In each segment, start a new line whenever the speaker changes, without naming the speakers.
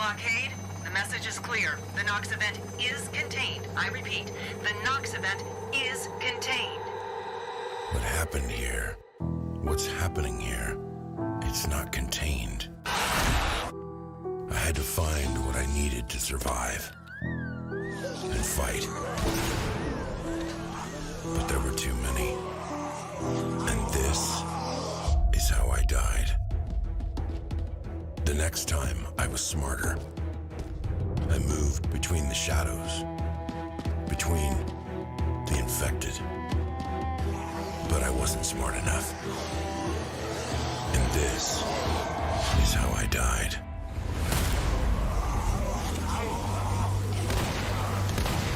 blockade. The message is clear. The Nox event is contained. I repeat, the Nox event is contained.
What happened here? What's happening here? It's not contained. I had to find what I needed to survive and fight. But there were too many. And this is how I died. The next time, I was smarter. I moved between the shadows, between the infected. But I wasn't smart enough. And this is how I died.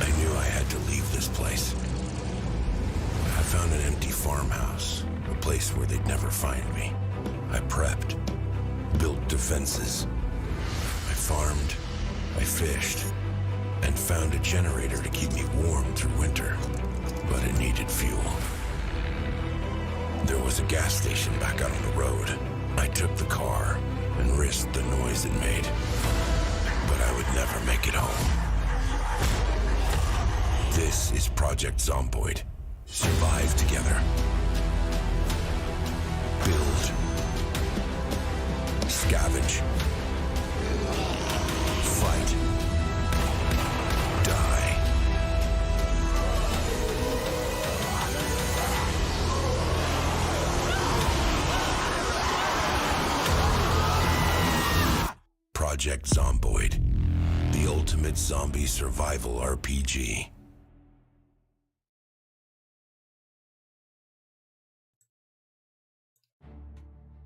I knew I had to leave this place. I found an empty farmhouse, a place where they'd never find me. I prepped, built defenses. I farmed, I fished, and found a generator to keep me warm through winter. But it needed fuel. There was a gas station back out on the road. I took the car and risked the noise it made. But I would never make it home. This is Project Zomboid. Survive together. Build. Scavenge. Fight. Die. Project Zomboid, the ultimate zombie survival RPG.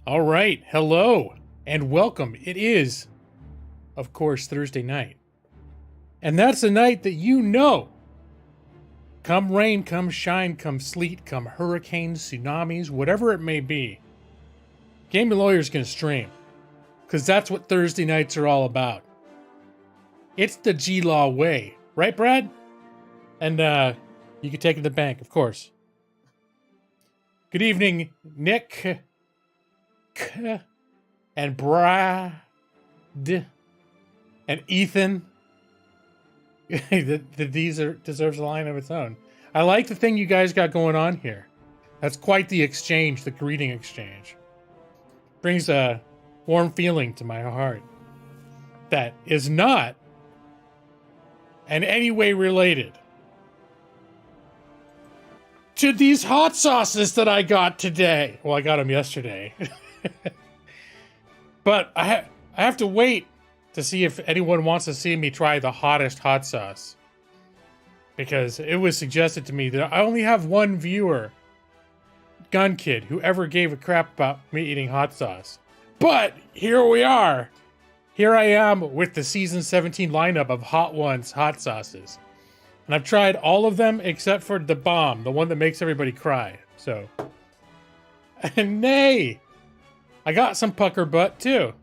All right, hello and welcome. It is, of course, Thursday night. And that's a night that you know, come rain, come shine, come sleet, come hurricanes, tsunamis, whatever it may be, Gaming Lawyer's going to stream. Because that's what Thursday nights are all about. It's the G-Law way. Right, Brad? And you can take it to the bank, of course. Good evening, Nick. And Brad. And Ethan. the deserves a line of its own. I like the thing you guys got going on here. That's quite the exchange, the greeting exchange. Brings a warm feeling to my heart that is not in any way related to these hot sauces that I got today. Well, I got them yesterday. But I have to wait to see if anyone wants to see me try the hottest hot sauce. Because it was suggested to me that I only have one viewer, Gun Kid, who ever gave a crap about me eating hot sauce. But here we are. Here I am with the season 17 lineup of Hot Ones hot sauces. And I've tried all of them except for the bomb, the one that makes everybody cry. So, and nay, I got some pucker butt too.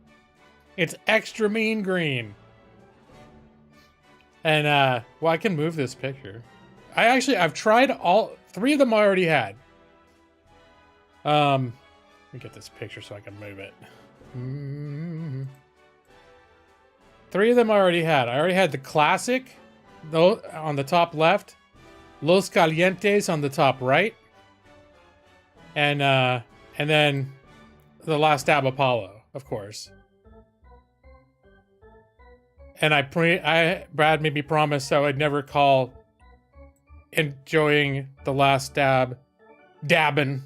It's extra mean green. And, well, I can move this picture. I've tried all, 3 of them I already had. Let me get this picture so I can move it. 3 of them I already had. I already had the classic, though, on the top left, Los Calientes on the top right, and then the Last Dab Apollo, of course. And Brad made me promise I would never call enjoying the Last Dab dabbing.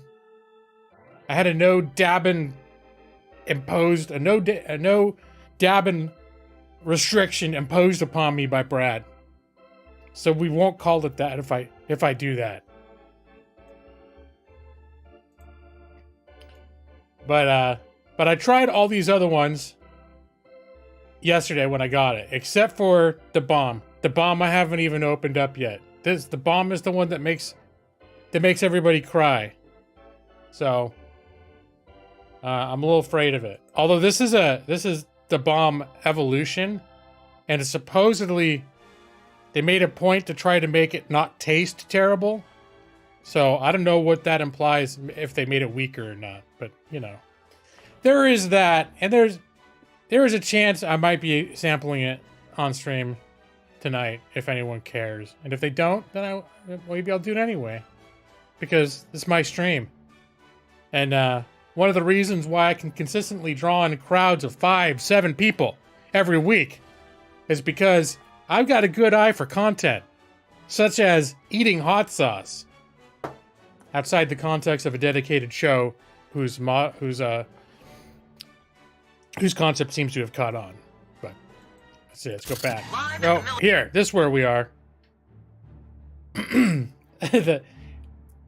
I had a no dabbing imposed, a no dabbing restriction imposed upon me by Brad. So we won't call it that if I do that. But I tried all these other ones yesterday when I got it, except for the bomb. The bomb I haven't even opened up yet. The bomb is the one that makes everybody cry. So I'm a little afraid of it. Although this is the bomb evolution, and it's supposedly they made a point to try to make it not taste terrible. So I don't know what that implies, if they made it weaker or not. But you know, there is that, and there's there is a chance I might be sampling it on stream tonight if anyone cares. And if they don't, then maybe I'll do it anyway. Because this is my stream. And one of the reasons why I can consistently draw in crowds of 5, 7 people every week is because I've got a good eye for content, such as eating hot sauce outside the context of a dedicated show whose concept seems to have caught on. But let's see, let's go back. Oh, here, this is where we are.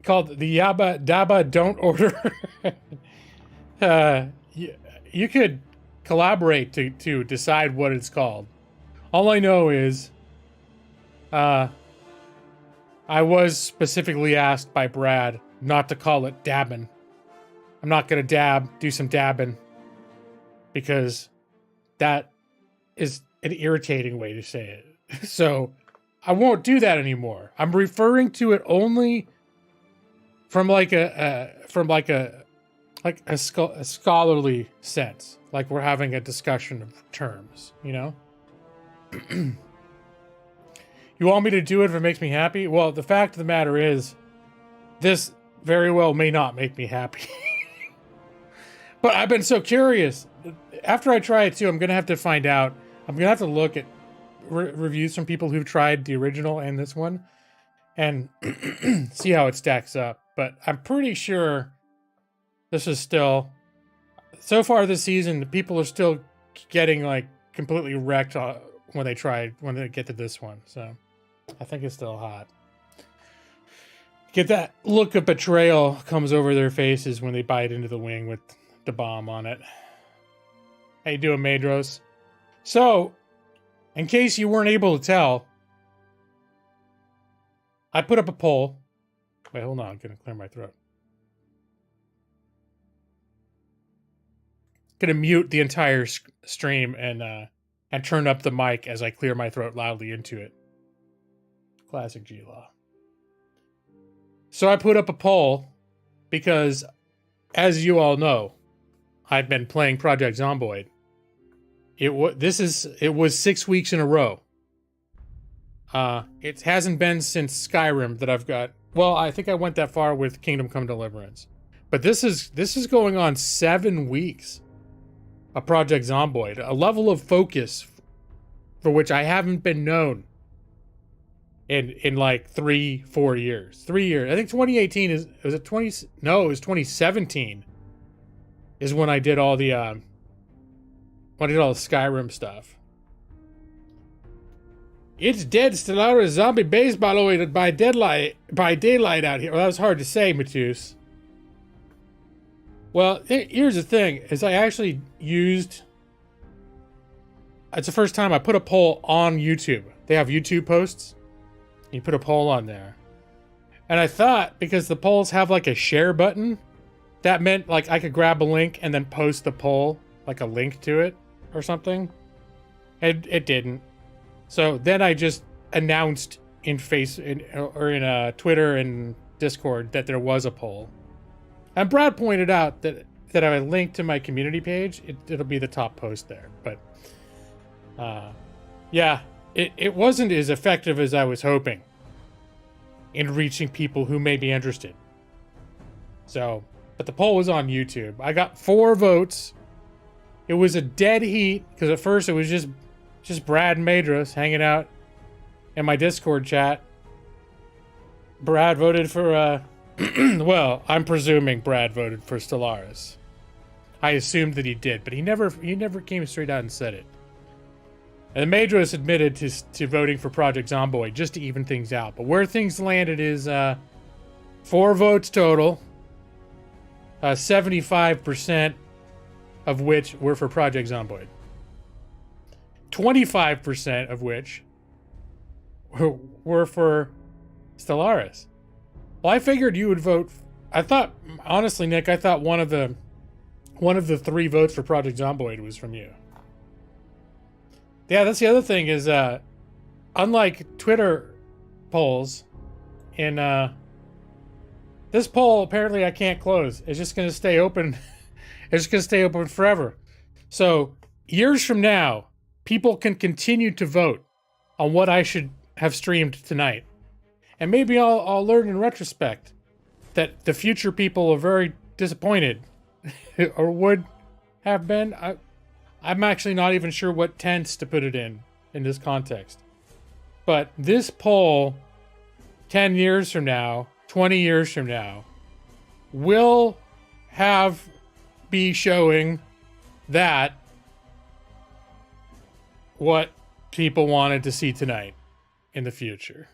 Called the Yabba Dabba Don't Order. You could collaborate to decide what it's called. All I know is I was specifically asked by Brad not to call it dabbing. I'm not gonna do some dabbing, because that is an irritating way to say it. So I won't do that anymore. I'm referring to it only from a scholarly sense, like we're having a discussion of terms, you know? You want me to do it if it makes me happy? Well, the fact of the matter is, this very well may not make me happy. But I've been so curious. After I try it too, I'm going to have to find out. I'm going to have to look at reviews from people who've tried the original and this one and see how it stacks up. But I'm pretty sure this is still, so far this season, people are still getting like completely wrecked when they get to this one. So I think it's still hot. Get that look of betrayal comes over their faces when they bite into the wing with the bomb on it. How you doing, Madros? So, in case you weren't able to tell, I put up a poll. Wait, hold on. I'm going to clear my throat. Going to mute the entire stream and turn up the mic as I clear my throat loudly into it. Classic G-Law. So I put up a poll because, as you all know, I've been playing Project Zomboid. It was 6 weeks in a row. It hasn't been since Skyrim that I've got. Well, I think I went that far with Kingdom Come Deliverance, but this is going on 7 weeks of Project Zomboid, a level of focus for which I haven't been known in like 3-4 years. 3 years. I think 2018 it was 2017 is when I did all the Skyrim stuff. It's dead, Stellaris zombie baseball by daylight out here. Well, that was hard to say, Matus. Well, here's the thing: is I actually used. It's the first time I put a poll on YouTube. They have YouTube posts. You put a poll on there, and I thought because the polls have like a share button, that meant like I could grab a link and then post the poll, like a link to it or something. It didn't. So then I just announced in Twitter and Discord that there was a poll. And Brad pointed out that I linked to my community page. It'll be the top post there. But yeah, it wasn't as effective as I was hoping in reaching people who may be interested. So, but the poll was on YouTube. I got 4 votes. It was a dead heat because at first it was just Brad and Madros hanging out in my Discord chat. Brad voted for, well, I'm presuming Brad voted for Stellaris. I assumed that he did, but he never came straight out and said it. And Madros admitted to voting for Project Zomboid just to even things out. But where things landed is 4 votes total, 75% of which were for Project Zomboid. 25% of which were for Stellaris. Well, I figured you would vote. I thought, honestly, Nick, I thought one of the 3 votes for Project Zomboid was from you. Yeah, that's the other thing is, unlike Twitter polls, in this poll apparently I can't close. It's just going to stay open. It's just going to stay open forever. So years from now, people can continue to vote on what I should have streamed tonight. And maybe I'll learn in retrospect that the future people are very disappointed or would have been. I'm actually not even sure what tense to put it in this context. But this poll 10 years from now, 20 years from now, will be showing that what people wanted to see tonight in the future.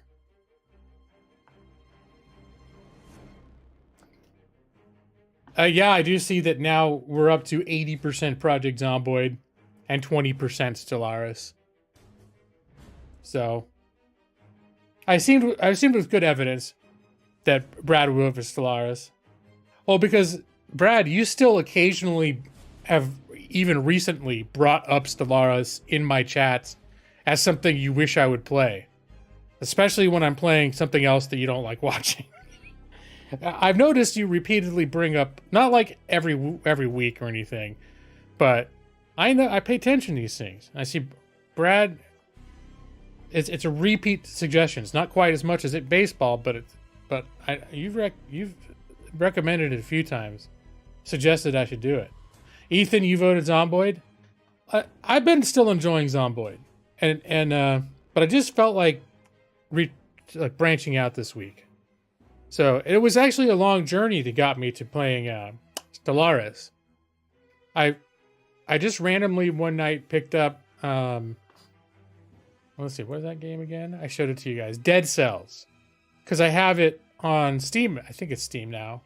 Yeah, I do see that now we're up to 80% Project Zomboid and 20% Stellaris. So I seemed with good evidence that Brad would for Stellaris. Well, because Brad, you still occasionally have even recently brought up Stellaris in my chats as something you wish I would play, especially when I'm playing something else that you don't like watching. I've noticed you repeatedly bring up, not like every week or anything, but I know I pay attention to these things. I see Brad. It's a repeat suggestion. It's not quite as much as baseball, but you've recommended it a few times, suggested I should do it. Ethan, you voted Zomboid. I've been still enjoying Zomboid, but I just felt like branching out this week. So it was actually a long journey that got me to playing Stellaris. I just randomly one night picked up let's see, what is that game again? I showed it to you guys. Dead Cells. Because I have it on Steam. I think it's Steam now.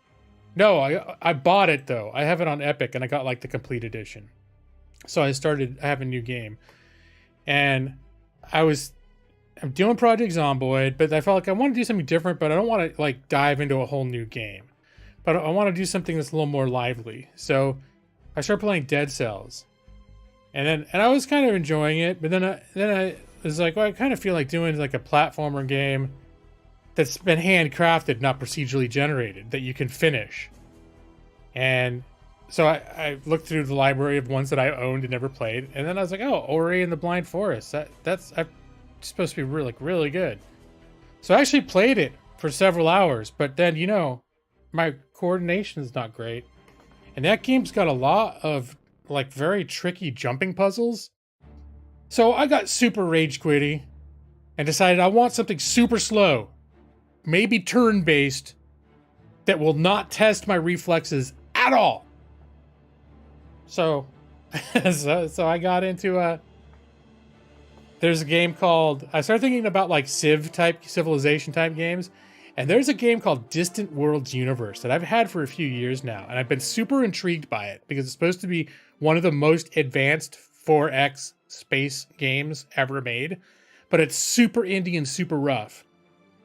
No, I bought it though. I have it on Epic and I got like the complete edition. So I have a new game. And I'm doing Project Zomboid, but I felt like I want to do something different, but I don't want to like dive into a whole new game. But I want to do something that's a little more lively. So I started playing Dead Cells. And I was kind of enjoying it, but then I was like, well, I kind of feel like doing like a platformer game that's been handcrafted, not procedurally generated, that you can finish. And so I looked through the library of ones that I owned and never played, and then I was like, oh, Ori and the Blind Forest. That's supposed to be really good. So I actually played it for several hours, but then, my coordination is not great. And that game's got a lot of like very tricky jumping puzzles. So I got super rage quitty and decided I want something super slow, maybe turn-based, that will not test my reflexes at all. So, so I got into there's a game called, I started thinking about like civilization type games, and there's a game called Distant Worlds Universe that I've had for a few years now, and I've been super intrigued by it because it's supposed to be one of the most advanced 4X space games ever made, but it's super indie and super rough.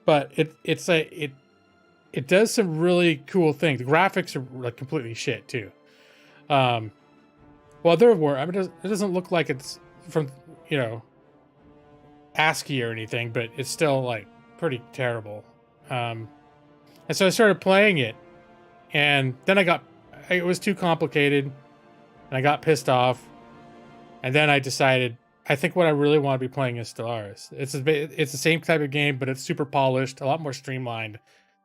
But it does some really cool things. The graphics are like completely shit too. Well, there were. I mean, it doesn't look like it's from ASCII or anything, but it's still like pretty terrible. And so I started playing it, and then it was too complicated, and I got pissed off. And then I decided, I think what I really want to be playing is Stellaris. It's the same type of game, but it's super polished, a lot more streamlined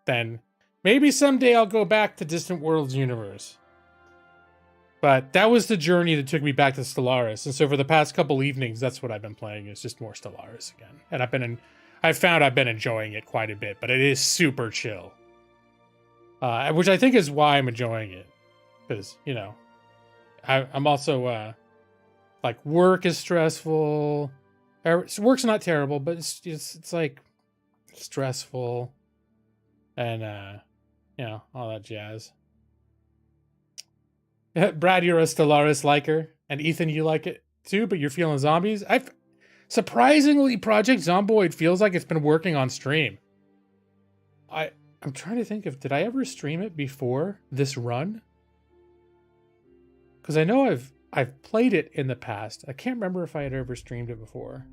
than maybe someday I'll go back to Distant Worlds Universe. But that was the journey that took me back to Stellaris. And so for the past couple evenings, that's what I've been playing, is just more Stellaris again. And I've found I've been enjoying it quite a bit, but it is super chill. Which I think is why I'm enjoying it. Because, I'm also, like, work is stressful. Work's not terrible, but it's like stressful. And, all that jazz. Brad, you're a Stellaris liker, and Ethan, you like it too, but you're feeling zombies. Surprisingly, Project Zomboid feels like it's been working on stream. I'm trying to think did I ever stream it before this run? Because I know I've played it in the past. I can't remember if I had ever streamed it before.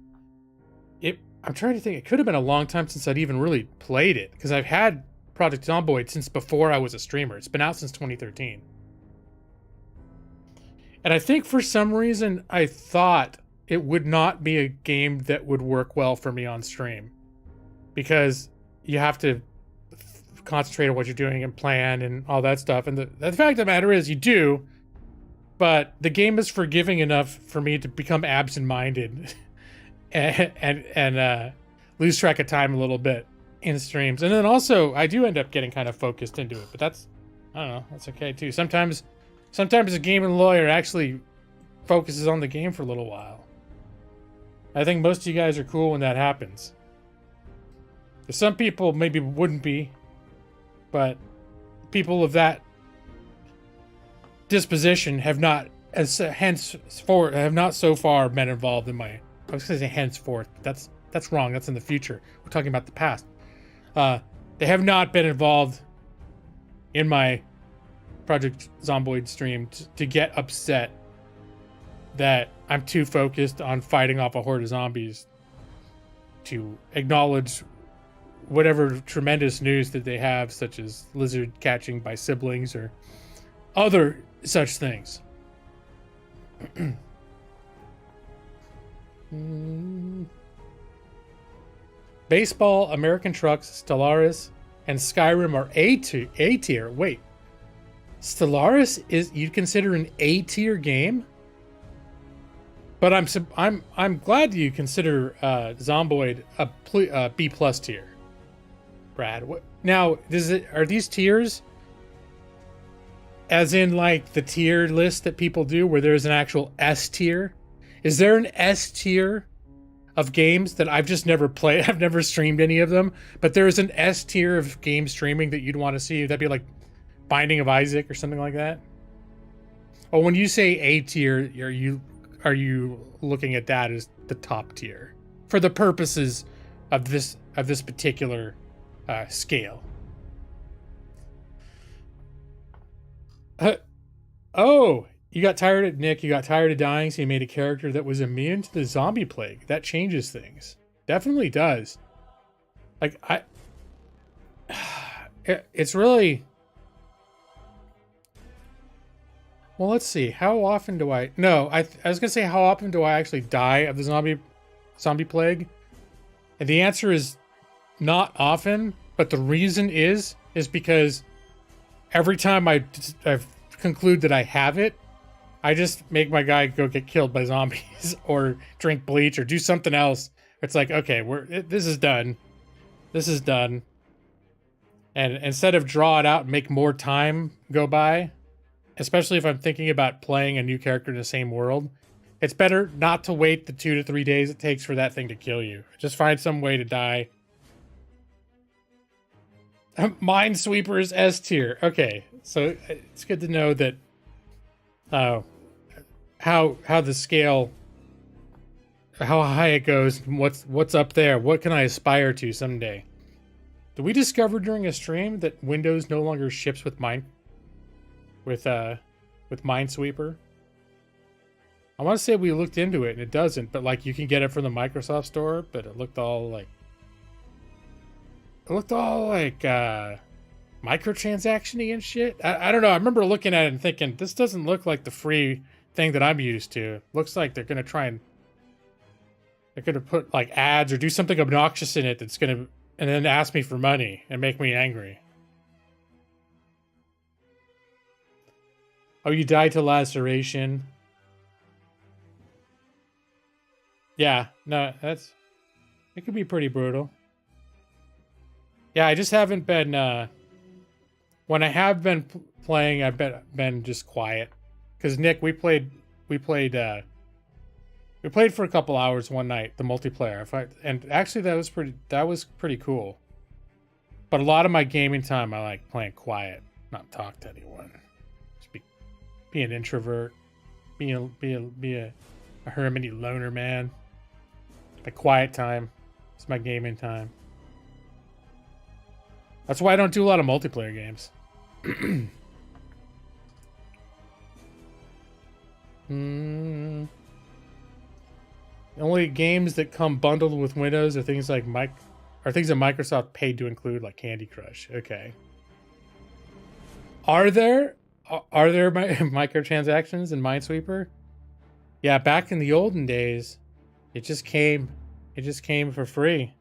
I'm trying to think. It could have been a long time since I'd even really played it, because I've had Project Zomboid since before I was a streamer. It's been out since 2013. And I think for some reason I thought it would not be a game that would work well for me on stream, because you have to concentrate on what you're doing and plan and all that stuff. And the fact of the matter is you do, but the game is forgiving enough for me to become absent-minded and lose track of time a little bit in streams. And then also I do end up getting kind of focused into it, but that's, I don't know, that's okay too. Sometimes a gaming lawyer actually focuses on the game for a little while. I think most of you guys are cool when that happens. Some people maybe wouldn't be, but people of that disposition have not so far been involved in my, I was gonna say henceforth, but that's wrong. That's in the future. We're talking about the past. They have not been involved in my Project Zomboid stream to get upset that I'm too focused on fighting off a horde of zombies to acknowledge whatever tremendous news that they have, such as lizard catching by siblings or other such things. Baseball, American Trucks, Stellaris, and Skyrim are A tier. Wait, Stellaris is, you'd consider an A tier game? But I'm glad you consider Zomboid a B plus tier. Brad, what now? Are these tiers as in like the tier list that people do, where there's an actual S tier? Is there an S tier of games that I've just never played? I've never streamed any of them, but there's an S tier of game streaming that you'd want to see. That'd be like Binding of Isaac or something like that. Oh, when you say A tier, are you looking at that as the top tier for the purposes of this particular scale? Oh, you got tired of Nick. You got tired of dying, so you made a character that was immune to the zombie plague. That changes things. Definitely does. Like it's really. Well, let's see. How often do I? No, I was gonna say, how often do I actually die of the zombie plague? And the answer is not often. But the reason is because every time I conclude that I have it, I just make my guy go get killed by zombies or drink bleach or do something else. It's like, okay, this is done. This is done. And instead of draw it out and make more time go by, especially if I'm thinking about playing a new character in the same world, it's better not to wait the 2 to 3 days it takes for that thing to kill you. Just find some way to die. Minesweeper's S tier. Okay, so it's good to know that how the scale, how high it goes, what's up there, what can I aspire to someday. Did we discover during a stream that Windows no longer ships with Minesweeper? I want to say we looked into it and it doesn't, but like you can get it from the Microsoft store, but it looked all like microtransaction-y and shit. I don't know. I remember looking at it and thinking, this doesn't look like the free thing that I'm used to. It looks like they're gonna put like ads or do something obnoxious in it that's gonna, and then ask me for money and make me angry. Oh, you died to laceration. Yeah, no, it could be pretty brutal. Yeah, I just haven't been, when I have been playing, I've been just quiet. Because Nick, we played for a couple hours one night, the multiplayer. And actually that was pretty cool. But a lot of my gaming time, I like playing quiet, not talk to anyone. Just be an introvert, be a hermity loner man. My quiet time, it's my gaming time. That's why I don't do a lot of multiplayer games. The only games that come bundled with Windows are things like things that Microsoft paid to include, like Candy Crush. Okay. Are there? Are there microtransactions in Minesweeper? Yeah, back in the olden days, it just came for free.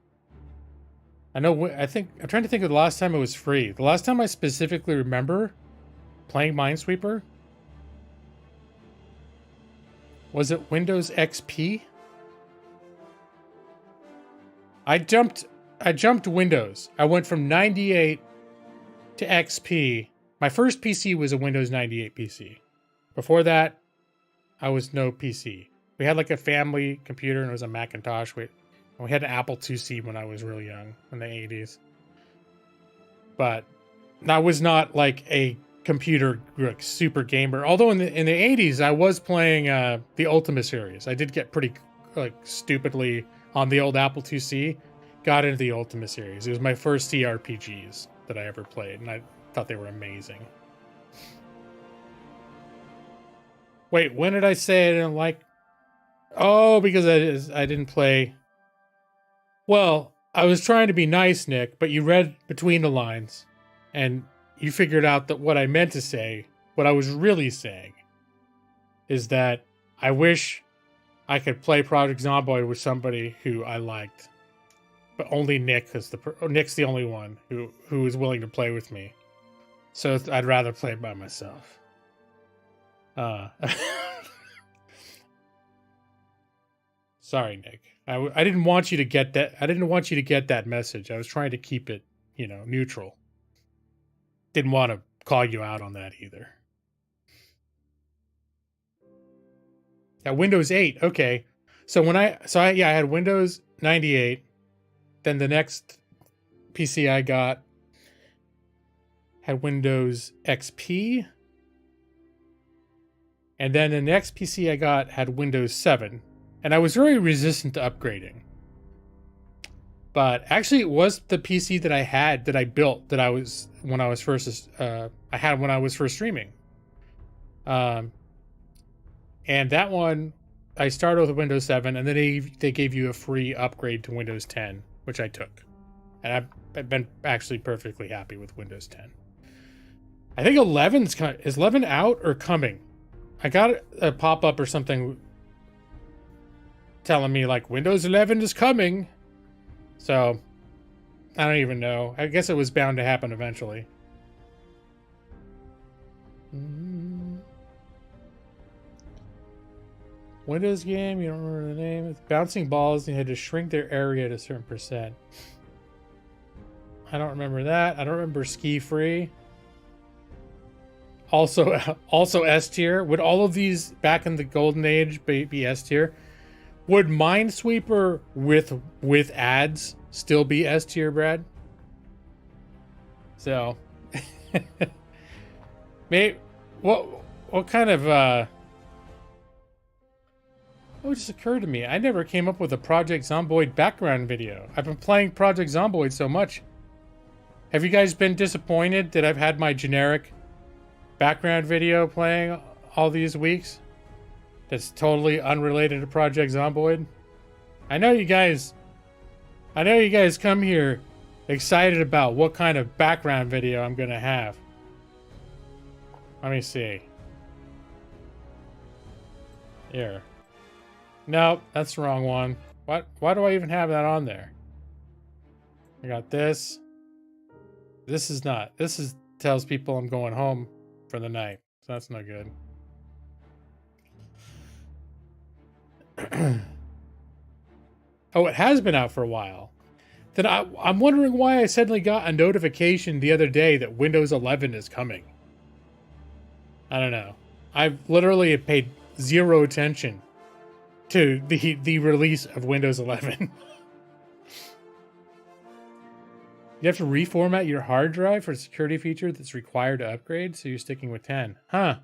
I know. I'm trying to think of the last time it was free. The last time I specifically remember playing Minesweeper, was it Windows XP? I jumped Windows. I went from 98 to XP. My first PC was a Windows 98 PC. Before that, I was no PC. We had like a family computer and it was a Macintosh. We had an Apple IIc when I was really young in the 80s. But I was not like a computer like, super gamer. Although in the 80s, I was playing the Ultima series. I did get pretty like stupidly on the old Apple IIc. Got into the Ultima series. It was my first CRPGs that I ever played, and I thought they were amazing. Wait, when did I say I didn't like? Oh, because I didn't play. Well, I was trying to be nice, Nick, but you read between the lines, and you figured out that what I meant to say, what I was really saying, is that I wish I could play Project Zomboid with somebody who I liked, but only Nick is Nick's the only one who is willing to play with me. So I'd rather play it by myself. Sorry, Nick. I didn't want you to get that. I didn't want you to get that message. I was trying to keep it, neutral. Didn't want to call you out on that either. Yeah, Windows 8. Okay. So I had Windows 98. Then the next PC I got had Windows XP. And then the next PC I got had Windows 7. And I was very resistant to upgrading. But actually it was the PC that I had, that I built, that I was when I was first streaming. And that one, I started with Windows 7, and then they gave you a free upgrade to Windows 10, which I took. And I've been actually perfectly happy with Windows 10. I think 11's is 11 out or coming? I got a pop-up or something telling me like Windows 11 is coming. So I don't even know. I guess it was bound to happen eventually. Windows game, you don't remember the name. It's bouncing balls, and you had to shrink their area to a certain percent. I don't remember that. I don't remember Ski Free. Also S tier. Would all of these back in the golden age be S tier? Would Minesweeper with ads still be S tier, Brad? So, maybe what kind of what just occurred to me? I never came up with a Project Zomboid background video. I've been playing Project Zomboid so much. Have you guys been disappointed that I've had my generic background video playing all these weeks? That's totally unrelated to Project Zomboid. I know you guys come here excited about what kind of background video I'm gonna have. Let me see. Here. Nope, that's the wrong one. Why do I even have that on there? I got this. This tells people I'm going home for the night. So that's not good. Oh, it has been out for a while. Then I'm wondering why I suddenly got a notification the other day that Windows 11 is coming. I don't know. I've literally paid zero attention to the release of Windows 11. You have to reformat your hard drive for a security feature that's required to upgrade, so you're sticking with 10. Huh.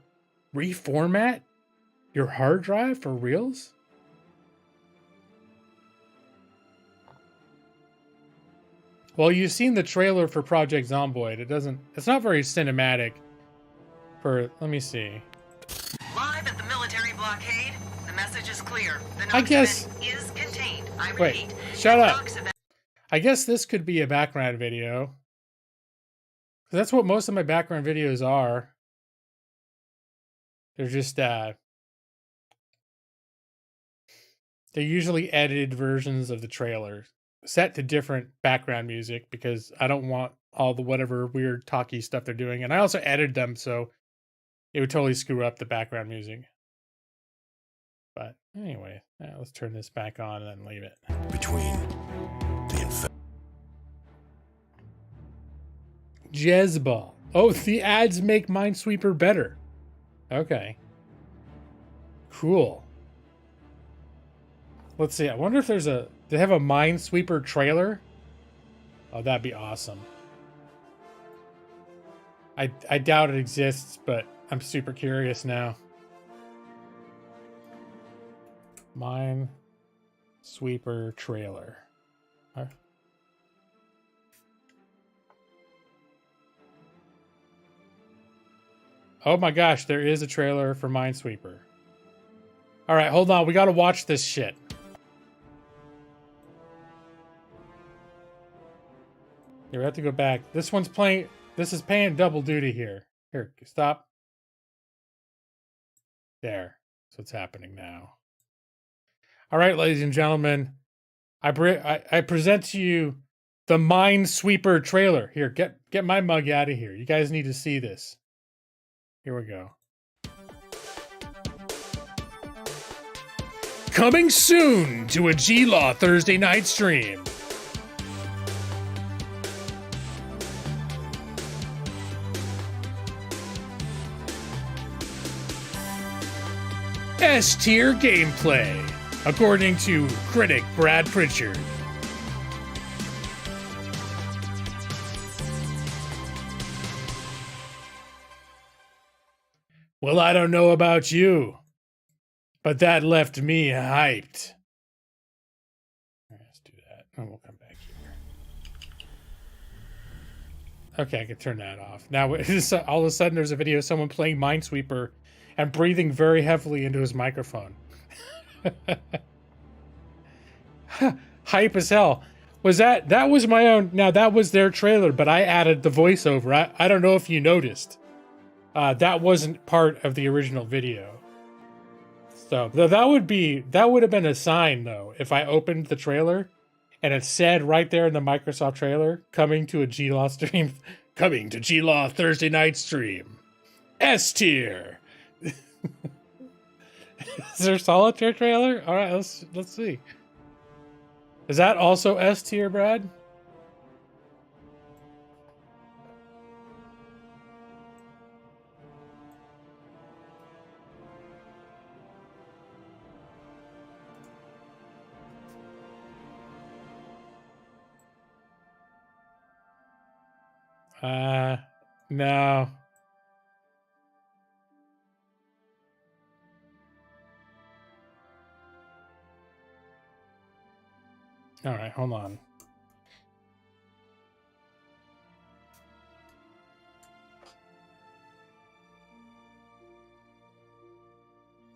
Reformat your hard drive for reals? Well, you've seen the trailer for Project Zomboid. It's not very cinematic. Let me see.
Live at the military blockade, the message is clear. The
I
Nox
guess.
event is contained. I repeat.
Wait, shut
the
up.
Nox event-
I guess this could be a background video. 'Cause that's what most of my background videos are. They're just they're usually edited versions of the trailer set to different background music because I don't want all the whatever weird talky stuff they're doing. And I also edited them so it would totally screw up the background music. But anyway, let's turn this back on and then leave it.
Between the
Jezebel. Oh, the ads make Minesweeper better. Okay. Cool. Let's see. I wonder if there's a... Do they have a Minesweeper trailer? Oh, that'd be awesome. I doubt it exists, but I'm super curious now. Minesweeper trailer. Huh? Oh my gosh, there is a trailer for Minesweeper. All right, hold on. We got to watch this shit. We have to go back. This one's playing. This is paying double duty here. Here, stop. There. That's what's happening now. All right, ladies and gentlemen, I present to you the Minesweeper trailer. Here, get my mug out of here. You guys need to see this. Here we go. Coming soon to a G-Law Thursday night stream. S-tier gameplay, according to critic Brad Pritchard. Well, I don't know about you, but that left me hyped. All right, let's do that, and we'll come back here. Okay, I can turn that off. Now, all of a sudden, there's a video of someone playing Minesweeper and breathing very heavily into his microphone. Hype as hell. That was my own... Now, that was their trailer, but I added the voiceover. I don't know if you noticed. That wasn't part of the original video. So, that would have been a sign, though, if I opened the trailer and it said right there in the Microsoft trailer, coming to a G-Law stream, coming to G-Law Thursday night stream. S-tier. Is there a solitaire trailer? All right, let's see. Is that also S tier, Brad? No. All right, hold on.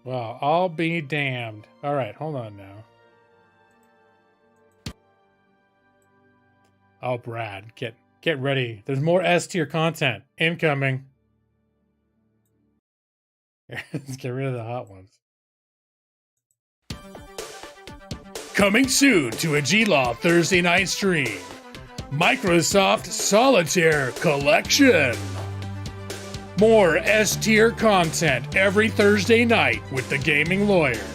Well, I'll be damned. All right, hold on now. Oh, Brad, get ready. There's more S tier content incoming. Let's get rid of the hot ones. Coming soon to a G-Law Thursday night stream. Microsoft Solitaire Collection. More S-tier content every Thursday night with the Gaming Lawyer.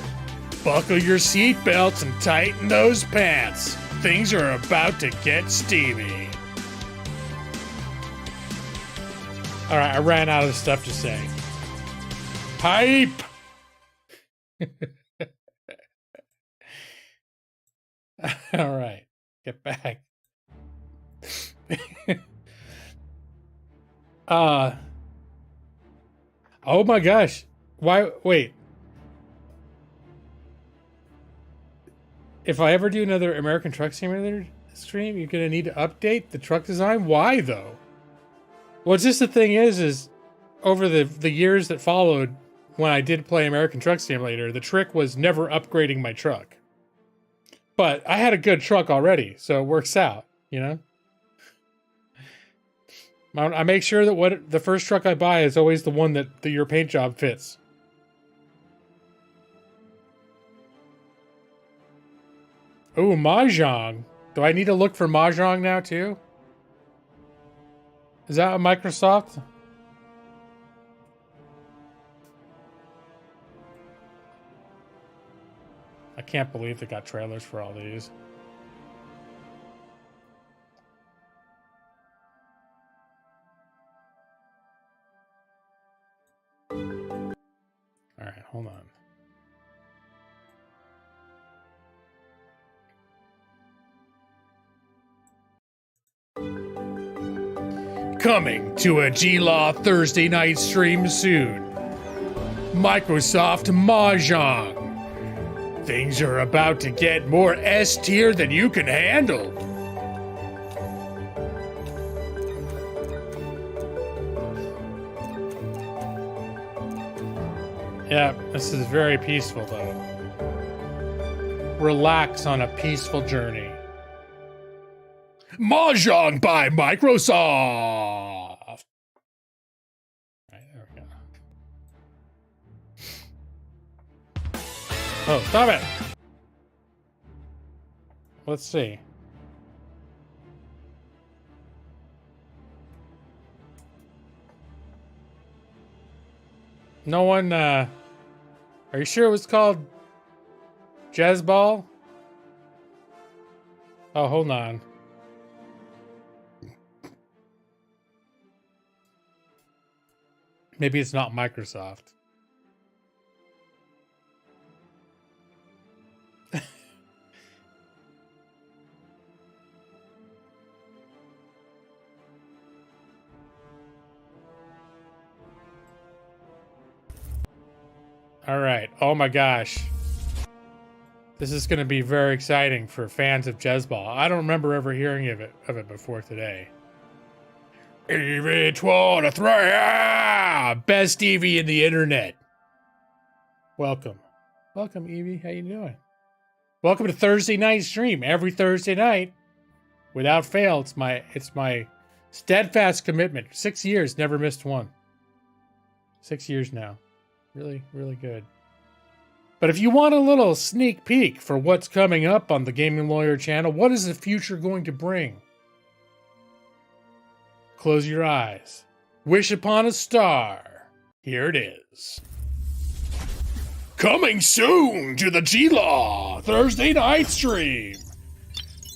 Buckle your seatbelts and tighten those pants. Things are about to get steamy. All right, I ran out of stuff to say. Hype! All right, get back. Oh my gosh. Why? Wait. If I ever do another American Truck Simulator stream, you're going to need to update the truck design? Why, though? Well, just the thing is over the years that followed when I did play American Truck Simulator, the trick was never upgrading my truck. But I had a good truck already, so it works out, you know? I make sure that the first truck I buy is always the one that your paint job fits. Ooh, Mahjong. Do I need to look for Mahjong now too? Is that a Microsoft? I can't believe they got trailers for all these. All right, hold on. Coming to a G-Law Thursday night stream soon. Microsoft Mahjong. Things are about to get more S tier than you can handle. Yeah, this is very peaceful though. Relax on a peaceful journey. Mahjong by Microsoft. Right, there we go. Oh, stop it! Let's see. No one, are you sure it was called Jazzball? Oh, hold on. Maybe it's not Microsoft. All right. Oh my gosh. This is going to be very exciting for fans of Jazzball. I don't remember ever hearing of it before today. EV23, best Eevee in the internet. Welcome. Welcome, Eevee. How you doing? Welcome to Thursday night stream. Every Thursday night, without fail, it's my steadfast commitment. 6 years, never missed one. 6 years now. Really, really good. But if you want a little sneak peek for what's coming up on the Gaming Lawyer channel, what is the future going to bring? Close your eyes. Wish upon a star. Here it is. Coming soon to the G-Law Thursday night stream.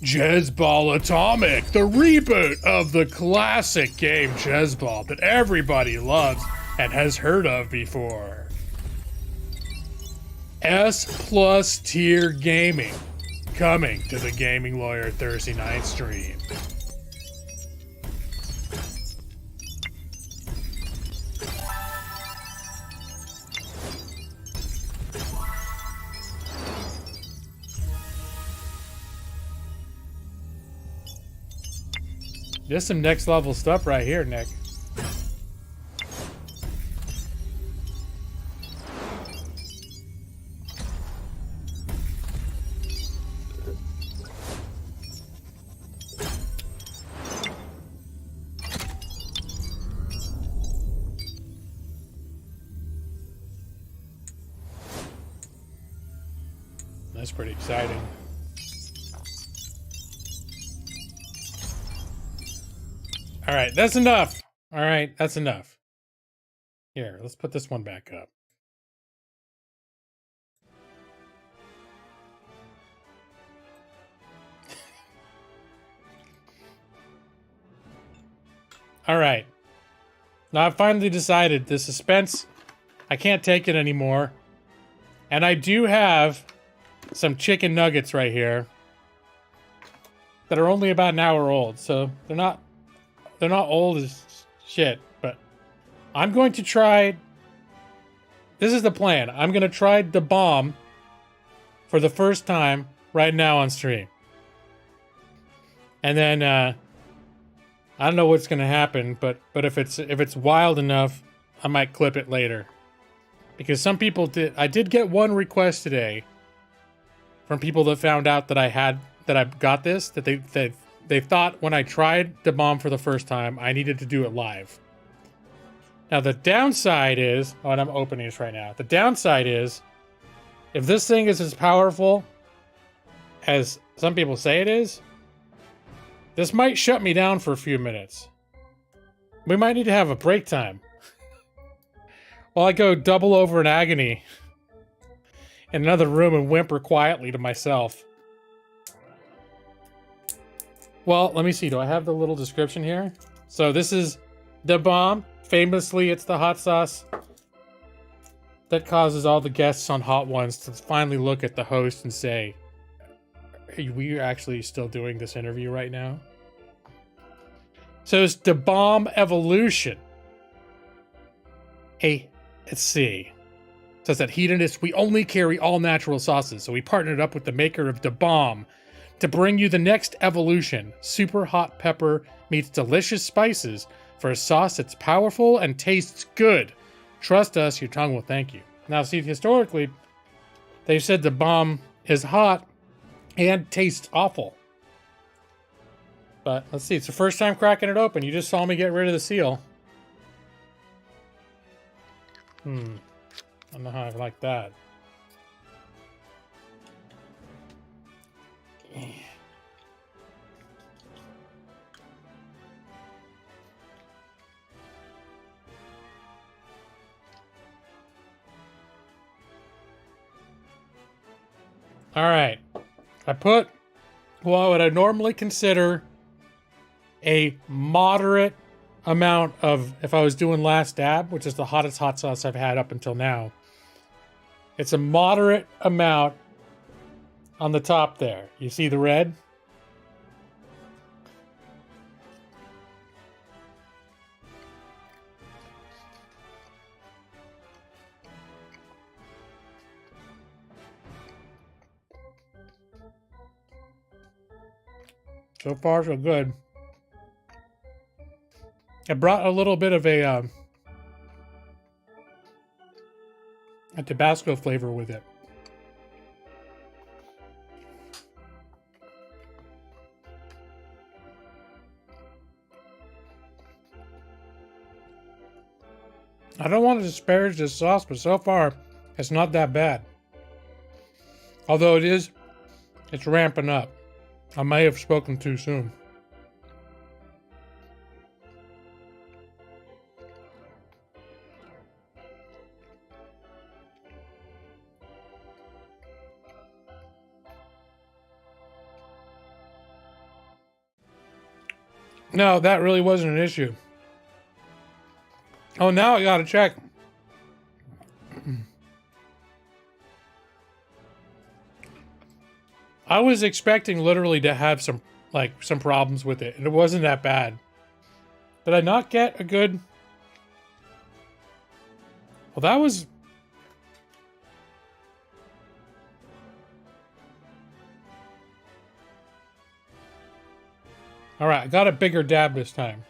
Jazzball Atomic, the reboot of the classic game Jazzball that everybody loves and has heard of before. S+ tier gaming coming to the Gaming Lawyer Thursday night stream. There's some next level stuff right here, Nick. That's pretty exciting. All right, that's enough. All right, that's enough. Here, let's put this one back up. All right. Now I've finally decided the suspense, I can't take it anymore. And I do have some chicken nuggets right here that are only about an hour old, so they're not old as shit, but I'm going to try. This is the plan. I'm going to try the bomb for the first time right now on stream. And then I don't know what's going to happen, but if it's wild enough, I might clip it later. Because some people did. I did get one request today from people that found out that I got this, that they thought when I tried the bomb for the first time, I needed to do it live. Now the downside is, oh, and I'm opening this right now. The downside is, if this thing is as powerful as some people say it is, this might shut me down for a few minutes. We might need to have a break time. While I go double over in agony in another room and whimper quietly to myself. Well, let me see. Do I have the little description here? So this is the bomb. Famously, it's the hot sauce that causes all the guests on Hot Ones to finally look at the host and say, are we actually still doing this interview right now? So it's the bomb evolution. Hey, let's see. It says that hedonists, we only carry all natural sauces, so we partnered up with the maker of the bomb to bring you the next evolution. Super hot pepper meets delicious spices for a sauce that's powerful and tastes good. Trust us, your tongue will thank you. Now, see, historically, they said the bomb is hot and tastes awful. But let's see, it's the first time cracking it open. You just saw me get rid of the seal. I don't know how I like that. All right. I put what I normally consider a moderate amount of, if I was doing last dab, which is the hottest hot sauce I've had up until now. It's a moderate amount on the top there. You see the red? So far, so good. It brought a little bit of a Tabasco flavor with it. I don't want to disparage this sauce, but so far, it's not that bad. Although it's ramping up. I may have spoken too soon. No, that really wasn't an issue. Oh, now I gotta check. I was expecting literally to have some problems with it, and it wasn't that bad. Did I not get a good... Well, that was... All right, I got a bigger dab this time.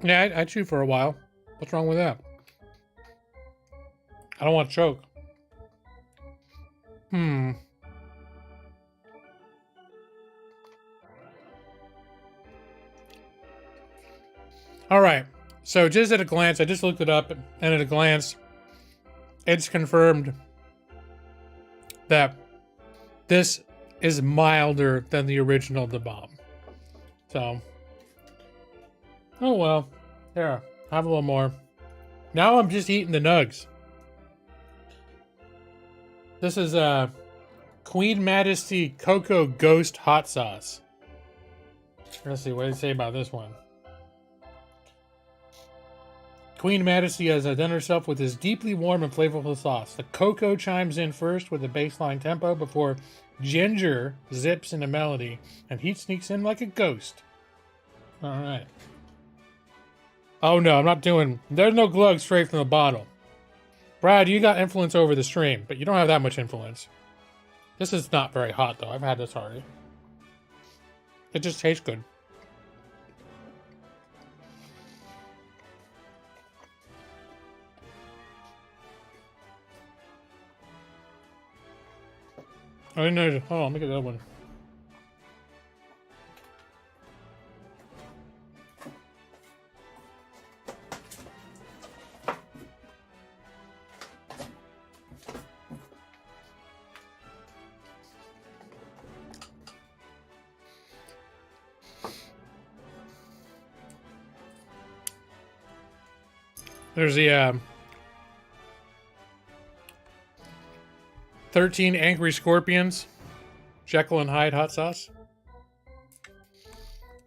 Yeah, I chew for a while. What's wrong with that? I don't want to choke. All right. So just at a glance, I just looked it up, and at a glance, it's confirmed that this is milder than the original The Bomb. So, oh well. Here, have a little more. Now I'm just eating the nugs. This is Queen Majesty Cocoa Ghost Hot Sauce. Let's see, what do they say about this one? Queen Majesty has done herself with this deeply warm and flavorful sauce. The cocoa chimes in first with a baseline tempo before ginger zips in a melody, and heat sneaks in like a ghost. All right. Oh no, I'm not doing... There's no glug straight from the bottle. Brad, you got influence over the stream, but you don't have that much influence. This is not very hot, though. I've had this already. It just tastes good. I didn't know. Oh, let me get that one. There's the 13 Angry Scorpions, Jekyll and Hyde hot sauce.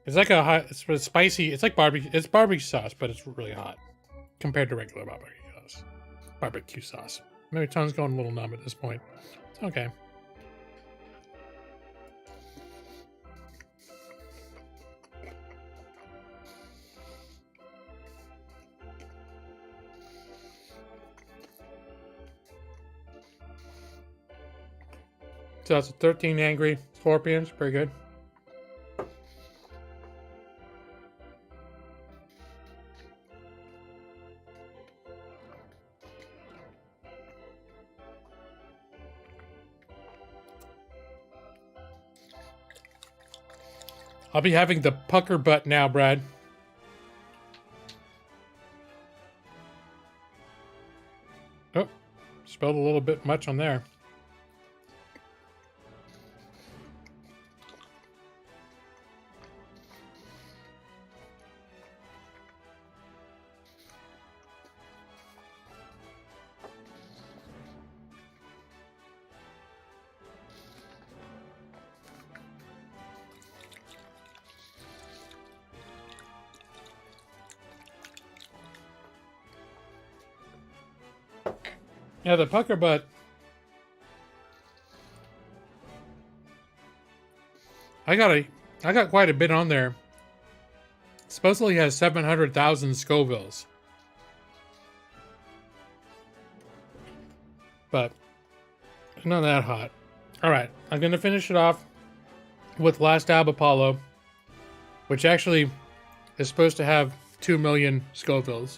It's like a hot, it's spicy. It's like barbecue. It's barbecue sauce, but it's really hot compared to regular barbecue sauce. Barbecue sauce. My tongue's going a little numb at this point. It's okay. So that's 13 Angry Scorpions. Pretty good. I'll be having the pucker butt now, Brad. Oh, spilled a little bit much on there. Yeah, the pucker butt. I got quite a bit on there. Supposedly has 700,000 Scovilles. But it's not that hot. All right, I'm going to finish it off with Last Dab Apollo, which actually is supposed to have 2 million Scovilles.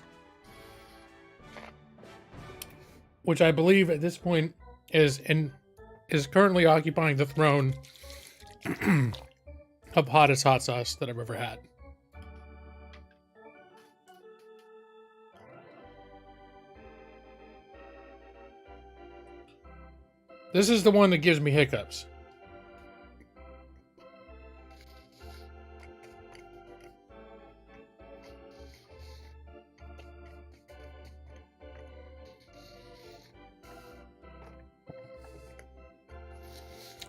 Which I believe at this point is currently occupying the throne of hottest hot sauce that I've ever had. This is the one that gives me hiccups.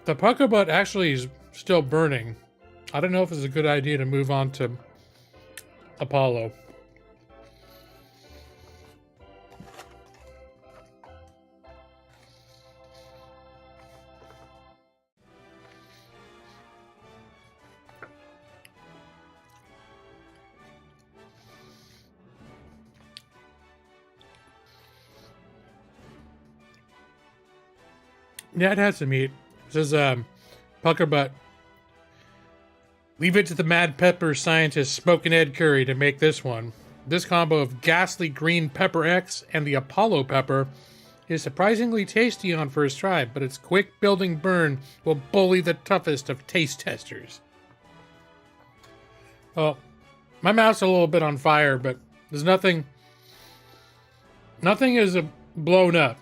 The pucker butt actually is still burning. I don't know if it's a good idea to move on to Apollo. Yeah, it has some meat. It says, pucker butt. Leave it to the Mad Pepper scientist Smokin' Ed Curry to make this one. This combo of ghastly green pepper X and the Apollo pepper is surprisingly tasty on first try, but its quick building burn will bully the toughest of taste testers. Well, my mouth's a little bit on fire, but there's nothing is blown up.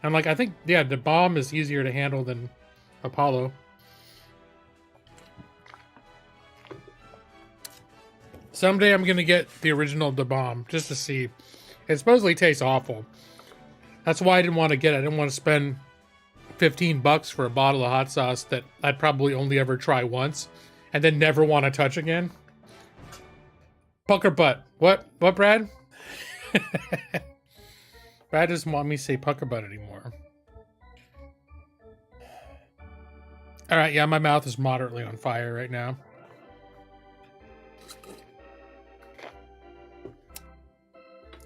And like, I think, yeah, the bomb is easier to handle than Apollo. Someday I'm going to get the original Da Bomb just to see. It supposedly tastes awful. That's why I didn't want to get it. I didn't want to spend $15 for a bottle of hot sauce that I'd probably only ever try once and then never want to touch again. Pucker butt. What, Brad? Brad doesn't want me to say pucker butt anymore. All right, yeah, my mouth is moderately on fire right now.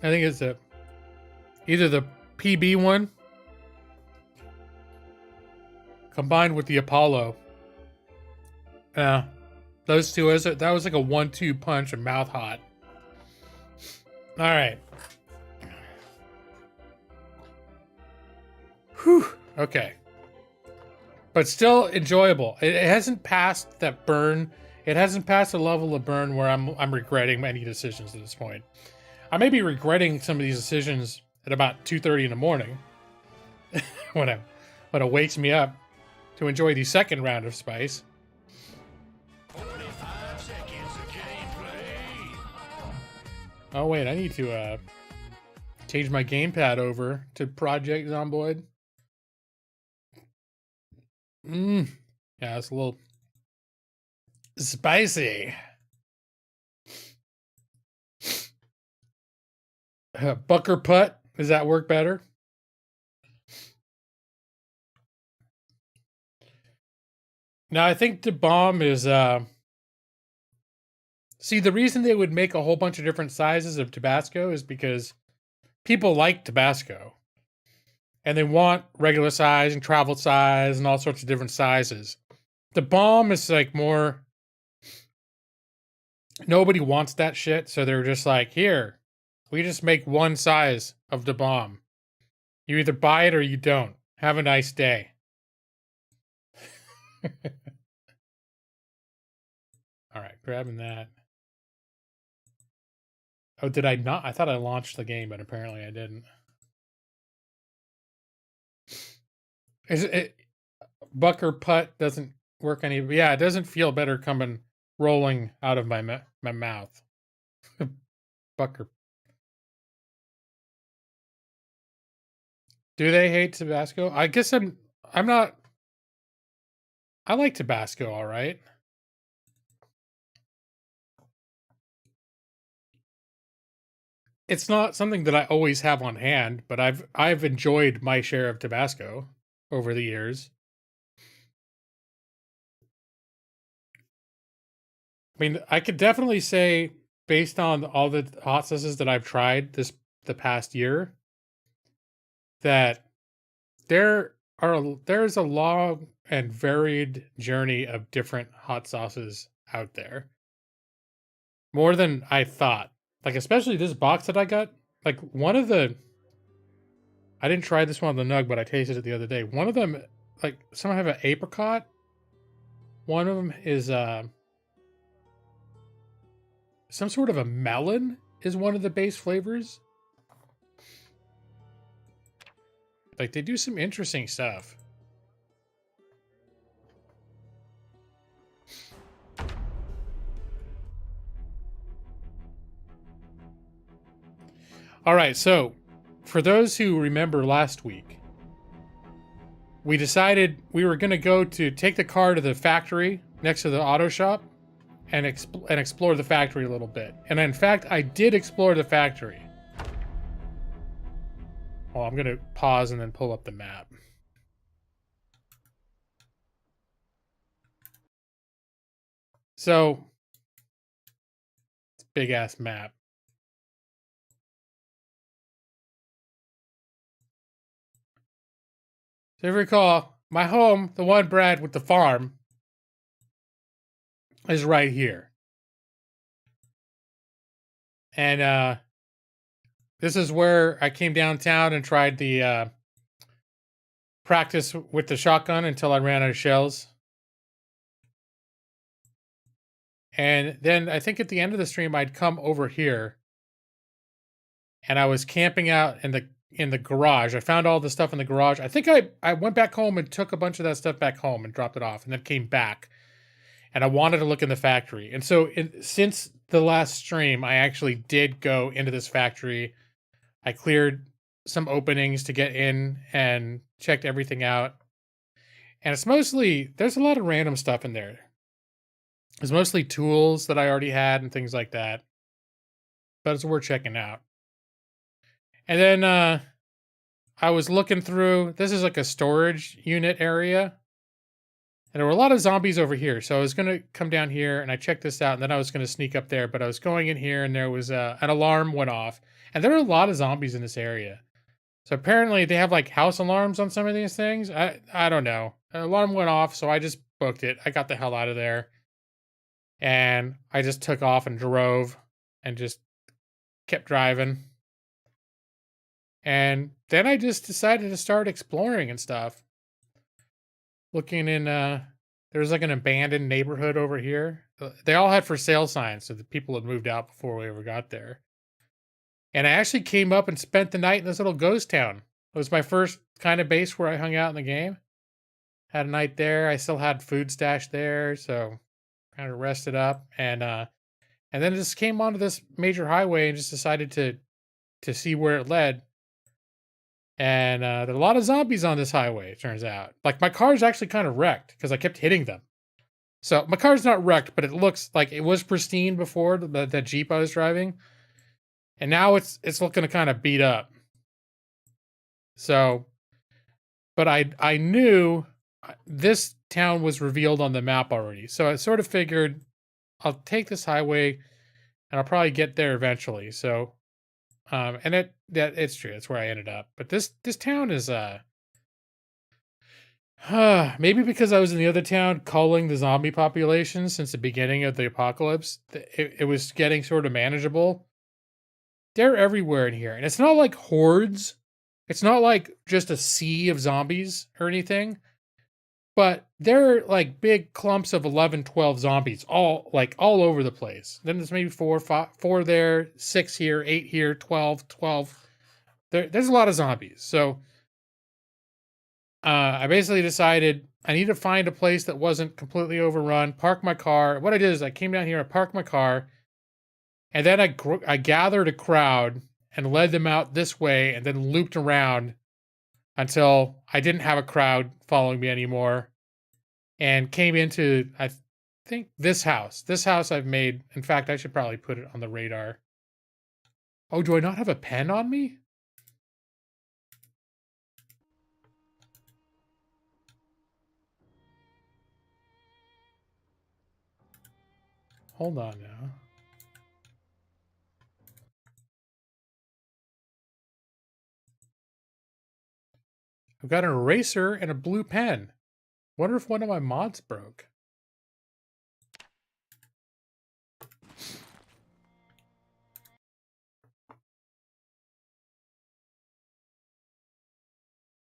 I think it's Either the PB one combined with the Apollo. Those two, that was like a 1-2 punch and mouth hot. All right. Whew. Okay. But still enjoyable. It hasn't passed that burn. It hasn't passed a level of burn where I'm regretting any decisions at this point. I may be regretting some of these decisions at about 2:30 in the morning when it wakes me up to enjoy the second round of Spice.
45 seconds of gameplay.
Oh wait, I need to change my gamepad over to Project Zomboid. Yeah, it's a little spicy. Bucker putt, does that work better? Now I think the bomb is see, the reason they would make a whole bunch of different sizes of Tabasco is because people like Tabasco. And they want regular size and travel size and all sorts of different sizes. The bomb is like more, nobody wants that shit, so they're just like, here, we just make one size of the bomb. You either buy it or you don't. Have a nice day. All right, grabbing that. Oh, did I not? I thought I launched the game, but apparently I didn't. Is it Bucker putt doesn't work any? Yeah, it doesn't feel better coming rolling out of my mouth. Bucker. Do they hate Tabasco? I guess I'm not. I like Tabasco, all right. It's not something that I always have on hand, but I've enjoyed my share of Tabasco over the years. I mean, I could definitely say, based on all the hot sauces that I've tried the past year, that there's a long and varied journey of different hot sauces out there. More than I thought. Like, especially this box that I got. Like, I didn't try this one on the Nug, but I tasted it the other day. One of them, like, some have an apricot. One of them is some sort of a melon is one of the base flavors. Like, they do some interesting stuff. All right, so for those who remember last week, we decided we were going to go to take the car to the factory next to the auto shop and explore the factory a little bit. And in fact, I did explore the factory. Well, I'm going to pause and then pull up the map. So, it's a big ass map. So if you recall, my home, the one Brad with the farm, is right here. And this is where I came downtown and tried the practice with the shotgun until I ran out of shells. And then I think at the end of the stream, I'd come over here and I was camping out in the garage. I found all the stuff in the garage. I think I went back home and took a bunch of that stuff back home and dropped it off and then came back. And I wanted to look in the factory. And so since the last stream, I actually did go into this factory. I cleared some openings to get in and checked everything out. And it's mostly, there's a lot of random stuff in there. It's mostly tools that I already had and things like that. But it's worth checking out. And then I was looking through, this is like a storage unit area. And there were a lot of zombies over here. So I was going to come down here and I checked this out. And then I was going to sneak up there. But I was going in here and there was an alarm went off. And there are a lot of zombies in this area. So apparently they have like house alarms on some of these things. I don't know. An alarm went off, so I just booked it. I got the hell out of there. And I just took off and drove and just kept driving. And then I just decided to start exploring and stuff. Looking in there's like an abandoned neighborhood over here. They all had for sale signs, so the people had moved out before we ever got there. And I actually came up and spent the night in this little ghost town. It was my first kind of base where I hung out in the game. Had a night there. I still had food stashed there, so kind of rested up and then just came onto this major highway and just decided to see where it led. And there are a lot of zombies on this highway, it turns out. Like my car's actually kind of wrecked because I kept hitting them. So my car's not wrecked, but it looks like it was pristine before the Jeep I was driving. And now it's looking to kind of beat up. So, but I knew this town was revealed on the map already. So I sort of figured I'll take this highway and I'll probably get there eventually. So, and it's true. That's where I ended up. But this town is, maybe because I was in the other town culling the zombie population since the beginning of the apocalypse, it was getting sort of manageable. They're everywhere in here. And it's not like hordes. It's not like just a sea of zombies or anything. But they're like big clumps of 11, 12 zombies, all over the place. Then there's maybe 4 there, 6 here, 8 here, 12. There's a lot of zombies. So I basically decided I need to find a place that wasn't completely overrun, park my car. What I did is I came down here, I parked my car, and then I gathered a crowd and led them out this way and then looped around until I didn't have a crowd following me anymore and came into, I think, this house. This house I've made. In fact, I should probably put it on the radar. Oh, do I not have a pen on me? Hold on now. I've got an eraser and a blue pen. Wonder if one of my mods broke.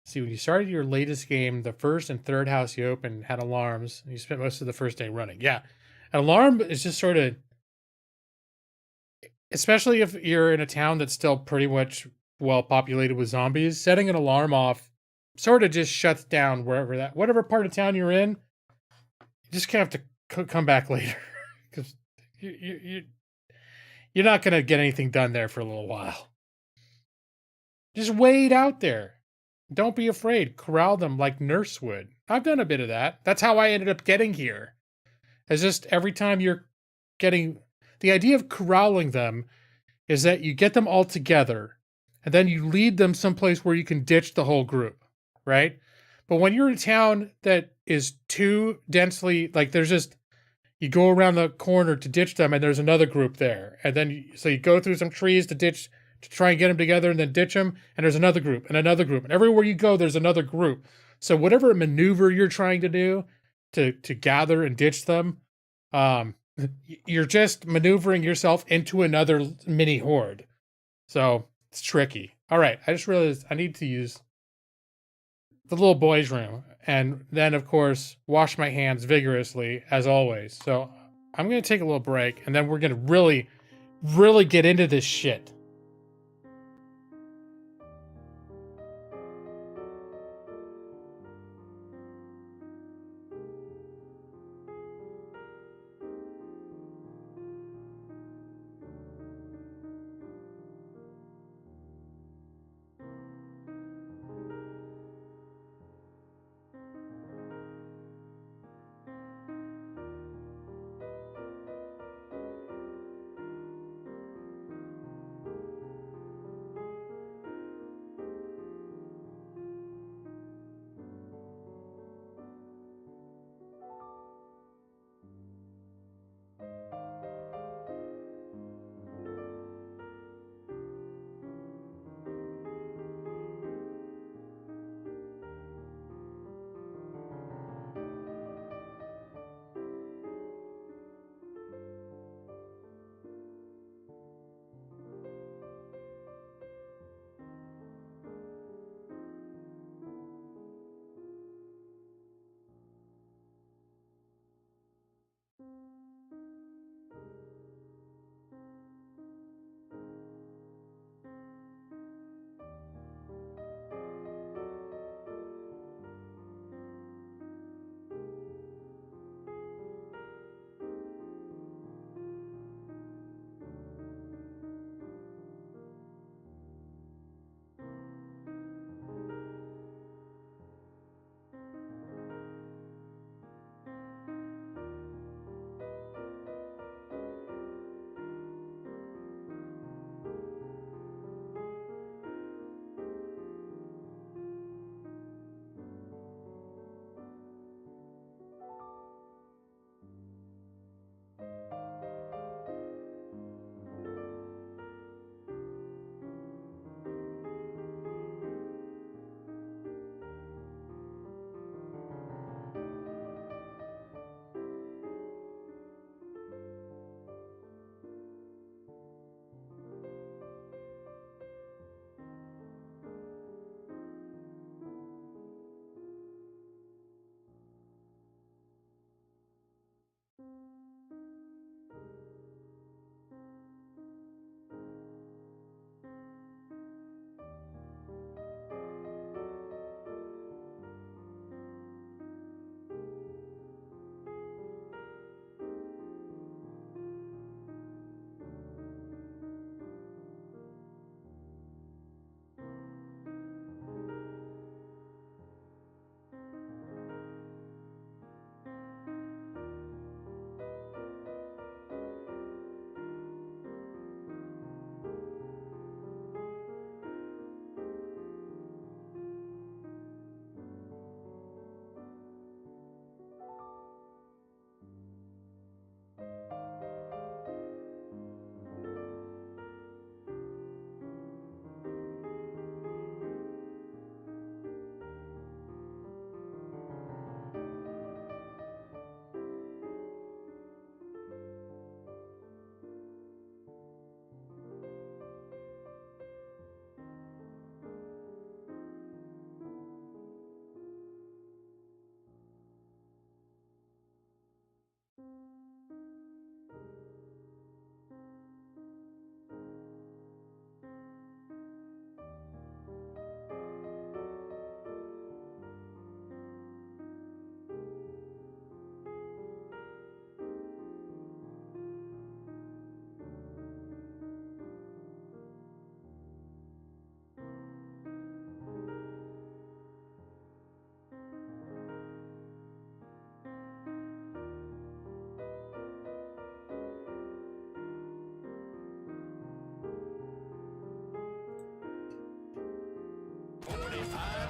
See, when you started your latest game, the first and third house you opened had alarms. And you spent most of the first day running. Yeah. An alarm is just sort of, especially if you're in a town that's still pretty much well populated with zombies, setting an alarm off sort of just shuts down whatever part of town you're in. You just have to come back later because you're not going to get anything done there for a little while. Just wait out there. Don't be afraid. Corral them like Nurse would. I've done a bit of that. That's how I ended up getting here. It's just every time you're getting... The idea of corralling them is that you get them all together and then you lead them someplace where you can ditch the whole group, right? But when you're in a town that is too densely... Like there's just... You go around the corner to ditch them and there's another group there. And then so you go through some trees to ditch... to try and get them together and then ditch them. And there's another group and another group. And everywhere you go, there's another group. So whatever maneuver you're trying to do to gather and ditch them, you're just maneuvering yourself into another mini horde. So it's tricky. All right. I just realized I need to use the little boys' room. And then, of course, wash my hands vigorously, as always. So I'm going to take a little break. And then we're going to really, really get into this shit.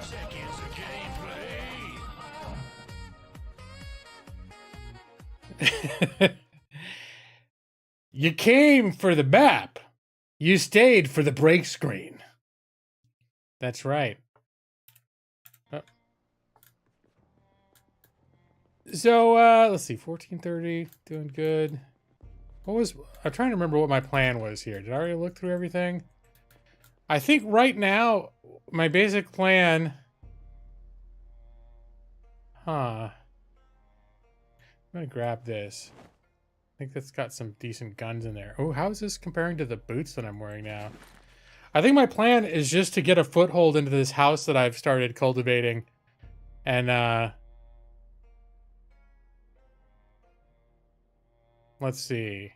Seconds of gameplay.
You came for the map. You stayed for the break screen. That's right. So, let's see. 1430. Doing good. I'm trying to remember what my plan was here. Did I already look through everything? I think right now, my basic plan... I'm gonna grab this. I think that's got some decent guns in there. Oh, how is this comparing to the boots that I'm wearing now? I think my plan is just to get a foothold into this house that I've started cultivating. And, let's see.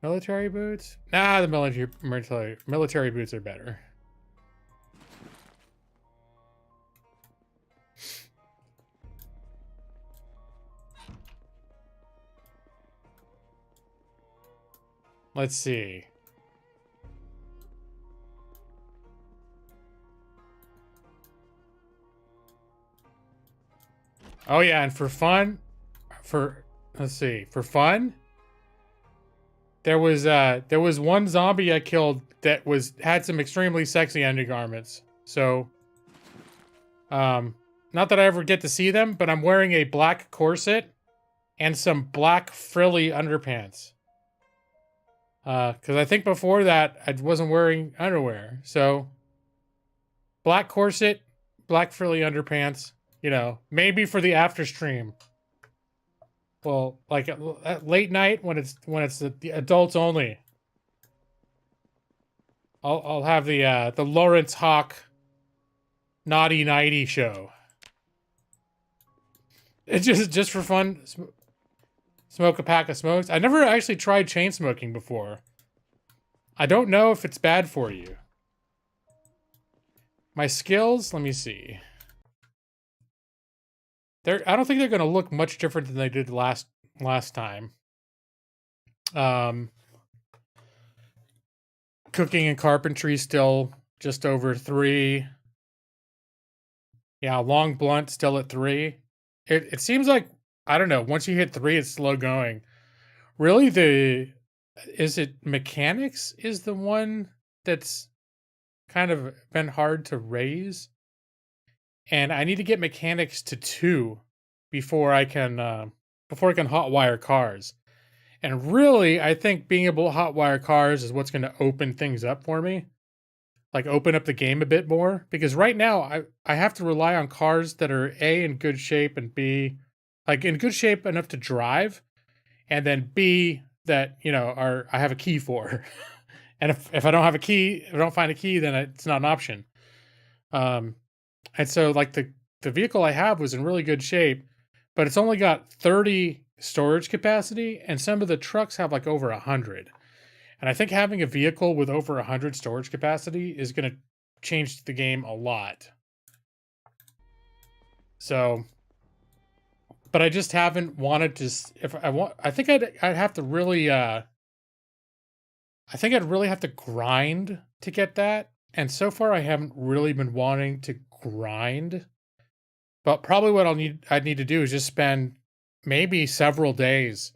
Military boots? Nah, the military boots are better. Let's see. Oh yeah, and for fun, let's see, for fun, there was one zombie I killed that had some extremely sexy undergarments. So, not that I ever get to see them, but I'm wearing a black corset and some black frilly underpants. Because I think before that I wasn't wearing underwear. So, black corset, black frilly underpants. You know, maybe for the after stream. Well, like at late night when it's the adults only. I'll have the Lawrence Hawk Naughty Nighty show. It's just for fun. Smoke a pack of smokes. I never actually tried chain smoking before. I don't know if it's bad for you. My skills, let me see. I don't think they're going to look much different than they did last time. Cooking and carpentry still just over 3. Yeah, long blunt still at 3. It seems like, I don't know, once you hit 3, it's slow going. Really, is it mechanics is the one that's kind of been hard to raise? And I need to get mechanics to 2 before I can hotwire cars. And really, I think being able to hotwire cars is what's going to open things up for me. Like open up the game a bit more. Because right now, I have to rely on cars that are A, in good shape, and B, like in good shape enough to drive. And then B, that, you know, I have a key for. And if I don't have a key, if I don't find a key, then it's not an option. And so, like, the vehicle I have was in really good shape, but it's only got 30 storage capacity, and some of the trucks have, like, over 100. And I think having a vehicle with over 100 storage capacity is going to change the game a lot. So, but I just haven't wanted to... I think I'd have to really... I think I'd really have to grind to get that. And so far, I haven't really been wanting to grind. But probably what I'd need to do is just spend maybe several days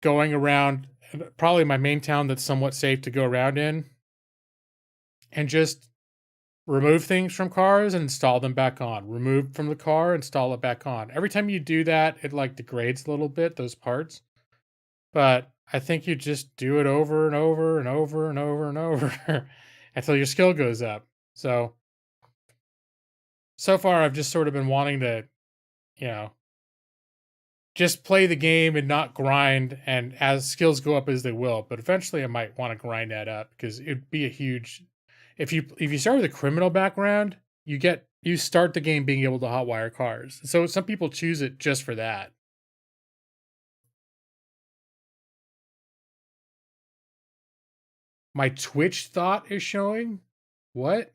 going around, probably my main town that's somewhat safe to go around in, and just remove things from cars and install them back on. Remove from the car, install it back on. Every time you do that, it like degrades a little bit, those parts. But I think you just do it over and over and over and over and over until your skill goes up. So far I've just sort of been wanting to, you know, just play the game and not grind, and as skills go up as they will. But eventually I might want to grind that up, because it'd be a huge... If you start with a criminal background, you start the game being able to hotwire cars. So some people choose it just for that. My Twitch thought is showing? What?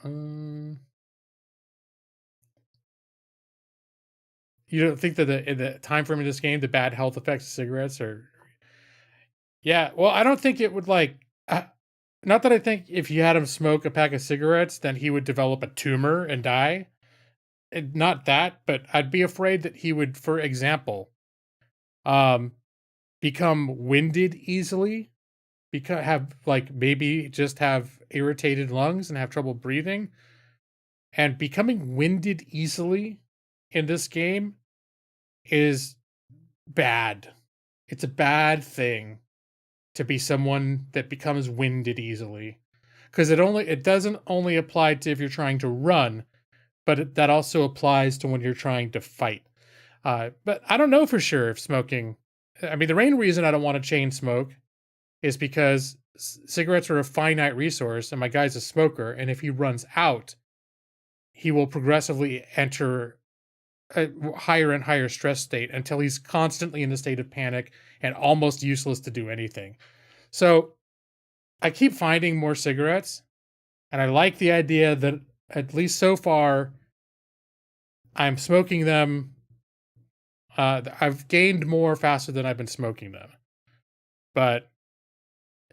You don't think that in the time frame of this game, the bad health effects of cigarettes are... Yeah, well, I don't think it would, like, Not that I think if you had him smoke a pack of cigarettes, then he would develop a tumor and die. Not that, but I'd be afraid that he would, for example, um, become winded easily, because have like maybe just have irritated lungs and have trouble breathing. And becoming winded easily in this game is bad. It's a bad thing to be someone that becomes winded easily, because it doesn't only apply to if you're trying to run, but that also applies to when you're trying to fight. But I don't know for sure if smoking. I mean, the main reason I don't want to chain smoke is because cigarettes are a finite resource, and my guy's a smoker, and if he runs out, he will progressively enter a higher and higher stress state until he's constantly in a state of panic and almost useless to do anything. So I keep finding more cigarettes, and I like the idea that at least so far I'm smoking them. I've gained more faster than I've been smoking them, but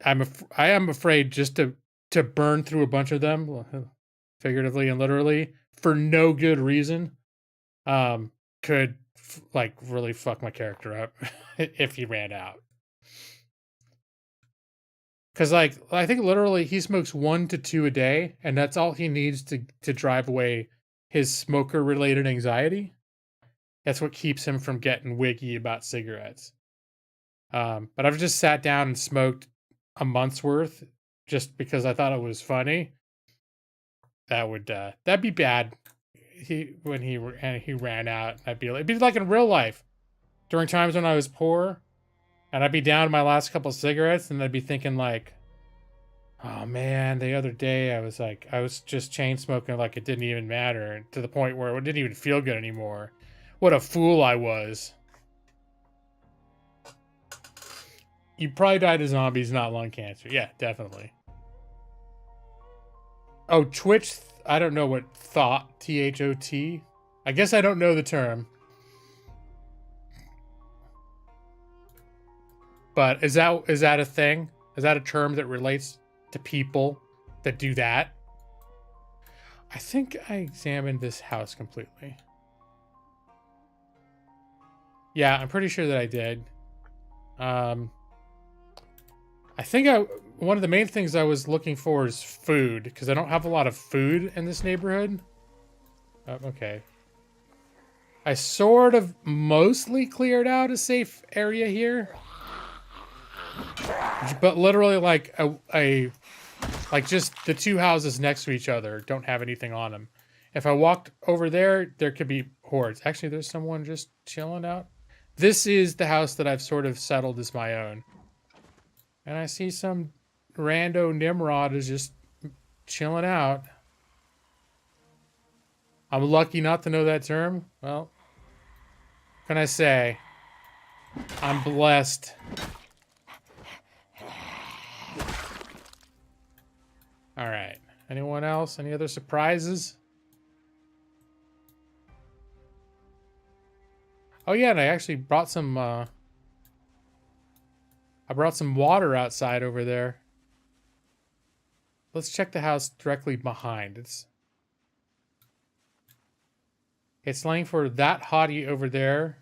I am afraid just to burn through a bunch of them, figuratively and literally, for no good reason. Could like really fuck my character up if he ran out. Because like I think literally he smokes 1 to 2 a day, and that's all he needs to drive away his smoker related anxiety. That's what keeps him from getting wiggy about cigarettes. But I've just sat down and smoked a month's worth just because I thought it was funny. That'd be bad. He ran out, it'd be like in real life during times when I was poor, and I'd be down to my last couple of cigarettes, and I'd be thinking like, oh man, the other day I was just chain smoking like it didn't even matter, to the point where it didn't even feel good anymore. What a fool I was. You probably died of zombies, not lung cancer. Yeah, definitely. Oh, Twitch. I don't know what thought, THOT. I guess I don't know the term. But is that a thing? Is that a term that relates to people that do that? I think I examined this house completely. Yeah, I'm pretty sure that I did. I think one of the main things I was looking for is food, because I don't have a lot of food in this neighborhood. Oh, okay. I sort of mostly cleared out a safe area here. But literally like like just the two houses next to each other don't have anything on them. If I walked over there, there could be hordes. Actually, there's someone just chilling out. This is the house that I've sort of settled as my own. And I see some rando Nimrod is just chilling out. I'm lucky not to know that term. Well, what can I say? I'm blessed. All right. Anyone else? Any other surprises? Oh yeah, and I actually brought some I brought some water outside over there. Let's check the house directly behind. It's laying for that hottie over there.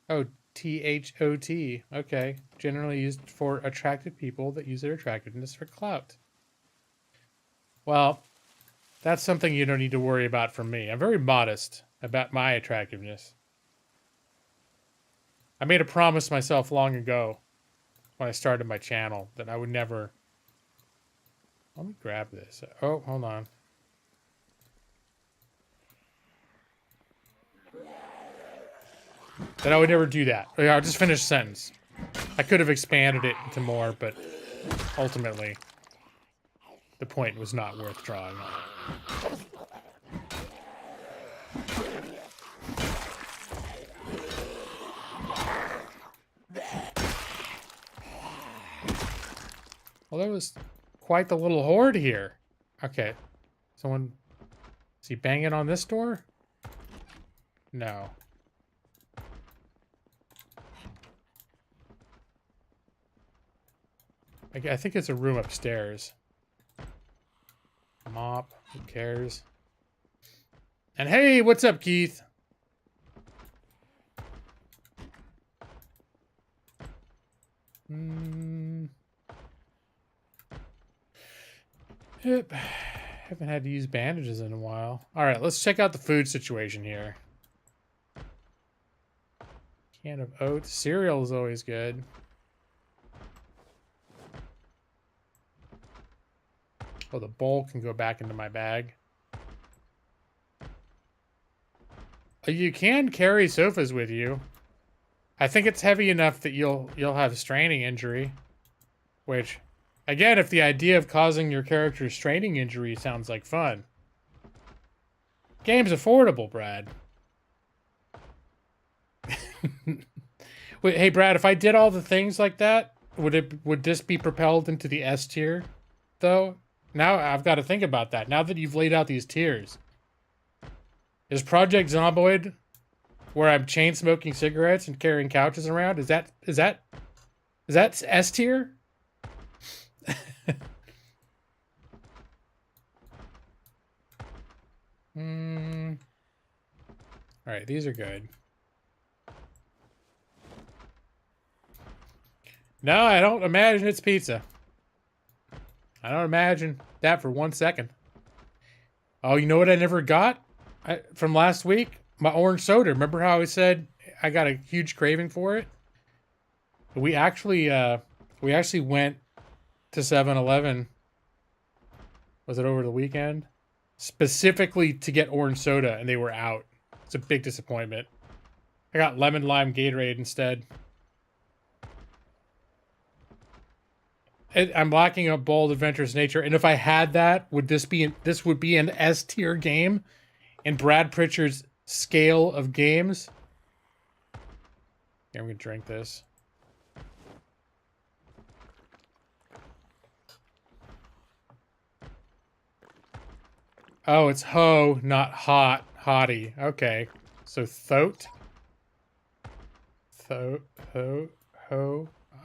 Oh, THOT. Okay. Generally used for attractive people that use their attractiveness for clout. Well, that's something you don't need to worry about from me. I'm very modest about my attractiveness. I made a promise myself long ago when I started my channel that I would never... Let me grab this. Oh, hold on. That I would never do that. I'll just finish the sentence. I could have expanded it into more, but ultimately, the point was not worth drawing on. Well, there was quite the little horde here. Okay. Someone... Is he banging on this door? No. I think it's a room upstairs. Mop. Who cares? And hey, what's up, Keith? Yep. Haven't had to use bandages in a while. All right, let's check out the food situation here. Can of oats. Cereal is always good. Oh, the bowl can go back into my bag. You can carry sofas with you. I think it's heavy enough that you'll have straining injury. Which, again, if the idea of causing your character straining injury sounds like fun. Game's affordable, Brad. Wait, hey, Brad, if I did all the things like that, would this be propelled into the S tier, though? Now I've got to think about that. Now that you've laid out these tiers. Is Project Zomboid, where I'm chain smoking cigarettes and carrying couches around, is that S tier? All right, these are good. No, I don't imagine it's pizza. I don't imagine that for 1 second. Oh, you know what I never got from last week? My orange soda. Remember how I said I got a huge craving for it? We actually went to 7-Eleven. Was it over the weekend? Specifically to get orange soda, and they were out. It's a big disappointment. I got lemon lime Gatorade instead. I'm lacking a bold, adventurous nature, and if I had that, this would be an S tier game in Brad Pritchard's scale of games. Yeah, I'm gonna drink this. Oh, it's ho, not hot. Hottie. Okay. So thote. Ho.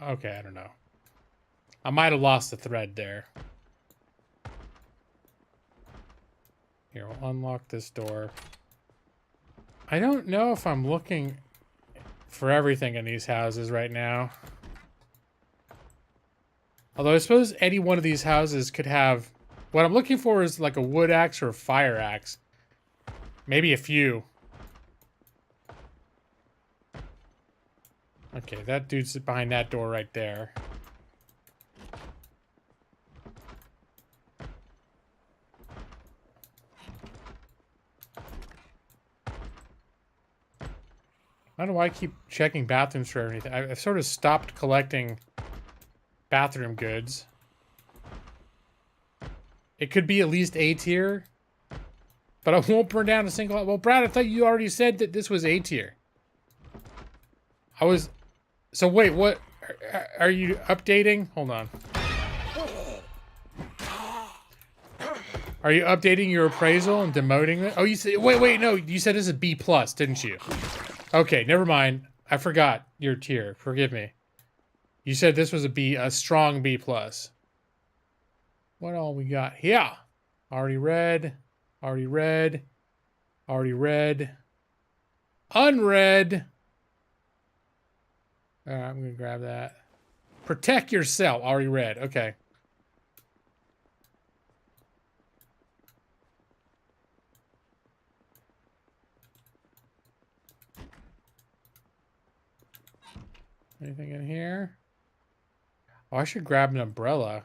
Okay, I don't know. I might have lost the thread there. Here, we'll unlock this door. I don't know if I'm looking for everything in these houses right now. Although I suppose any one of these houses could have... What I'm looking for is like a wood axe or a fire axe. Maybe a few. Okay, that dude's behind that door right there. I don't know why I keep checking bathrooms for everything. I've sort of stopped collecting bathroom goods. It could be at least A tier, but I won't burn down a single... Well, Brad, I thought you already said that this was A tier. I was... So wait, what? Are you updating? Hold on. Are you updating your appraisal and demoting it? Oh, you said... Wait, no. You said this is B+, didn't you? Okay, never mind. I forgot your tier. Forgive me. You said this was a strong B+. What all we got here? Already read. Unread. Alright, I'm gonna grab that. Protect yourself. Already read. Okay. Anything in here? Oh, I should grab an umbrella.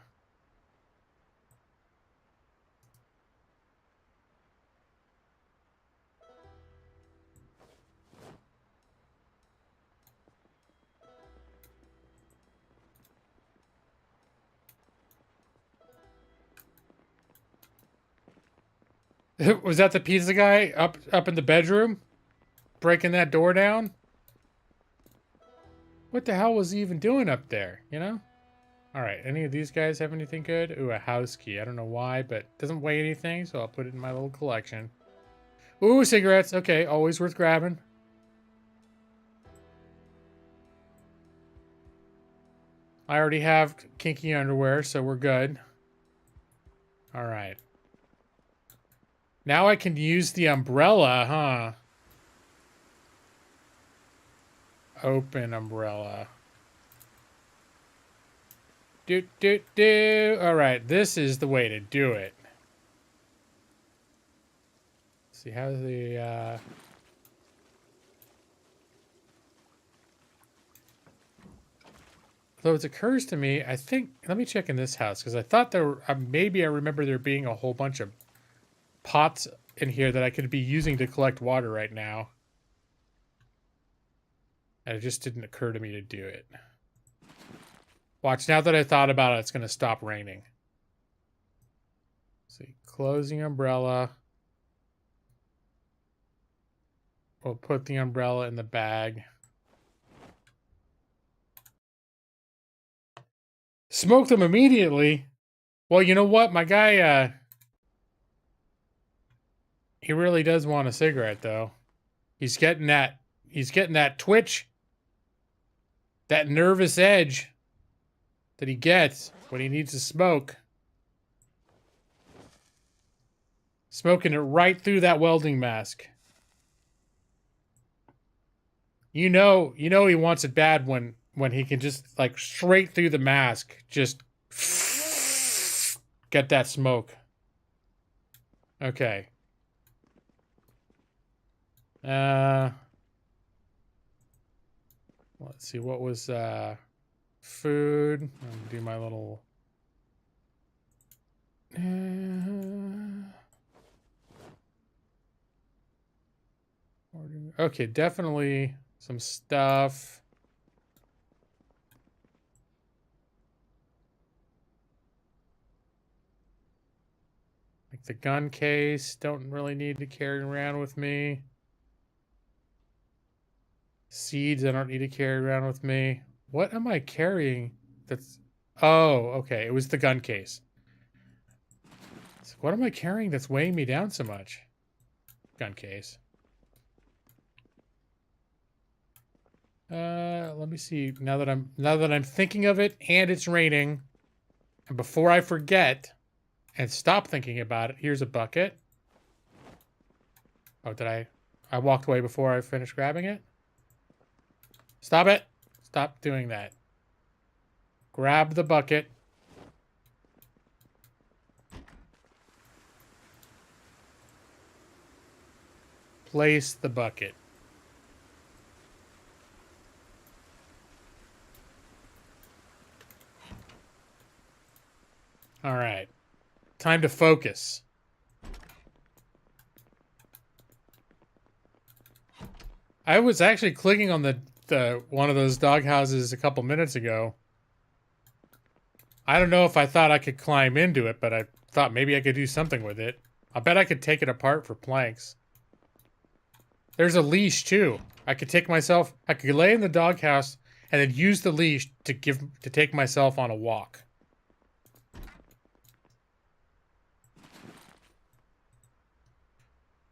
Was that the pizza guy up in the bedroom? Breaking that door down? What the hell was he even doing up there, you know? Alright, any of these guys have anything good? Ooh, a house key. I don't know why, but it doesn't weigh anything, so I'll put it in my little collection. Ooh, cigarettes. Okay, always worth grabbing. I already have kinky underwear, so we're good. All right. Now I can use the umbrella, huh? Open umbrella. Do. All right, this is the way to do it. Let's see how the though it occurs to me, I think, let me check in this house, because I thought there were, maybe I remember there being a whole bunch of pots in here that I could be using to collect water right now. And it just didn't occur to me to do it. Watch, now that I thought about it, it's going to stop raining. Let's see, closing umbrella. We'll put the umbrella in the bag. Smoke them immediately. Well, you know what? My guy, he really does want a cigarette, though. He's getting that twitch, that nervous edge that he gets when he needs to smoke. Smoking it right through that welding mask. You know he wants it bad when he can just, like, straight through the mask, just get that smoke. Okay. Let's see, what was, food? I'll do my little... Okay, definitely some stuff. Like the gun case, don't really need to carry around with me. Seeds, I don't need to carry around with me. What am I carrying? That's... Oh, okay, it was the gun case. So what am I carrying that's weighing me down so much? Gun case. Let me see. Now that I'm thinking of it, and it's raining, and before I forget and stop thinking about it, here's a bucket. Oh, did I walked away before I finished grabbing it? Stop it. Stop doing that. Grab the bucket. Place the bucket. All right. Time to focus. I was actually clicking on the one of those dog houses a couple minutes ago. I don't know if I thought I could climb into it, but I thought maybe I could do something with it. I bet I could take it apart for planks. There's a leash too. I could lay in the doghouse and then use the leash to take myself on a walk.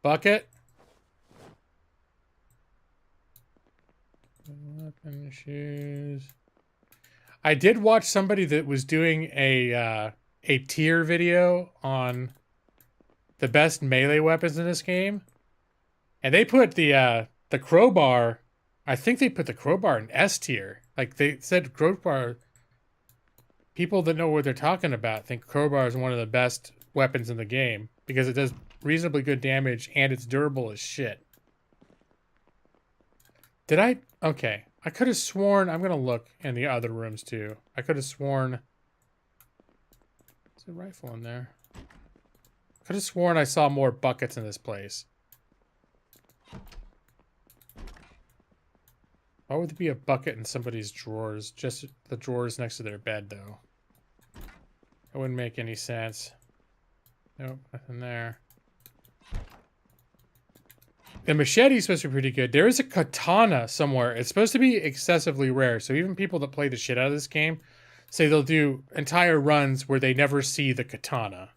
Bucket. Weapon, shoes. I did watch somebody that was doing a tier video on the best melee weapons in this game, and they put the crowbar. I think they put the crowbar in S tier. Like they said, crowbar. People that know what they're talking about think crowbar is one of the best weapons in the game because it does reasonably good damage and it's durable as shit. Did I? Okay. I could have sworn, I'm going to look in the other rooms too. I could have sworn, there's a rifle in there. I could have sworn I saw more buckets in this place. Why would there be a bucket in somebody's drawers? Just the drawers next to their bed though. That wouldn't make any sense. Nope, nothing there. The machete is supposed to be pretty good. There is a katana somewhere. It's supposed to be excessively rare. So even people that play the shit out of this game say they'll do entire runs where they never see the katana.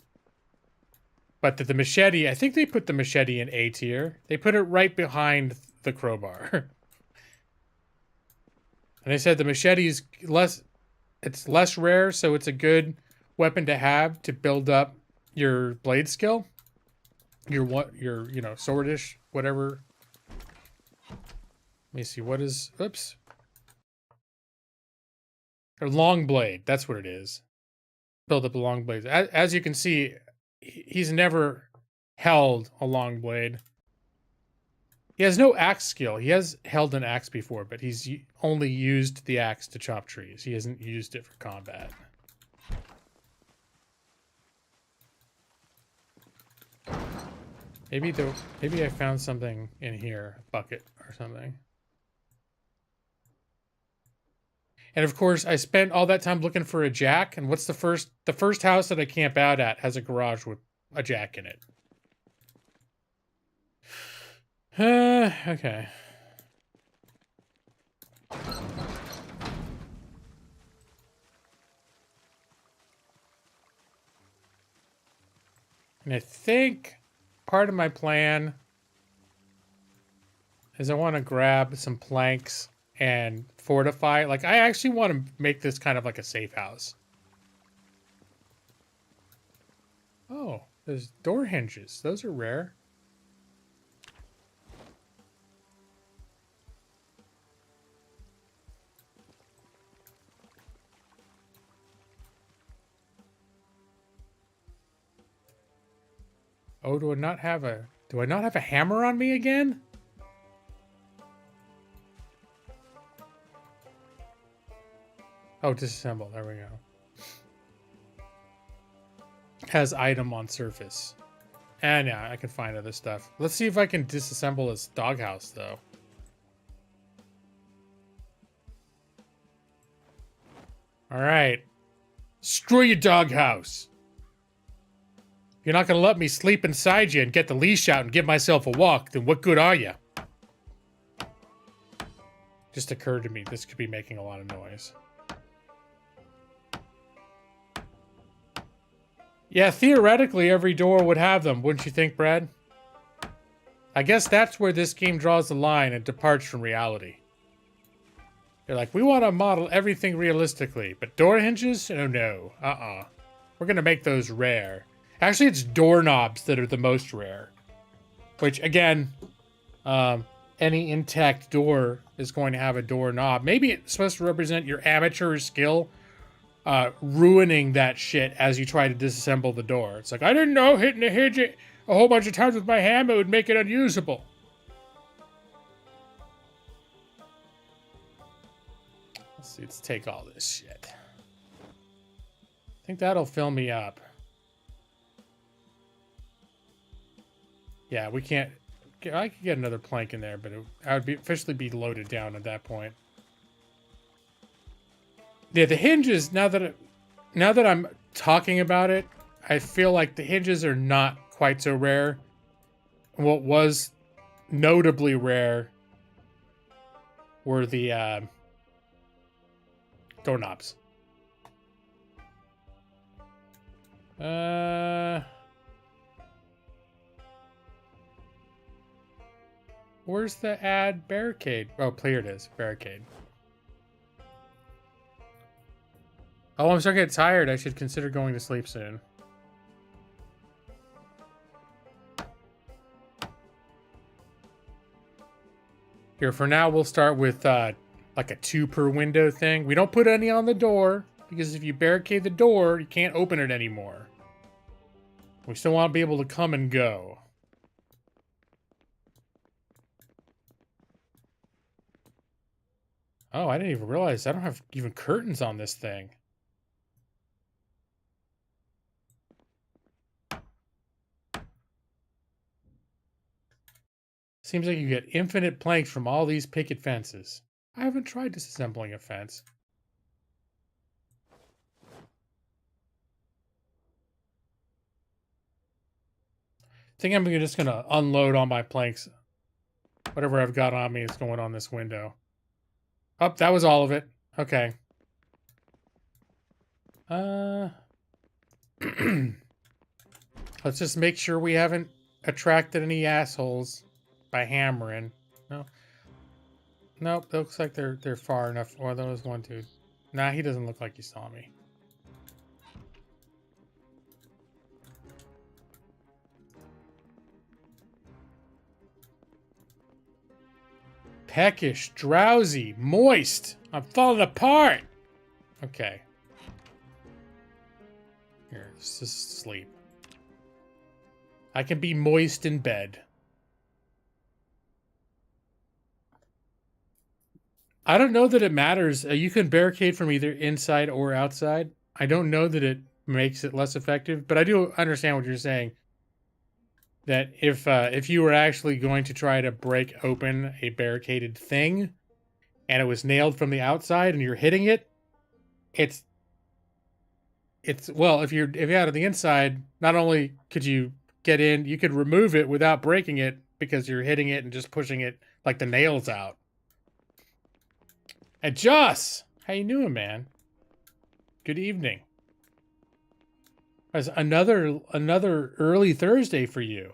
But the machete, I think they put the machete in A tier. They put it right behind the crowbar. And they said the machete is less it's less rare, so it's a good weapon to have to build up your blade skill. Your you know, swordish, whatever. Let me see, what is, oops. A long blade, that's what it is. Build up a long blade. As you can see, he's never held a long blade. He has no axe skill. He has held an axe before, but he's only used the axe to chop trees. He hasn't used it for combat. Maybe I found something in here, a bucket or something. And of course, I spent all that time looking for a jack, and what's the first house that I camp out at has a garage with a jack in it. Okay. And I think part of my plan is I want to grab some planks and fortify. Like, I actually want to make this kind of like a safe house. Oh, there's door hinges. Those are rare. Oh, do I not have a hammer on me again? Oh, disassemble. There we go. Has item on surface. And yeah, I can find other stuff. Let's see if I can disassemble this doghouse, though. Alright. Screw your doghouse. You're not going to let me sleep inside you and get the leash out and give myself a walk, then what good are you? Just occurred to me, this could be making a lot of noise. Yeah, theoretically, every door would have them, wouldn't you think, Brad? I guess that's where this game draws the line and departs from reality. They're like, we want to model everything realistically, but door hinges? Oh no, We're going to make those rare. Actually, it's doorknobs that are the most rare. Which, again, any intact door is going to have a doorknob. Maybe it's supposed to represent your amateur skill ruining that shit as you try to disassemble the door. It's like, I didn't know hitting the hinge a whole bunch of times with my hammer would make it unusable. Let's see, let's take all this shit. I think that'll fill me up. Yeah, we can't... I could get another plank in there, but I would officially be loaded down at that point. Yeah, the hinges, now that I'm talking about it, I feel like the hinges are not quite so rare. What was notably rare were the doorknobs. Where's the add barricade? Oh, here it is. Barricade. Oh, I'm starting to get tired. I should consider going to sleep soon. Here, for now, we'll start with like a 2 per window thing. We don't put any on the door, because if you barricade the door, you can't open it anymore. We still want to be able to come and go. Oh, I didn't even realize I don't have even curtains on this thing. Seems like you get infinite planks from all these picket fences. I haven't tried disassembling a fence. I think I'm just going to unload all my planks. Whatever I've got on me is going on this window. Oh, that was all of it. Okay. Let's just make sure we haven't attracted any assholes by hammering. No. Nope, looks like they're far enough. Or there was 1, 2. Nah, he doesn't look like he saw me. Peckish, drowsy, moist. I'm falling apart. Okay. Here, let's just sleep. I can be moist in bed. I don't know that it matters. You can barricade from either inside or outside. I don't know that it makes it less effective, but I do understand what you're saying. That if you were actually going to try to break open a barricaded thing, and it was nailed from the outside, and you're hitting it, it's well, if you had it on the inside, not only could you get in, you could remove it without breaking it because you're hitting it and just pushing it like the nails out. And Joss, how you doing, man? Good evening. That's another early Thursday for you.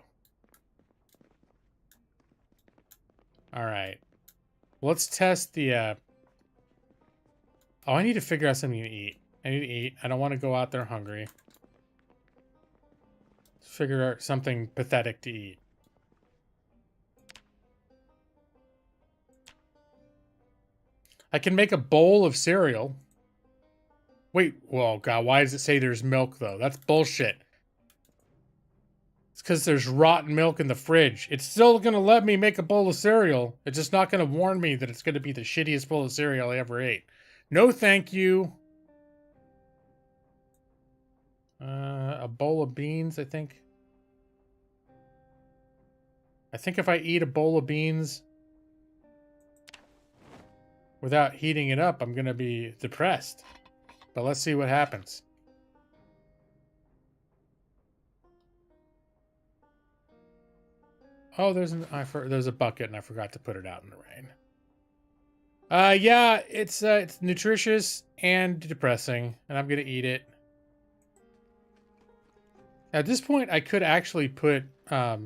All right. Let's test the oh, I need to figure out something to eat. I need to eat. I don't want to go out there hungry. Let's figure out something pathetic to eat. I can make a bowl of cereal. Wait, well, God, why does it say there's milk, though? That's bullshit. It's because there's rotten milk in the fridge. It's still going to let me make a bowl of cereal. It's just not going to warn me that it's going to be the shittiest bowl of cereal I ever ate. No, thank you. A bowl of beans, I think. I think if I eat a bowl of beans without heating it up, I'm going to be depressed. But let's see what happens. Oh, there's a bucket and I forgot to put it out in the rain. Yeah, it's nutritious and depressing, and I'm gonna eat it. At this point, I could actually put I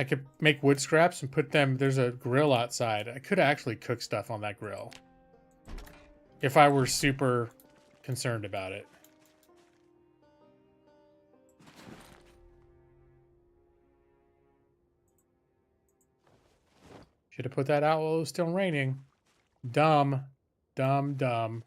could make wood scraps and put them. There's a grill outside. I could actually cook stuff on that grill if I were super concerned about it. Should have put that out while it was still raining. Dumb. Dumb, dumb.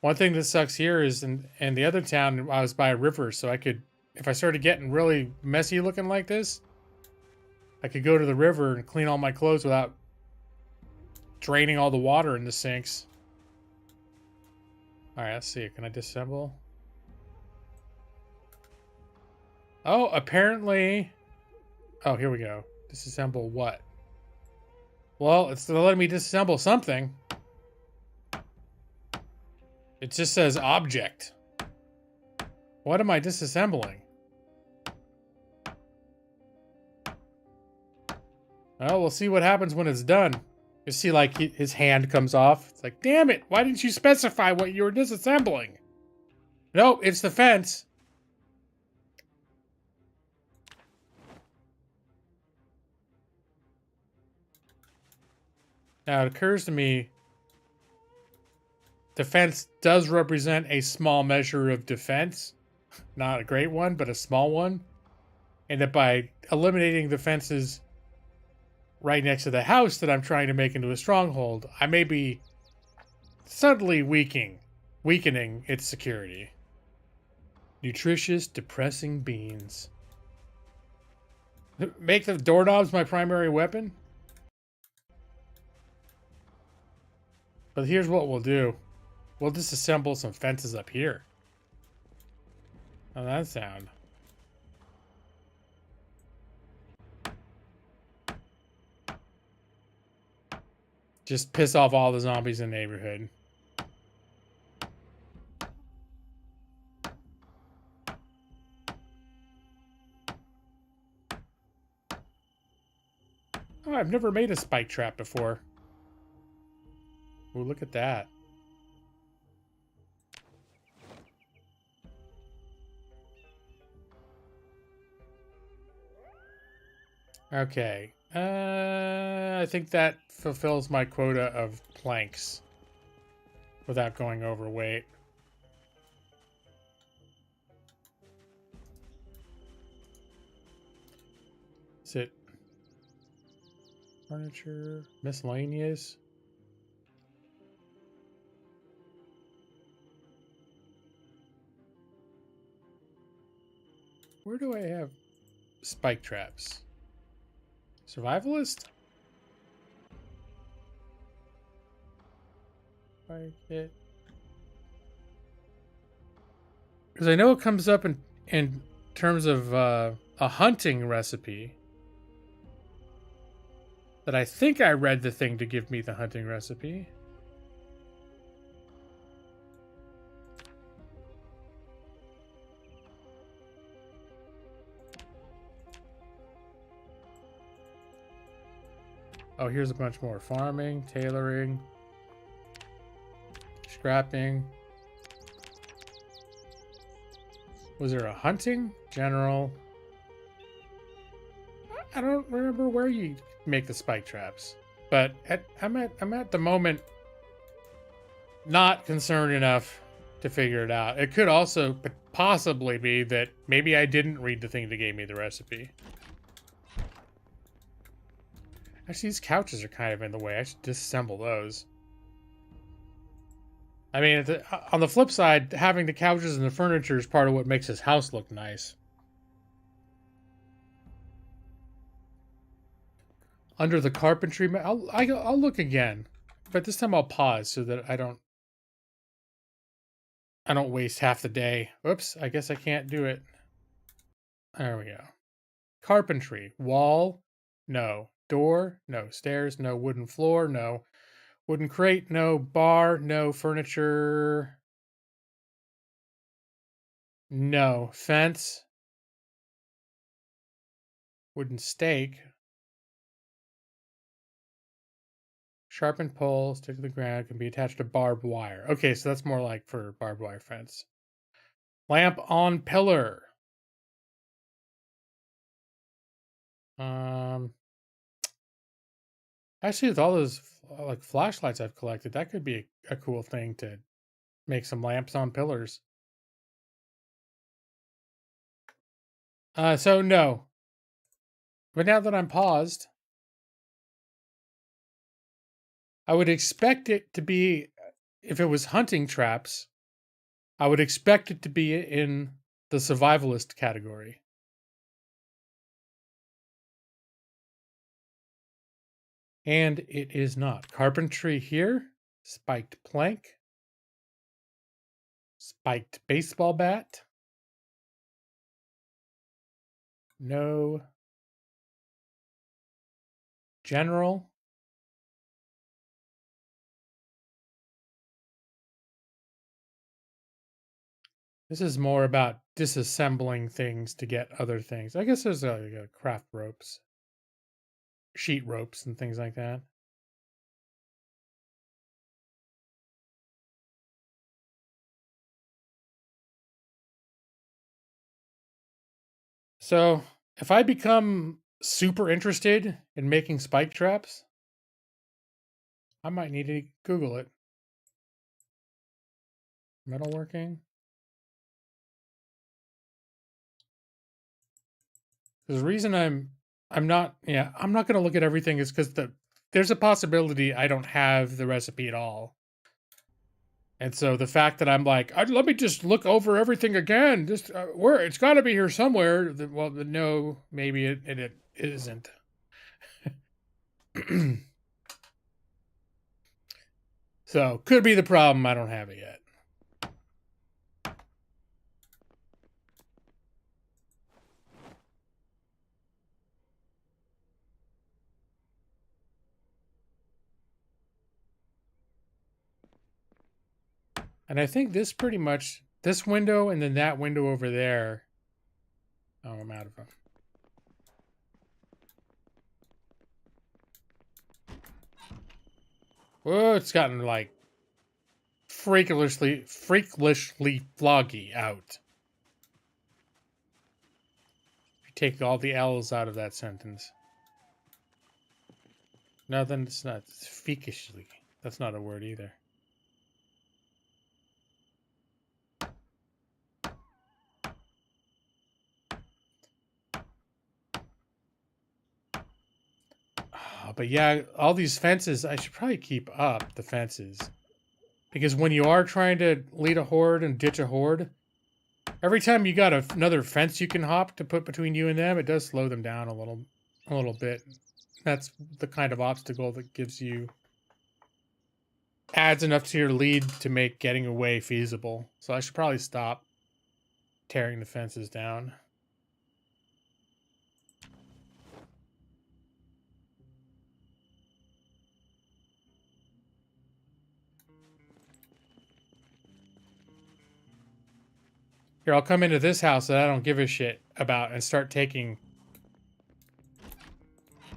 One thing that sucks here is in the other town, I was by a river, so I could, if I started getting really messy looking like this, I could go to the river and clean all my clothes without draining all the water in the sinks. All right, let's see. Can I disassemble? Oh, apparently... Oh, here we go. Disassemble what? Well, it's letting me disassemble something. It just says object. What am I disassembling? Well, we'll see what happens when it's done. You see, like, his hand comes off. It's like, damn it, why didn't you specify what you were disassembling? Nope, it's the fence. Now, it occurs to me, defense does represent a small measure of defense. Not a great one, but a small one. And that by eliminating the fences right next to the house that I'm trying to make into a stronghold, I may be subtly weakening its security. Nutritious, depressing beans. Make the doorknobs my primary weapon? But here's what we'll do. We'll disassemble some fences up here. How's that sound? Just piss off all the zombies in the neighborhood. Oh, I've never made a spike trap before. Ooh, look at that. Okay. I think that fulfills my quota of planks without going overweight. Is it furniture, miscellaneous? Where do I have spike traps? Survivalist? Spike it. Because I know it comes up in terms of a hunting recipe. That I think I read the thing to give me the hunting recipe. Oh, here's a bunch more. Farming, tailoring, scrapping. Was there a hunting? General. I don't remember where you make the spike traps. But I'm at the moment not concerned enough to figure it out. It could also possibly be that maybe I didn't read the thing that gave me the recipe. Actually, these couches are kind of in the way. I should disassemble those. I mean, on the flip side, having the couches and the furniture is part of what makes this house look nice. Under the carpentry, I'll look again, but this time I'll pause so that I don't waste half the day. Whoops, I guess I can't do it. There we go. Carpentry, wall, no. Door, no. Stairs, no. Wooden floor, no. Wooden crate, no. Bar, no. Furniture, no. Fence, wooden stake, sharpened pole, stick to the ground, can be attached to barbed wire. Okay, so that's more like for barbed wire fence. Lamp on pillar. Actually, with all those like flashlights I've collected, that could be a cool thing to make some lamps on pillars. So no. But now that I'm paused, I would expect it to be, if it was hunting traps, I would expect it to be in the survivalist category. And it is not. Carpentry here, spiked plank, spiked baseball bat, no. General, this is more about disassembling things to get other things. I guess there's craft ropes, sheet ropes, and things like that. So if I become super interested in making spike traps, I might need to Google it. Metalworking. The reason I'm not going to look at everything is because there's a possibility I don't have the recipe at all. And so the fact that I'm like, let me just look over everything again. Just where it's got to be here somewhere. Well, no, maybe it isn't. So could be the problem. I don't have it yet. And I think this pretty much, this window and then that window over there. Oh, I'm out of them. Oh, it's gotten like freakishly floggy out. You take all the L's out of that sentence. No, then it's not. It's freakishly. That's not a word either. But yeah, all these fences, I should probably keep up the fences. Because when you are trying to lead a horde and ditch a horde, every time you got another fence you can hop to put between you and them, it does slow them down a little bit. That's the kind of obstacle that adds enough to your lead to make getting away feasible. So I should probably stop tearing the fences down. Here, I'll come into this house that I don't give a shit about and start taking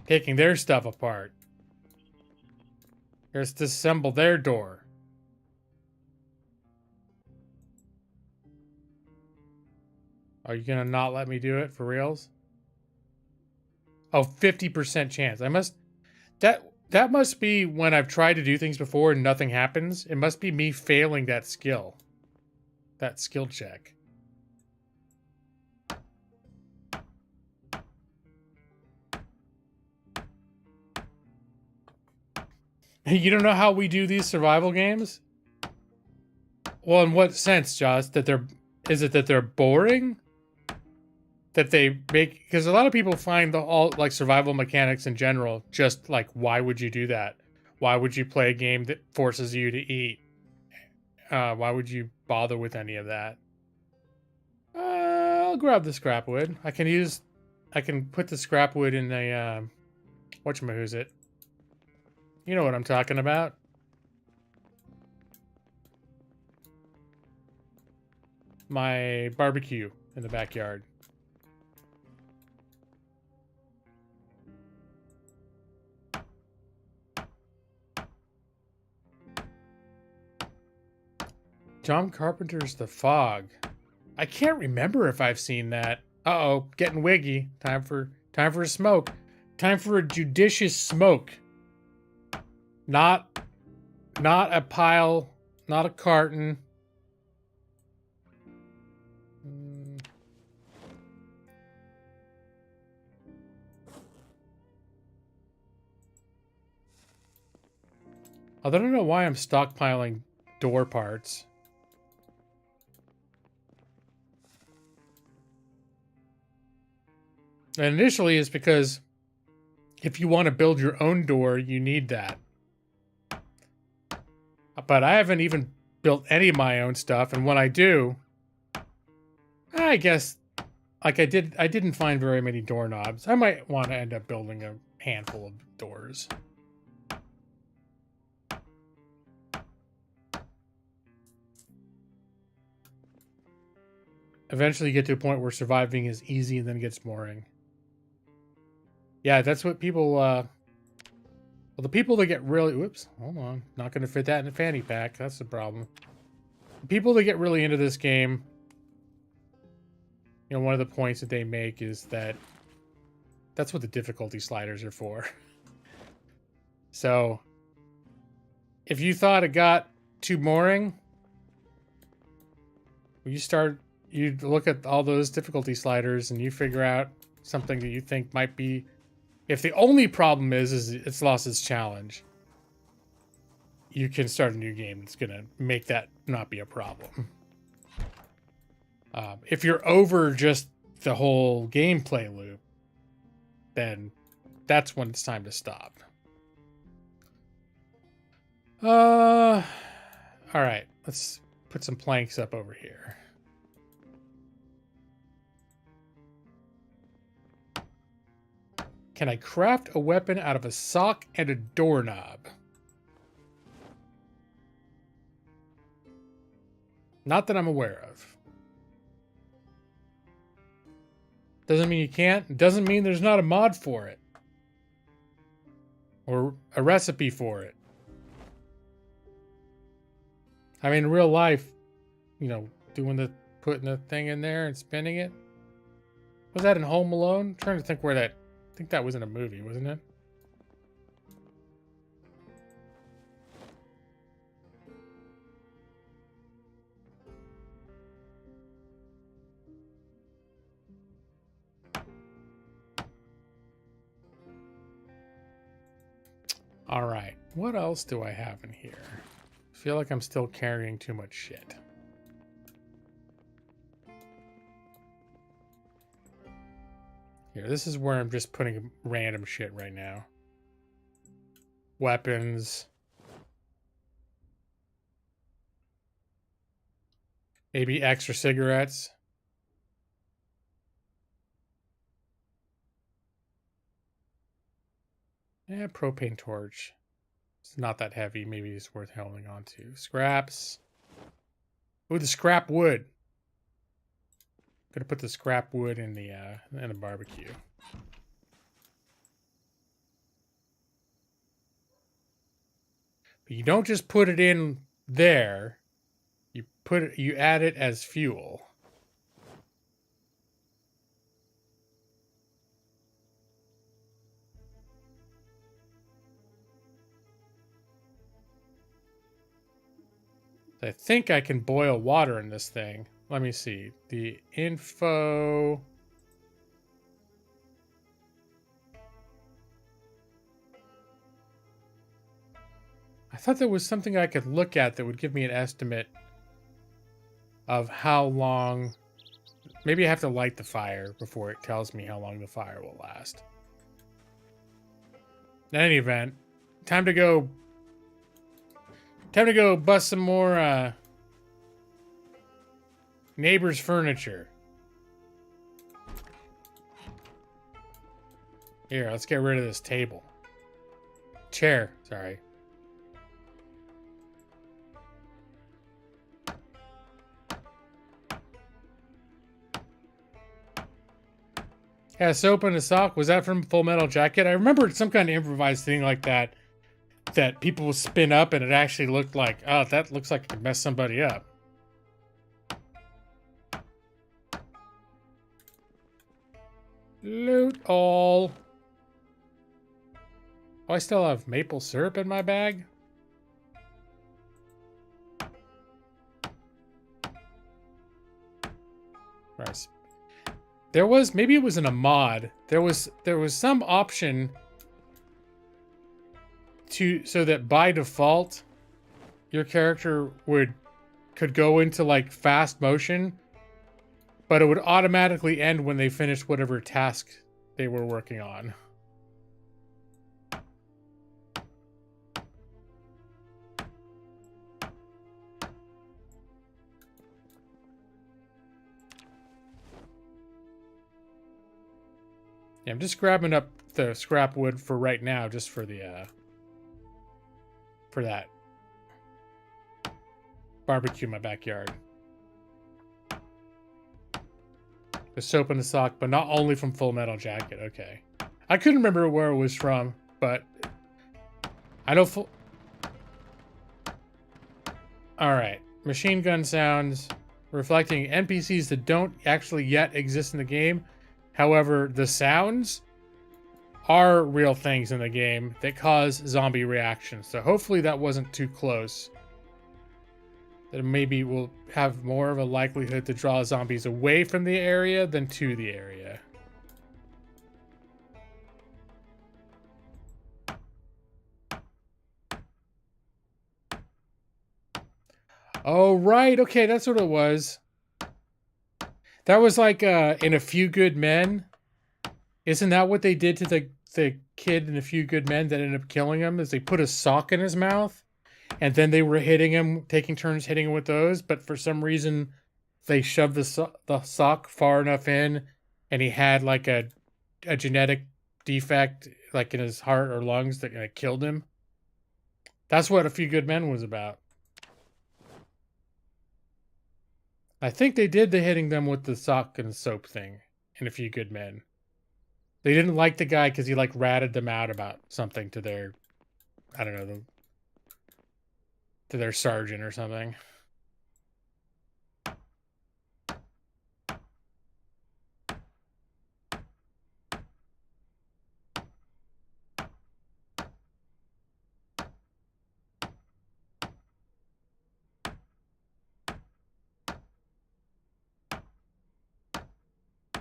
their stuff apart. Here's disassemble their door. Are you gonna not let me do it for reals? Oh, 50% chance. That must be when I've tried to do things before and nothing happens. It must be me failing that skill. That skill check. You don't know how we do these survival games? Well, in what sense, Josh? Is it that they're boring? That they make, because a lot of people find all like survival mechanics in general just like, why would you do that? Why would you play a game that forces you to eat? Why would you bother with any of that? I'll grab the scrap wood. I can put the scrap wood in a whatchamahoosit. You know what I'm talking about. My barbecue in the backyard. John Carpenter's The Fog. I can't remember if I've seen that. Uh-oh, getting wiggy. Time for a smoke. Time for a judicious smoke. Not a pile, not a carton. I don't know why I'm stockpiling door parts. And initially it's because if you want to build your own door, you need that. But I haven't even built any of my own stuff, and when I do, I guess, like I didn't find very many doorknobs. I might want to end up building a handful of doors. Eventually you get to a point where surviving is easy and then it gets boring. Yeah, that's what people, well, the people that get really, whoops, hold on. Not going to fit that in a fanny pack. That's the problem. The people that get really into this game, you know, one of the points that they make is that that's what the difficulty sliders are for. So, if you thought it got too boring, you look at all those difficulty sliders and you figure out something that you think might be, if the only problem is it's lost its challenge, you can start a new game that's going to make that not be a problem. If you're over just the whole gameplay loop, then that's when it's time to stop. All right, let's put some planks up over here. Can I craft a weapon out of a sock and a doorknob? Not that I'm aware of. Doesn't mean you can't. Doesn't mean there's not a mod for it. Or a recipe for it. I mean, in real life, you know, putting the thing in there and spinning it. Was that in Home Alone? I'm trying to think where that, I think that was in a movie, wasn't it? All right. What else do I have in here? I feel like I'm still carrying too much shit. Here, this is where I'm just putting random shit right now. Weapons. Maybe extra cigarettes. Yeah, propane torch. It's not that heavy. Maybe it's worth holding on to. Scraps. Ooh, the scrap wood. Gonna put the scrap wood in the barbecue. But you don't just put it in there. You add it as fuel. I think I can boil water in this thing. Let me see. The info. I thought there was something I could look at that would give me an estimate of how long. Maybe I have to light the fire before it tells me how long the fire will last. In any event, time to go bust some more neighbor's furniture. Here, let's get rid of this table. Chair, sorry. Yeah, soap in a sock. Was that from Full Metal Jacket? I remember some kind of improvised thing like that people will spin up and it actually looked like, oh, that looks like it could mess somebody up. Loot all. Oh, I still have maple syrup in my bag? Right. There was, maybe it was in a mod. There was some option so that by default your character could go into like fast motion, but it would automatically end when they finished whatever task they were working on. Yeah, I'm just grabbing up the scrap wood for right now, just for the for that barbecue in my backyard. The soap in the sock, but not only from Full Metal Jacket. Okay, I couldn't remember where it was from, but I know full. All right, machine gun sounds reflecting NPCs that don't actually yet exist in the game. However, the sounds are real things in the game that cause zombie reactions. So hopefully that wasn't too close. That maybe we'll have more of a likelihood to draw zombies away from the area than to the area. Oh, right. Okay, that's what it was. That was like in A Few Good Men. Isn't that what they did to the kid in A Few Good Men that ended up killing him? Is they put a sock in his mouth, and then they were hitting him, taking turns hitting him with those. But for some reason, they shoved the sock far enough in, and he had like a genetic defect, like in his heart or lungs, that it killed him. That's what A Few Good Men was about. I think they did the hitting them with the sock and soap thing in A Few Good Men. They didn't like the guy because he like ratted them out about something to their, I don't know, to their sergeant or something.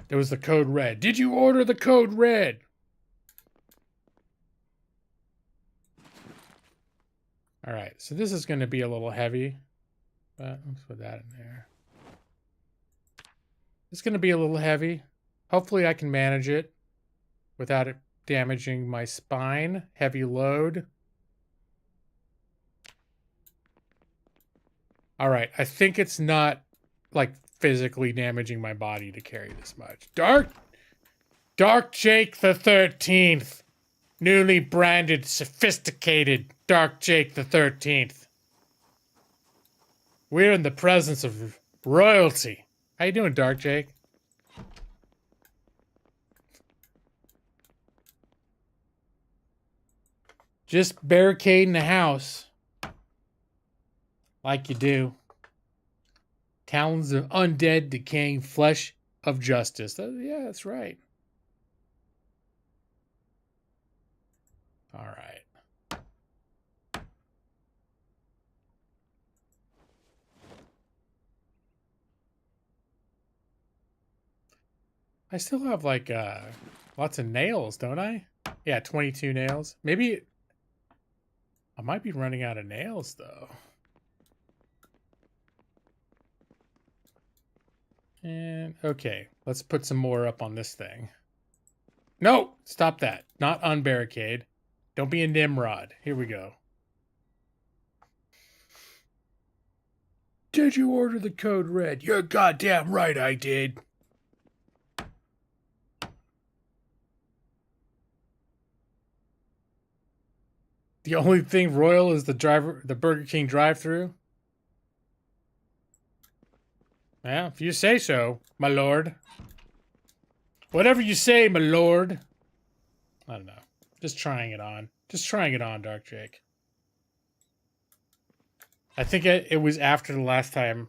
It was the code red. Did you order the code red? All right, so this is going to be a little heavy, but let's put that in there. It's going to be a little heavy. Hopefully I can manage it without it damaging my spine. Heavy load. All right, I think it's not like physically damaging my body to carry this much. Dark Jake the 13th. Newly branded, sophisticated Dark Jake the 13th. We're in the presence of royalty. How you doing, Dark Jake? Just barricading the house. Like you do. Talons of undead, decaying flesh of justice. Yeah, that's right. All right. I still have like lots of nails, don't I? Yeah, 22 nails. Maybe I might be running out of nails though. And okay, let's put some more up on this thing. No, stop that. Not unbarricade. Don't be a Nimrod. Here we go. Did you order the code red? You're goddamn right I did. The only thing royal is the Burger King drive-thru. Yeah, if you say so, my lord. Whatever you say, my lord. I don't know. Just trying it on. Just trying it on, Dark Jake. I think it was after the last time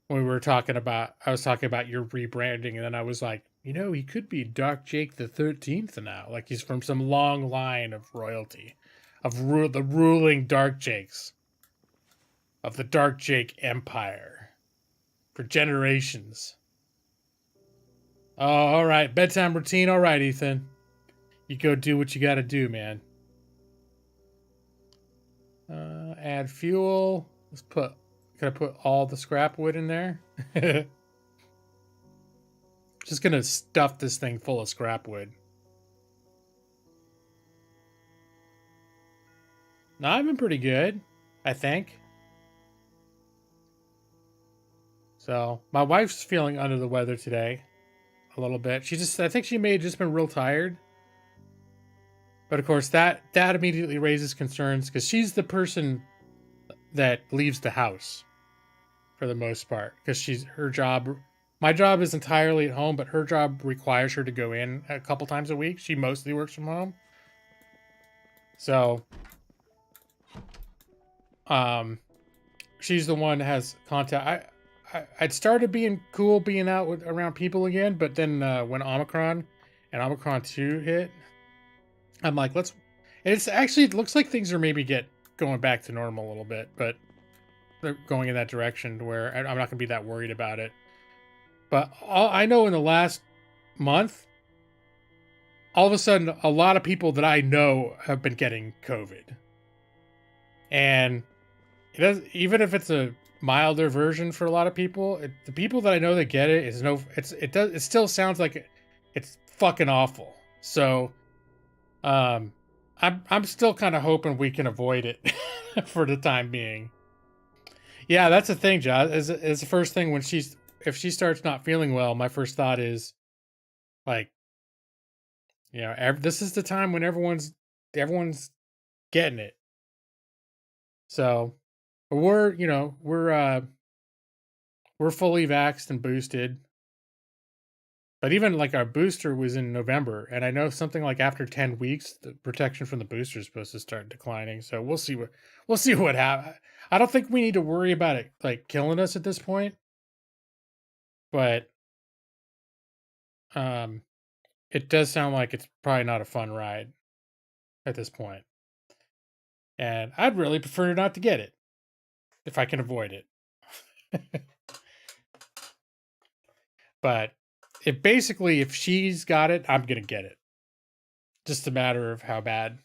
when we were talking about, I was talking about your rebranding, and then I was like, you know, he could be Dark Jake the 13th now. Like he's from some long line of royalty, of the ruling Dark Jakes, of the Dark Jake Empire, for generations. Oh, all right, bedtime routine. All right, Ethan, you go do what you got to do, man. Add fuel. Let's put. Can I put all the scrap wood in there? Just gonna stuff this thing full of scrap wood. No, I've been pretty good, I think. So my wife's feeling under the weather today, a little bit. I think she may have just been real tired. But of course, that immediately raises concerns because she's the person that leaves the house for the most part. Because her job, my job is entirely at home, but her job requires her to go in a couple times a week. She mostly works from home. So, she's the one that has contact. I'd started being cool being out around people again, but then when Omicron and Omicron 2 hit, I'm like, it looks like things are maybe going back to normal a little bit, but they're going in that direction to where I'm not going to be that worried about it. But I know in the last month, all of a sudden, a lot of people that I know have been getting COVID. And even if it's a milder version for a lot of people, the people that I know that get it it still sounds like it's fucking awful. So, I'm still kind of hoping we can avoid it for the time being. Yeah, that's the thing, Josh. Is the first thing if she starts not feeling well, my first thought is like, you know, this is the time when everyone's getting it. So, we're fully vaxxed and boosted. But even like our booster was in November, and I know something like after 10 weeks, the protection from the booster is supposed to start declining. So we'll see what happens. I don't think we need to worry about it like killing us at this point. But it does sound like it's probably not a fun ride at this point. And I'd really prefer not to get it if I can avoid it. But if she's got it, I'm gonna get it. Just a matter of how bad.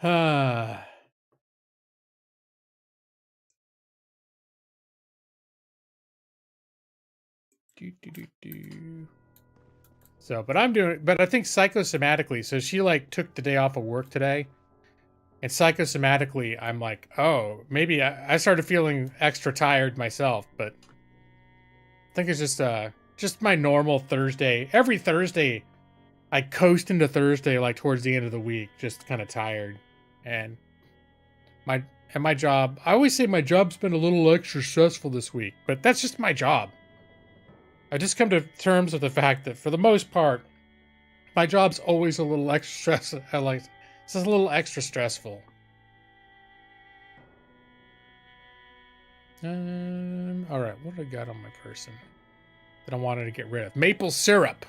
Ah. So, but I think psychosomatically, so she like took the day off of work today, and psychosomatically, I'm like, oh, maybe I started feeling extra tired myself, but I think it's just my normal Thursday. Every Thursday, I coast into Thursday like towards the end of the week, just kind of tired, and my my job. I always say my job's been a little extra stressful this week, but that's just my job. I just come to terms with the fact that for the most part, my job's always a little extra stress. It's just a little extra stressful. All right, what do I got on my person that I wanted to get rid of? Maple syrup.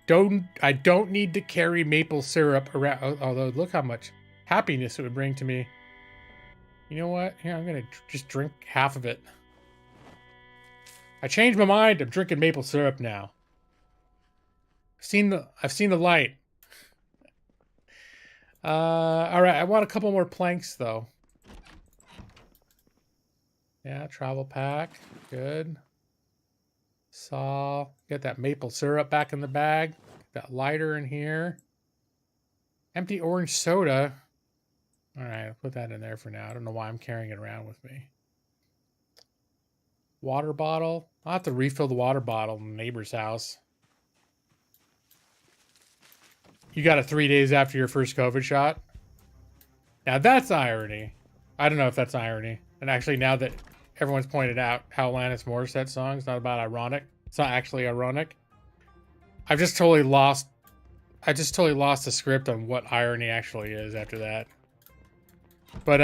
I don't need to carry maple syrup around. Although look how much happiness it would bring to me. You know what? Here, I'm gonna just drink half of it. I changed my mind. I'm drinking maple syrup now. I've seen the light. All right. I want a couple more planks though. Yeah, travel pack. Good. Saw. Get that maple syrup back in the bag. Get that lighter in here. Empty orange soda. All right, I'll put that in there for now. I don't know why I'm carrying it around with me. Water bottle. I'll have to refill the water bottle in the neighbor's house. You got it 3 days after your first COVID shot? Now that's irony. I don't know if that's irony. And actually, now that everyone's pointed out how Alanis Morissette's song is not about ironic, it's not actually ironic. I just totally lost the script on what irony actually is after that. But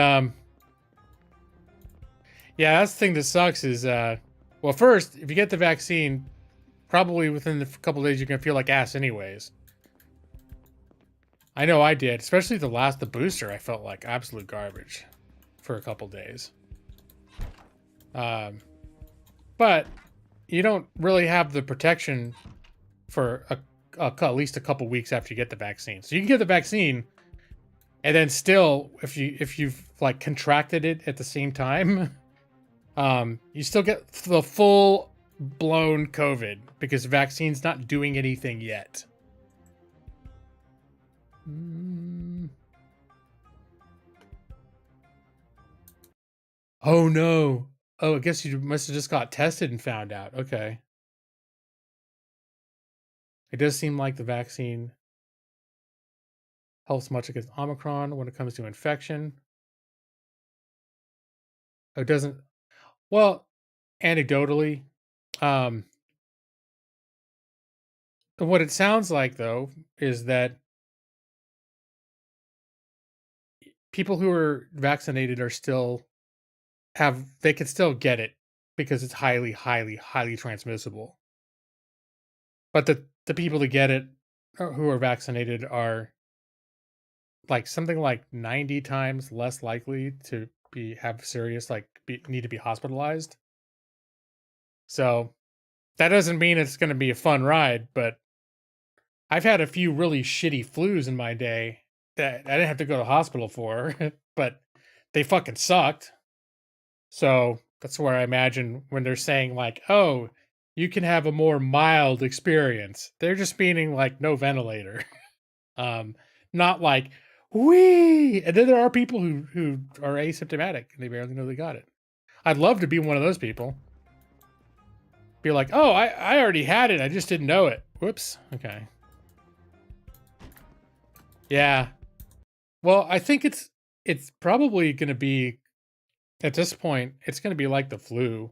yeah, that's the thing that sucks is well, first, if you get the vaccine, probably within a couple days you're gonna feel like ass anyways. I know I did, especially the booster. I felt like absolute garbage for a couple days. But you don't really have the protection for at least a couple weeks after you get the vaccine. So you can get the vaccine, and then still, if you've like contracted it at the same time, you still get the full blown COVID because the vaccine's not doing anything yet. Oh no. Oh, I guess you must have just got tested and found out. Okay. It does seem like the vaccine helps much against Omicron when it comes to infection. It doesn't. Well, anecdotally, what it sounds like though is that people who are vaccinated are still they can still get it because it's highly, highly, highly transmissible. But the people that get it who are vaccinated are like something like 90 times less likely to have serious need to be hospitalized. So that doesn't mean it's going to be a fun ride, but I've had a few really shitty flus in my day that I didn't have to go to the hospital for, but they fucking sucked. So that's where I imagine when they're saying like, oh, you can have a more mild experience. They're just meaning like no ventilator. Not like, whee! And then there are people who are asymptomatic and they barely know they got it. I'd love to be one of those people. Be like, oh, I already had it. I just didn't know it. Whoops. Okay. Yeah. Well, I think it's probably going to be, at this point, it's going to be like the flu.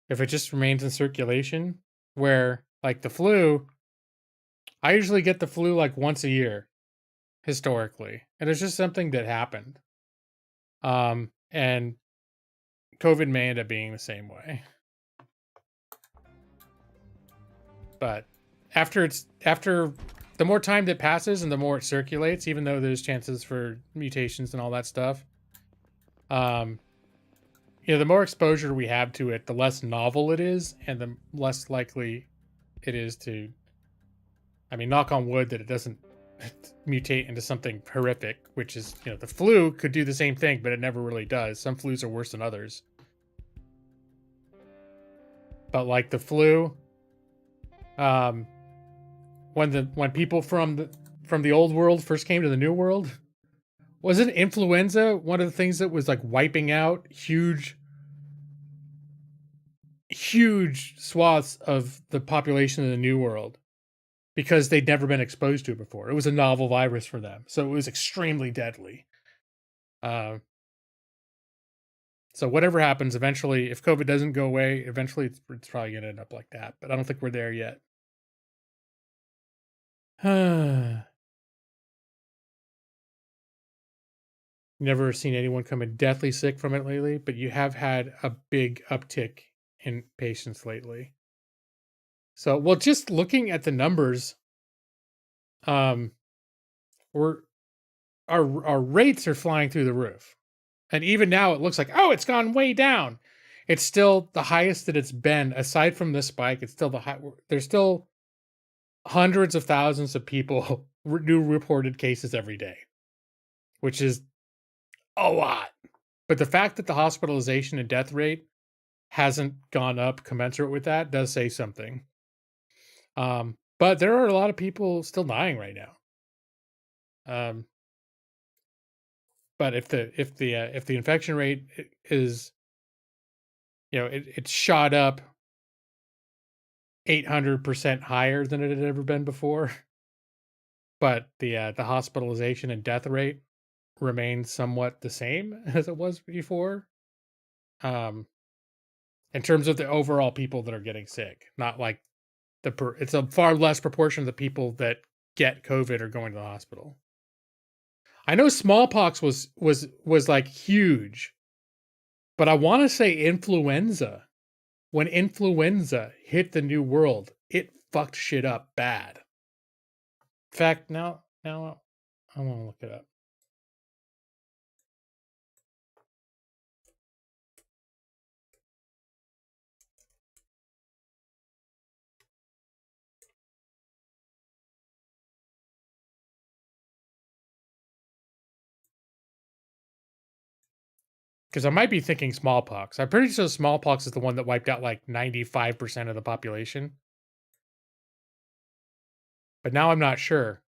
If it just remains in circulation, where like the flu, I usually get the flu like once a year, historically. And it's just something that happened. And COVID may end up being the same way. But after the more time that passes and the more it circulates, even though there's chances for mutations and all that stuff, the more exposure we have to it, the less novel it is, and the less likely it is to, I mean, knock on wood that it doesn't mutate into something horrific, which is, the flu could do the same thing, but it never really does. Some flus are worse than others. But like the flu, when people from the old world first came to the new world, wasn't influenza one of the things that was like wiping out huge swaths of the population in the new world because they'd never been exposed to it before? It was a novel virus for them, so it was extremely deadly. So whatever happens, eventually, if COVID doesn't go away, eventually it's probably going to end up like that. But I don't think we're there yet. Never seen anyone come in deathly sick from it lately, but you have had a big uptick in patients lately. So, well, just looking at the numbers, our rates are flying through the roof. And even now it looks like, oh, it's gone way down. It's still the highest that it's been. Aside from this spike, it's still there's still hundreds of thousands of people, new reported cases every day, which is a lot. But the fact that the hospitalization and death rate hasn't gone up commensurate with that does say something. But there are a lot of people still dying right now. But if the infection rate is, it's shot up 800% higher than it had ever been before, but the hospitalization and death rate remains somewhat the same as it was before. In terms of the overall people that are getting sick, not like it's a far less proportion of the people that get COVID are going to the hospital. I know smallpox was like huge, but I want to say influenza. When influenza hit the new world, it fucked shit up bad. In fact, now I want to look it up. Because I might be thinking smallpox. I'm pretty sure smallpox is the one that wiped out like 95% of the population. But now I'm not sure.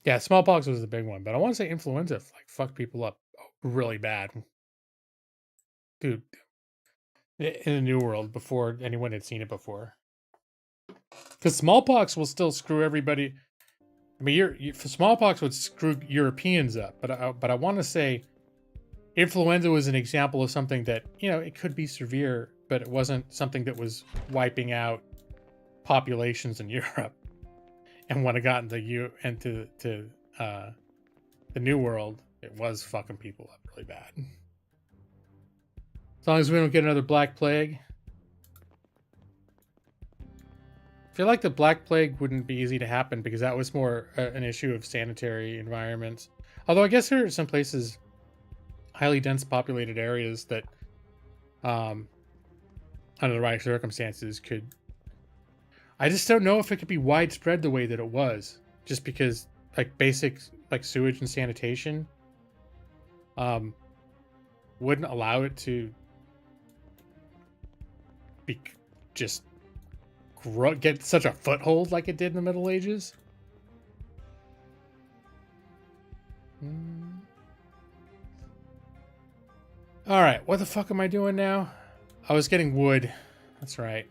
Yeah, smallpox was the big one, but I want to say influenza like fucked people up really bad. Dude, in the new world before anyone had seen it before. Because smallpox will still screw everybody. I mean, smallpox would screw Europeans up, but I want to say influenza was an example of something that, it could be severe, but it wasn't something that was wiping out populations in Europe. And when it got into the new world, it was fucking people up really bad. As long as we don't get another Black Plague. I feel like the Black Plague wouldn't be easy to happen because that was more an issue of sanitary environments. Although I guess there are some places, highly dense populated areas that, under the right circumstances, could... I just don't know if it could be widespread the way that it was. Just because, like, basic, like, sewage and sanitation wouldn't allow it to be just... get such a foothold like it did in the Middle Ages. All right, what the fuck am I doing now? I was getting wood. That's right.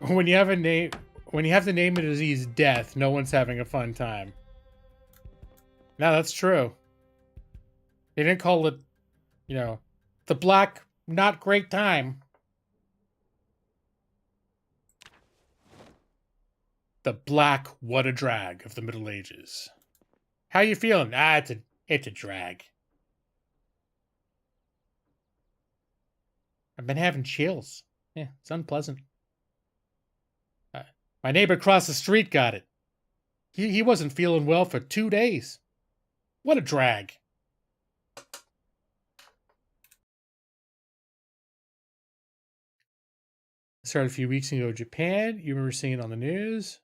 When you have to name a disease death, no one's having a fun time. No, that's true. They didn't call it, the Black Not Great Time. The Black What a Drag of the Middle Ages. How you feeling? Ah, it's a drag. I've been having chills. Yeah, it's unpleasant. My neighbor across the street got it. He wasn't feeling well for 2 days. What a drag. Started a few weeks ago in Japan. You remember seeing it on the news?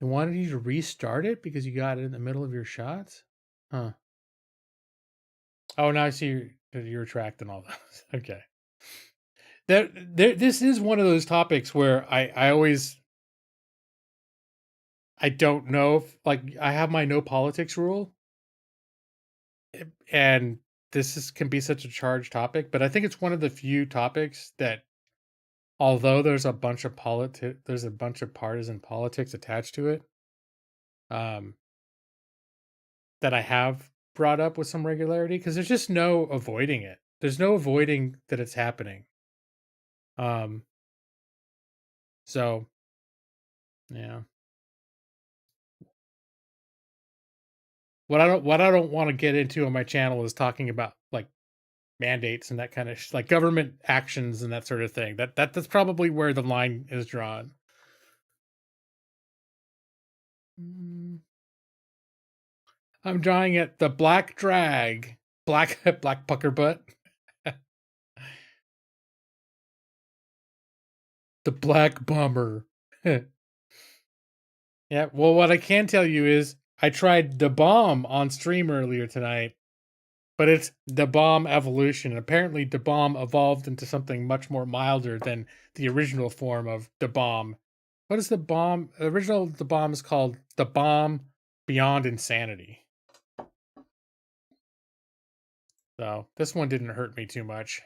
They wanted you to restart it because you got it in the middle of your shots? Huh. Oh, now I see you're retracting all that. Okay. This is one of those topics where I always... I don't know if, like, I have my no politics rule. And can be such a charged topic, but I think it's one of the few topics that, although there's a bunch of partisan politics attached to it, that I have brought up with some regularity, because there's just no avoiding it. There's no avoiding that it's happening. So yeah. What I don't want to get into on my channel is talking about like mandates and that kind of like government actions and that sort of thing. That's probably where the line is drawn. I'm drawing it the black drag, black pucker butt, the black bummer. Yeah. Well, what I can tell you is I tried the bomb on stream earlier tonight, but it's the bomb evolution. Apparently, the bomb evolved into something much more milder than the original form of the bomb. What is the bomb? The original the bomb is called the bomb beyond insanity. So this one didn't hurt me too much.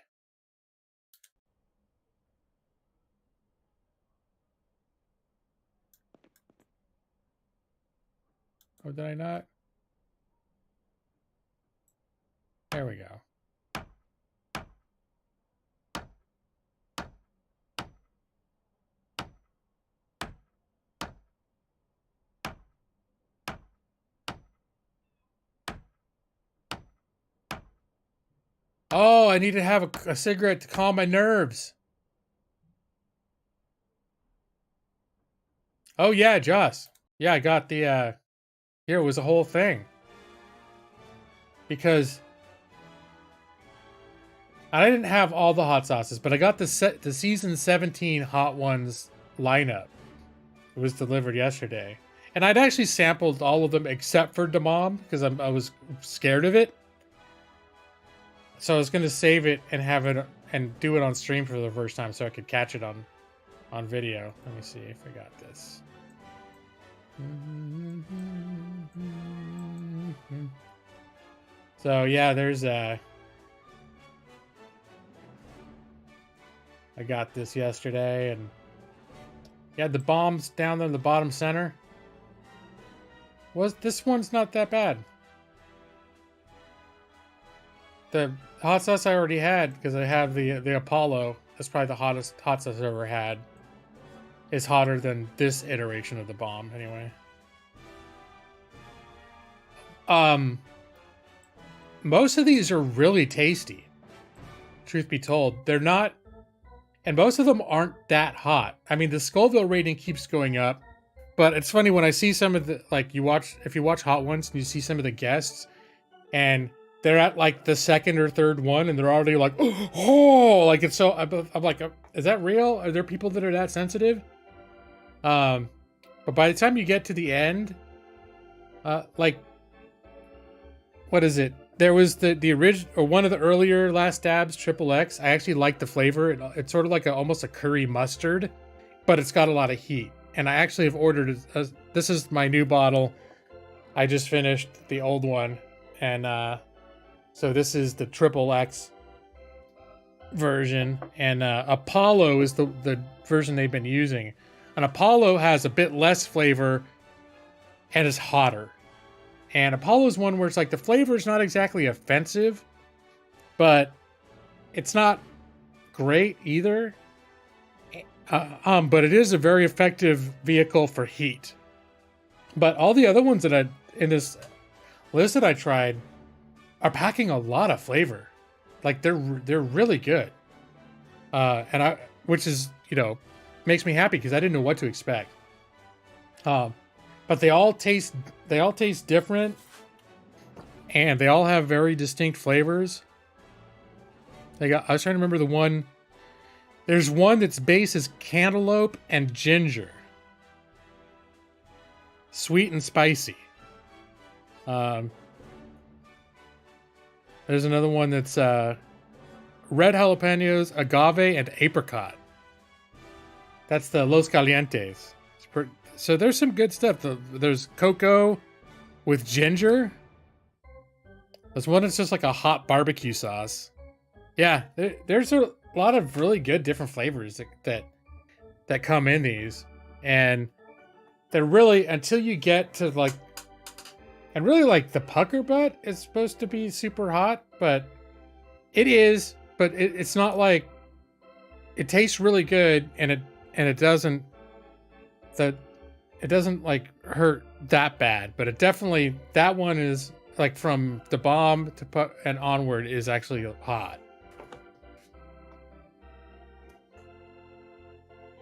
Or did I not? There we go. Oh, I need to have a cigarette to calm my nerves. Oh yeah, Joss. Yeah, I got the here, it was a whole thing. Because I didn't have all the hot sauces, but I got the season 17 hot ones lineup. It was delivered yesterday. And I'd actually sampled all of them except for Damam because I was scared of it. So I was going to save it and have it and do it on stream for the first time so I could catch it on video. Let me see if I got this. So yeah, there's I got this yesterday, and yeah, the bombs down there in the bottom center. This one's not that bad. The hot sauce I already had, because I have the Apollo. That's probably the hottest hot sauce I've ever had. Is hotter than this iteration of the bomb, anyway. Most of these are really tasty. Truth be told, they're not, and most of them aren't that hot. I mean, the Scoville rating keeps going up, but it's funny when I see some of the, like, if you watch Hot Ones and you see some of the guests, and they're at like the second or third one, and they're already like, oh, like it's so. I'm like, is that real? Are there people that are that sensitive? But by the time you get to the end, like, what is it? There was the original, or one of the earlier Last Dabs XXX. I actually like the flavor. It's sort of like almost a curry mustard, but it's got a lot of heat. And I actually have ordered this is my new bottle. I just finished the old one, and so this is the XXX version, and Apollo is the version they've been using. And Apollo has a bit less flavor and is hotter. And Apollo is one where it's like the flavor is not exactly offensive, but it's not great either. But it is a very effective vehicle for heat. But all the other ones that in this list that I tried are packing a lot of flavor. Like they're really good. Which is, makes me happy because I didn't know what to expect. But they all taste different, and they all have very distinct flavors. I was trying to remember the one. There's one that's base is cantaloupe and ginger. Sweet and spicy. There's another one that's red jalapenos, agave, and apricot. That's the Los Calientes. So there's some good stuff. There's cocoa with ginger. There's one that's just like a hot barbecue sauce. Yeah, there's a lot of really good different flavors that come in these. And they're really, until you get to like, and really like the pucker butt is supposed to be super hot, but it is, but it's not like, it tastes really good, and it doesn't like hurt that bad, but it definitely, that one is like from the bomb to and onward is actually hot.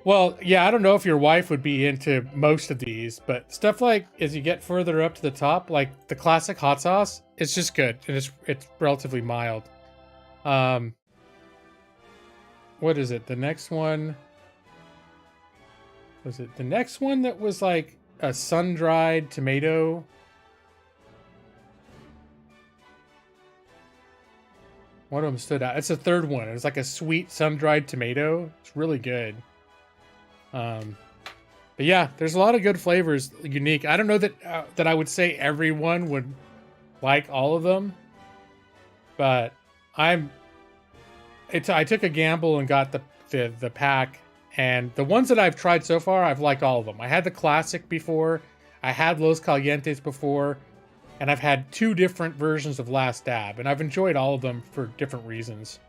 Well, yeah, I don't know if your wife would be into most of these, but stuff like as you get further up to the top, like the classic hot sauce, it's just good, and it's relatively mild. What is it? The next one was it the next one that was like a sun-dried tomato? One of them stood out. It's the third one. It's like a sweet sun-dried tomato. It's really good. But yeah, there's a lot of good flavors, unique. I don't know that I would say everyone would like all of them, but I took a gamble and got the pack, and the ones that I've tried so far, I've liked all of them. I had the classic before, I had Los Calientes before, and I've had 2 different versions of Last Dab, and I've enjoyed all of them for different reasons.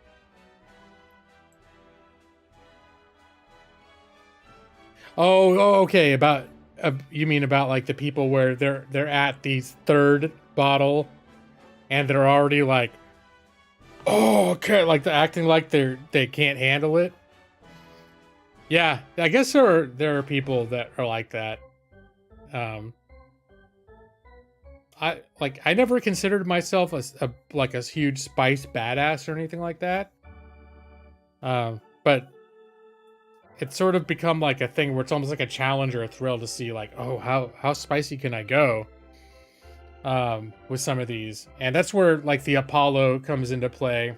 Oh, okay. About you mean about like the people where they're at the 3rd bottle, and they're already like, oh, okay, like they're acting like they can't handle it. Yeah, I guess there are people that are like that. I never considered myself a huge spice badass or anything like that. But it's sort of become like a thing where it's almost like a challenge or a thrill to see like, oh, how spicy can I go with some of these. And that's where like the Apollo comes into play.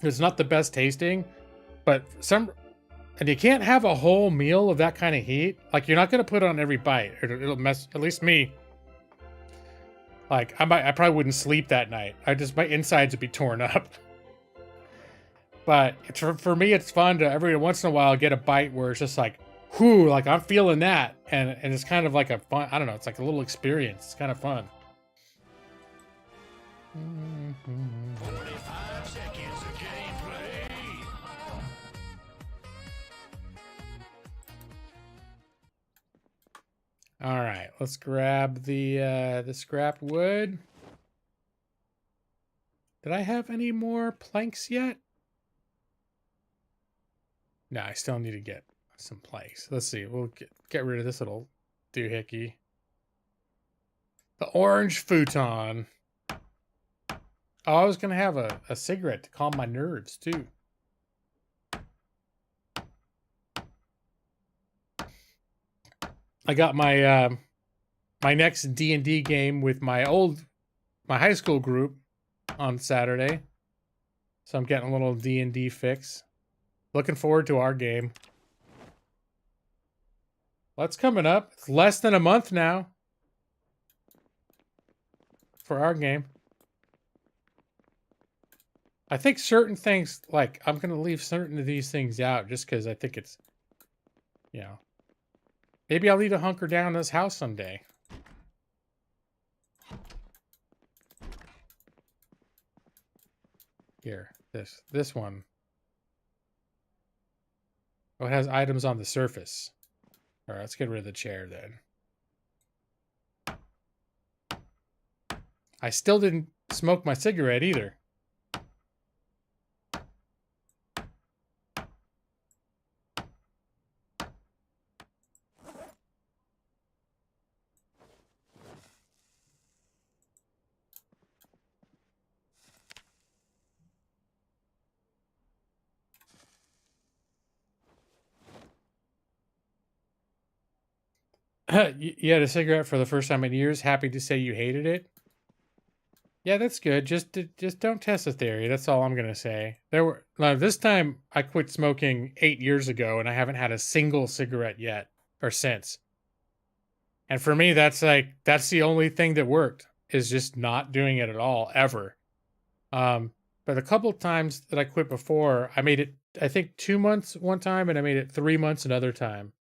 It's not the best tasting, but and you can't have a whole meal of that kind of heat. Like you're not going to put it on every bite. It'll mess, at least me. Like I probably wouldn't sleep that night. My insides would be torn up. But for me, it's fun to every once in a while get a bite where it's just like, whoo, like I'm feeling that. And it's kind of like a fun, I don't know, it's like a little experience. It's kind of fun.
45 seconds of gameplay.
All right, let's grab the scrap wood. Did I have any more planks yet? No, I still need to get some planks. Let's see. We'll get rid of this little doohickey. The orange futon. Oh, I was going to have a cigarette to calm my nerves, too. I got my my next D&D game with my high school group on Saturday. So I'm getting a little D&D fix. Looking forward to our game. Well, that's coming up. It's less than a month now for our game. I think certain things, like, I'm going to leave certain of these things out just because I think it's, maybe I'll need to hunker down in this house someday. Here, this one. Oh, it has items on the surface. All right, let's get rid of the chair then. I still didn't smoke my cigarette either. You had a cigarette for the first time in years. Happy to say you hated it. Yeah, that's good. Just don't test the theory. That's all I'm gonna say. This time I quit smoking 8 years ago, and I haven't had a single cigarette yet or since. And for me, that's the only thing that worked is just not doing it at all ever. But a couple times that I quit before, I made it I think 2 months one time, and I made it 3 months another time.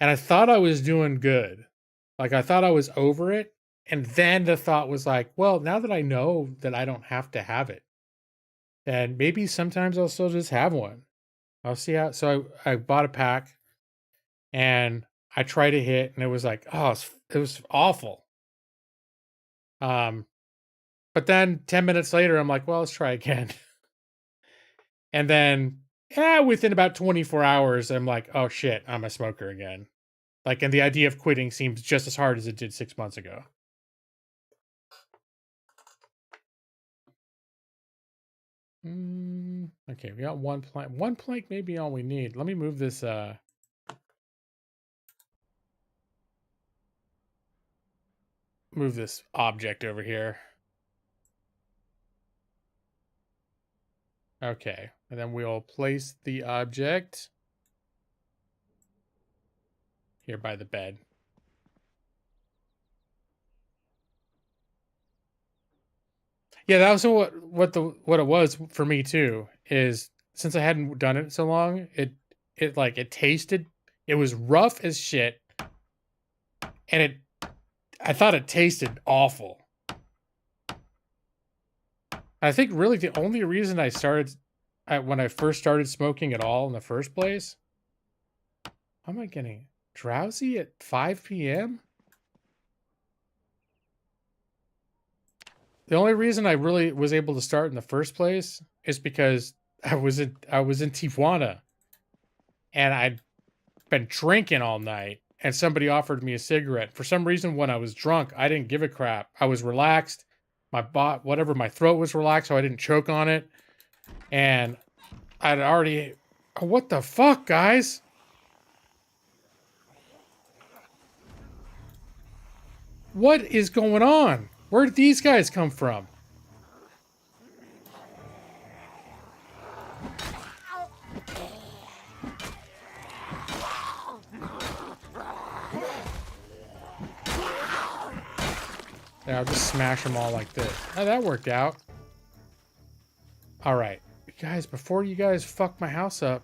And I thought I was doing good. Like, I thought I was over it. And then the thought was like, well, now that I know that I don't have to have it, and maybe sometimes I'll still just have one. I'll see how. So I bought a pack and I tried a hit, and it was like, oh, it was awful. But then 10 minutes later, I'm like, well, let's try again. And then, within about 24 hours, I'm like, oh shit, I'm a smoker again. Like, and the idea of quitting seems just as hard as it did 6 months ago. Okay, we got one plank. One plank may be all we need. Let me move this, move this object over here. Okay, and then we'll place the object here by the bed. Yeah, that was what it was for me too. Is since I hadn't done it so long, it tasted. It was rough as shit, and I thought it tasted awful. I think really the only reason I started when I first started smoking at all in the first place. How am I getting drowsy at 5 p.m.? The only reason I really was able to start in the first place is because I was in Tijuana, and I'd been drinking all night, and somebody offered me a cigarette. For some reason, when I was drunk, I didn't give a crap. I was relaxed. My throat was relaxed, so I didn't choke on it. And I'd already... What the fuck, guys? What is going on? Where did these guys come from? Yeah, I'll just smash them all like this. Oh, that worked out. All right. Guys, before you guys fuck my house up.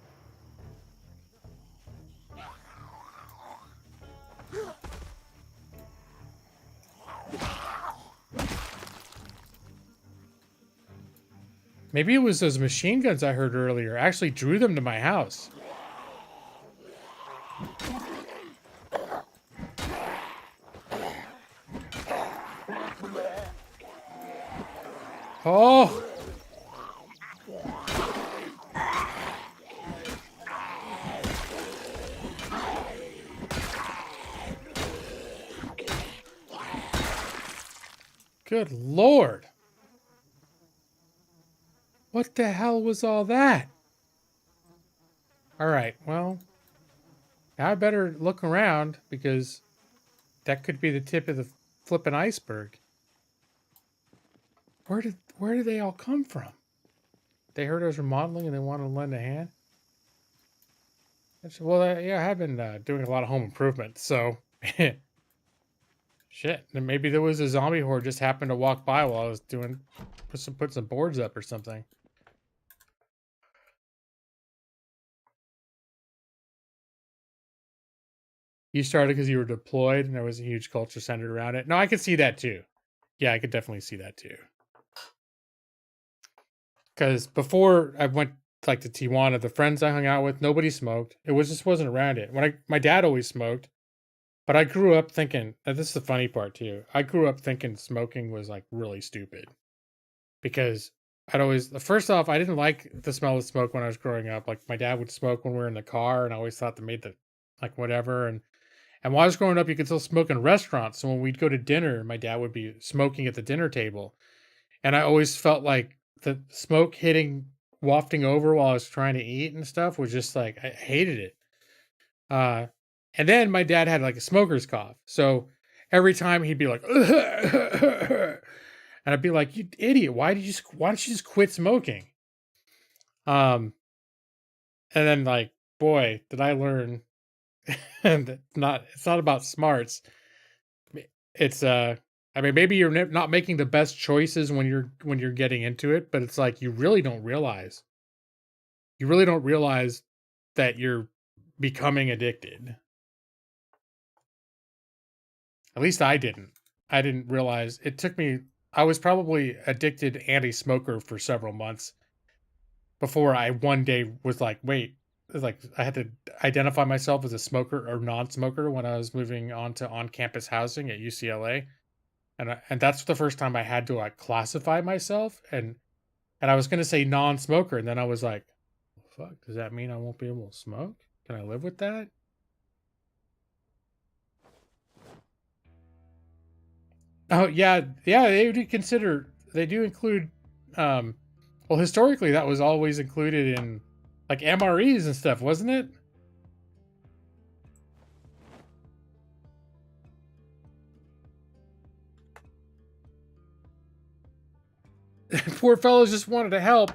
Maybe it was those machine guns I heard earlier. I actually drew them to my house. Oh! Good Lord. What the hell was all that? All right, well, now I better look around because that could be the tip of the flippin' iceberg. Where did they all come from? They heard I was remodeling and they wanted to lend a hand? Well, yeah, I have been doing a lot of home improvement, so... Shit, then maybe there was a zombie horde just happened to walk by while I was put some boards up or something. You started because you were deployed and there was a huge culture centered around it. No, I could see that too. Yeah, I could definitely see that too. Because before I went like to Tijuana, the friends I hung out with, nobody smoked. It was just wasn't around it. My dad always smoked, but I grew up thinking, and this is the funny part too. I grew up thinking smoking was like really stupid because I'd always, first off, I didn't like the smell of smoke when I was growing up. Like my dad would smoke when we were in the car, and I always thought that made the like whatever. And while I was growing up, you could still smoke in restaurants. So when we'd go to dinner, my dad would be smoking at the dinner table, and I always felt like the smoke hitting, wafting over while I was trying to eat and stuff was just like I hated it. Uh, and then my dad had like a smoker's cough, so every time he'd be like, and I'd be like, "You idiot! Why don't you just quit smoking?" Um, and then like, boy, did I learn, and it's not about smarts. It's I mean, maybe you're not making the best choices when you're getting into it, but it's like you really don't realize that you're becoming addicted. At least I didn't. I didn't realize it took me. I was probably addicted anti-smoker for several months before I one day was like, wait, like I had to identify myself as a smoker or non-smoker when I was moving on to on-campus housing at UCLA. And that's the first time I had to like classify myself, and I was going to say non-smoker, and then I was like, fuck, does that mean I won't be able to smoke? Can I live with that? Oh yeah, yeah, they do include well, historically that was always included in like MREs and stuff, wasn't it? Poor fellows just wanted to help.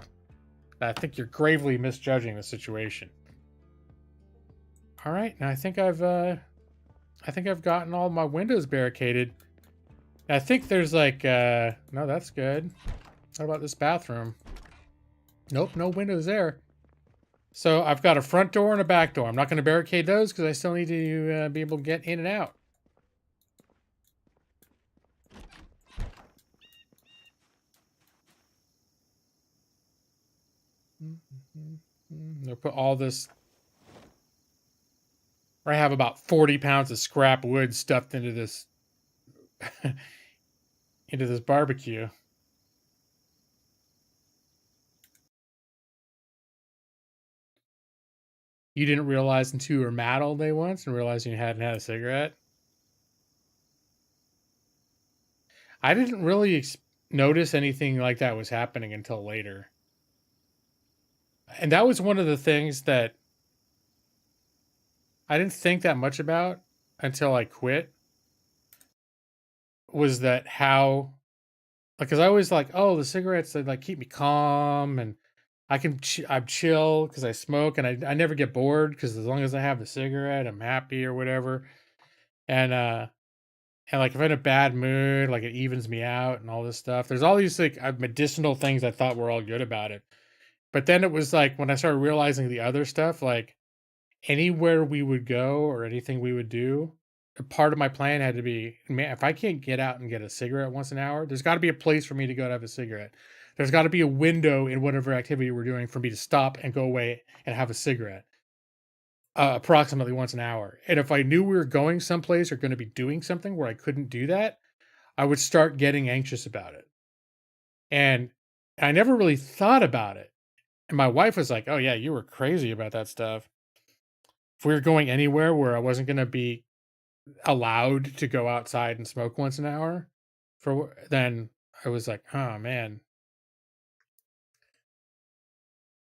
I think you're gravely misjudging the situation. All right, now I think I've gotten all my windows barricaded. I think there's like no, that's good. What about this bathroom? Nope, no windows there. So I've got a front door and a back door. I'm not going to barricade those because I still need to be able to get in and out. I'll put all this. I have about 40 pounds of scrap wood stuffed into this into this barbecue. You didn't realize until you were mad all day once and realized you hadn't had a cigarette? I didn't really notice anything like that was happening until later. And that was one of the things that I didn't think that much about until I quit, was that how, because I always like, oh, the cigarettes, they like keep me calm, and I'm chill because I smoke, and I never get bored because as long as I have the cigarette, I'm happy or whatever. And like if I'm in a bad mood, like it evens me out and all this stuff. There's all these like medicinal things I thought were all good about it. But then it was like when I started realizing the other stuff, like anywhere we would go or anything we would do, a part of my plan had to be, man, if I can't get out and get a cigarette once an hour, there's got to be a place for me to go to have a cigarette. There's got to be a window in whatever activity we're doing for me to stop and go away and have a cigarette. Approximately once an hour. And if I knew we were going someplace or going to be doing something where I couldn't do that, I would start getting anxious about it. And I never really thought about it. And my wife was like, oh, yeah, you were crazy about that stuff. If we were going anywhere where I wasn't going to be allowed to go outside and smoke once an hour, then I was like, oh, man.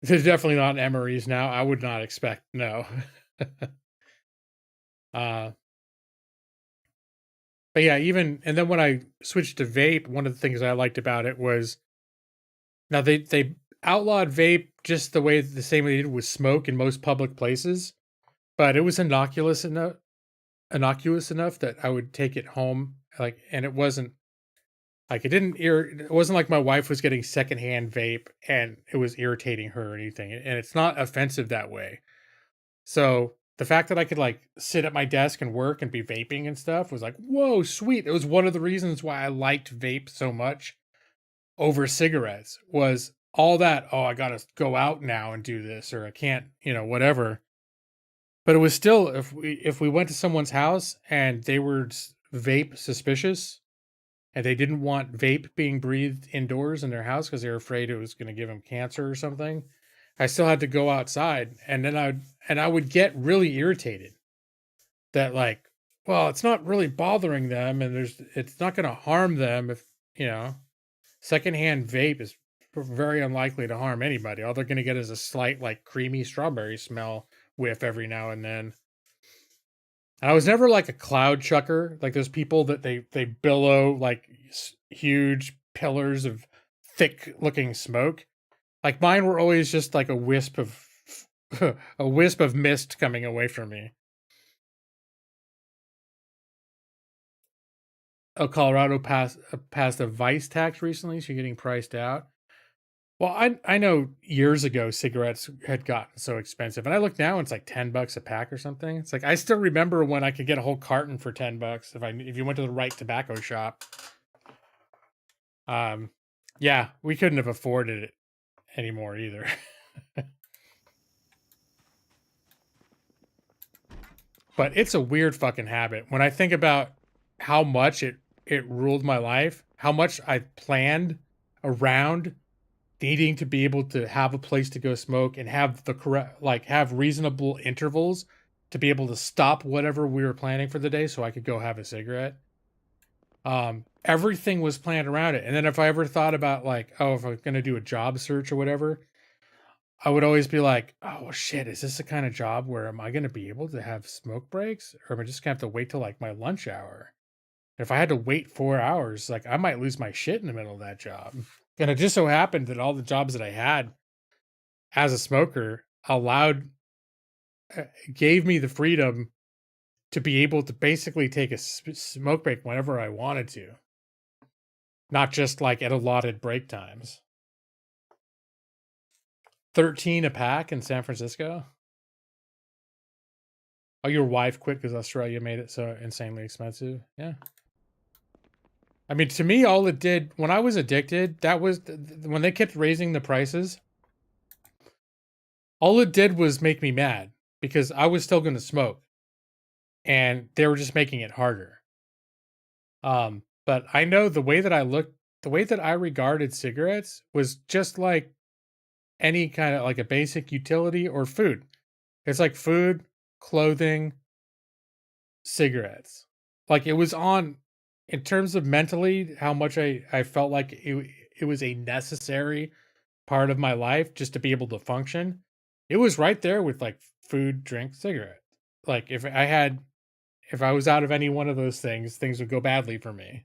There's definitely not MREs now. I would not expect, no. But yeah, and then when I switched to vape, one of the things I liked about it was, now they outlawed vape just the same way they did with smoke in most public places, but it was innocuous enough that I would take it home, like, and it wasn't like it wasn't like my wife was getting secondhand vape and it was irritating her or anything, and it's not offensive that way. So the fact that I could like sit at my desk and work and be vaping and stuff was like, whoa, sweet. It was one of the reasons why I liked vape so much over cigarettes, was all that, oh, I gotta go out now and do this, or I can't, whatever. But it was still, if we went to someone's house and they were vape suspicious and they didn't want vape being breathed indoors in their house because they were afraid it was going to give them cancer or something, I still had to go outside. And then I would get really irritated that, like, well, it's not really bothering them, and it's not going to harm them if, secondhand vape is very unlikely to harm anybody. All they're going to get is a slight, like, creamy strawberry smell whiff every now and then. And I was never like a cloud chucker, like those people that they billow like huge pillars of thick looking smoke. Like mine were always just like a wisp of a wisp of mist coming away from me. Oh, Colorado passed a vice tax recently, so you're getting priced out. Well, I know years ago cigarettes had gotten so expensive, and I look now and it's like $10 a pack or something. It's like I still remember when I could get a whole carton for $10 if you went to the right tobacco shop. Yeah, we couldn't have afforded it anymore either. But it's a weird fucking habit. When I think about how much it ruled my life, how much I planned around needing to be able to have a place to go smoke and have the correct, like, have reasonable intervals to be able to stop whatever we were planning for the day so I could go have a cigarette. Everything was planned around it. And then if I ever thought about, like, oh, if I'm going to do a job search or whatever, I would always be like, oh shit, is this the kind of job where am I going to be able to have smoke breaks, or am I just going to have to wait till like my lunch hour? If I had to wait 4 hours, like I might lose my shit in the middle of that job. And it just so happened that all the jobs that I had as a smoker gave me the freedom to be able to basically take a smoke break whenever I wanted to. Not just like at allotted break times. 13 a pack in San Francisco. Oh, your wife quit because Australia made it so insanely expensive. Yeah. I mean, to me, all it did when I was addicted, that was when they kept raising the prices. All it did was make me mad because I was still going to smoke, and they were just making it harder. But I know the way that I regarded cigarettes was just like any kind of like a basic utility or food. It's like food, clothing, cigarettes. Like it was on. In terms of mentally, how much I felt like it was a necessary part of my life just to be able to function, it was right there with like food, drink, cigarette. Like if I was out of any one of those things would go badly for me.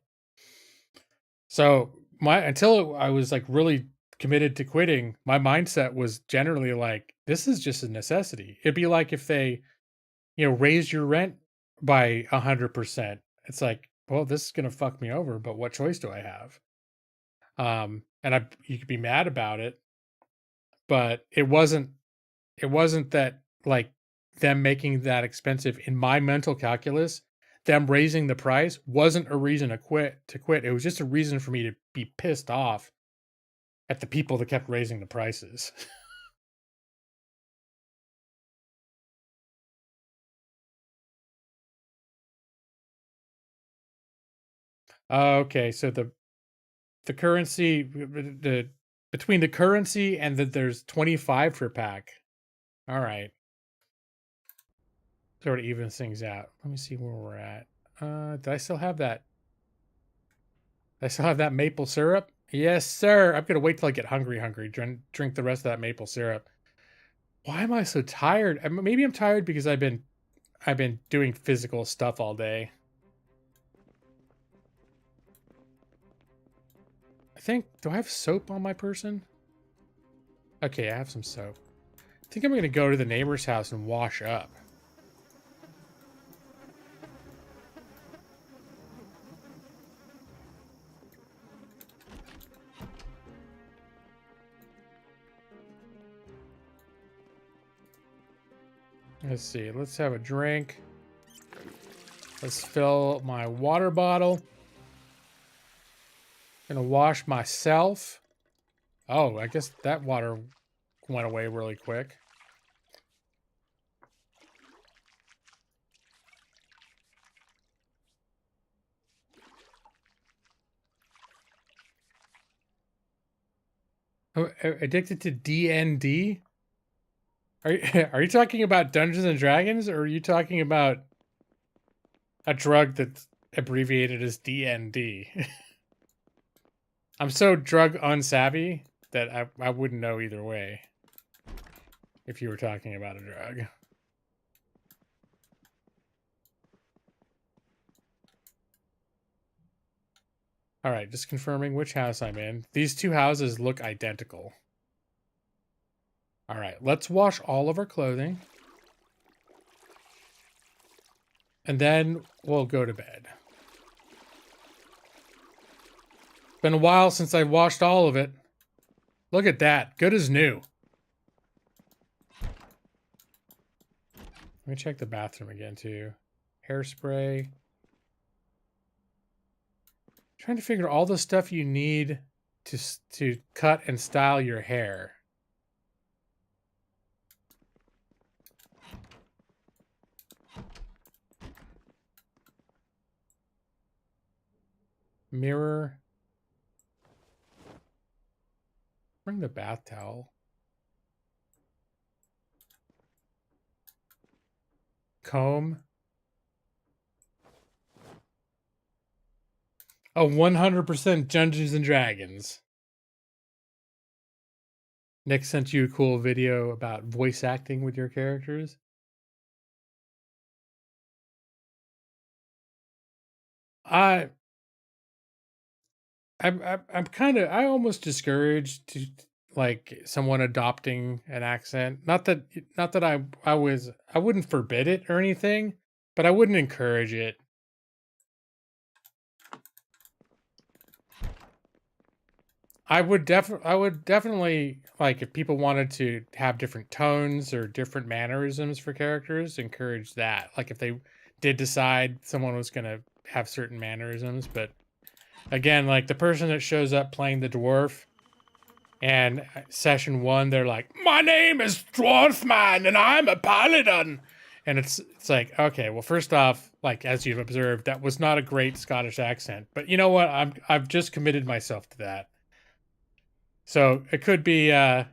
So until I was like really committed to quitting, my mindset was generally like, this is just a necessity. It'd be like if they, raise your rent by 100%. It's like, well, this is gonna fuck me over, but what choice do I have? And you could be mad about it, but it wasn't that like them making that expensive in my mental calculus. Them raising the price wasn't a reason to quit. It was just a reason for me to be pissed off at the people that kept raising the prices. Okay, so the currency, between the currency and that there's 25 per pack. All right. Sort of evens things out. Let me see where we're at. Did I still have that? I still have that maple syrup? Yes, sir. I'm gonna wait till I get hungry. Drink the rest of that maple syrup. Why am I so tired? Maybe I'm tired because I've been doing physical stuff all day. I think, do I have soap on my person? Okay, I have some soap. I think I'm gonna go to the neighbor's house and wash up. Let's see. Let's have a drink. Let's fill my water bottle. Gonna wash myself. Oh, I guess that water went away really quick. Oh, addicted to DND? Are you talking about Dungeons and Dragons, or are you talking about a drug that's abbreviated as DND? I'm so drug unsavvy that I wouldn't know either way if you were talking about a drug. All right, just confirming which house I'm in. These two houses look identical. All right, let's wash all of our clothing. And then we'll go to bed. Been a while since I washed all of it. Look at that. Good as new. Let me check the bathroom again, too. Hairspray. Trying to figure all the stuff you need to cut and style your hair. Mirror. Bring the bath towel. Comb. Oh, 100% Dungeons and Dragons. Nick sent you a cool video about voice acting with your characters. I'm I almost discouraged to like someone adopting an accent. Not that I wouldn't forbid it or anything, but I wouldn't encourage it. I would definitely like if people wanted to have different tones or different mannerisms for characters, encourage that. Like if they did decide someone was going to have certain mannerisms, but again, like the person that shows up playing the dwarf and session 1 they're like, "My name is Dwarfman and I'm a paladin." And it's like, okay, well, first off, like as you've observed, that was not a great Scottish accent. But you know what? I've just committed myself to that. So it could be an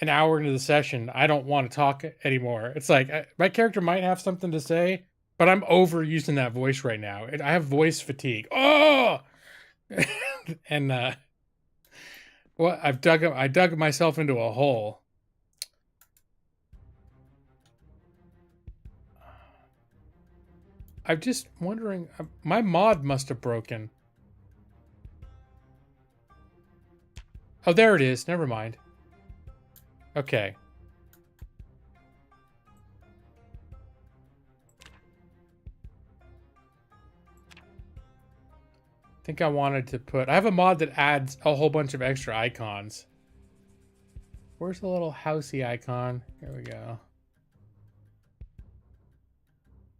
hour into the session, I don't want to talk anymore. It's like my character might have something to say, but I'm overusing that voice right now. I have voice fatigue. Oh, and well, I dug myself into a hole. I'm just wondering. My mod must have broken. Oh, there it is. Never mind. Okay. I think I wanted to put... I have a mod that adds a whole bunch of extra icons. Where's the little housey icon? Here we go.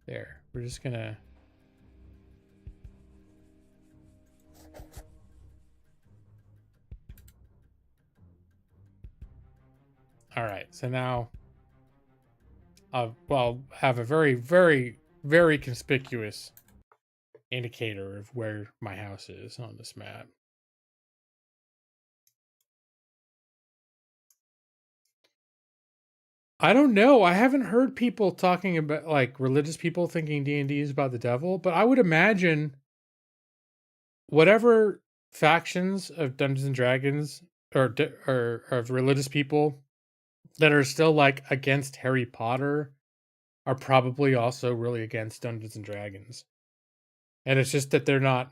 There. We're just gonna... Alright, so now... well, have a very, very, very conspicuous indicator of where my house is on this map. I don't know. I haven't heard people talking about, like, religious people thinking D&D is about the devil, but I would imagine whatever factions of Dungeons and Dragons or of religious people that are still, like, against Harry Potter are probably also really against Dungeons and Dragons. And it's just that they're not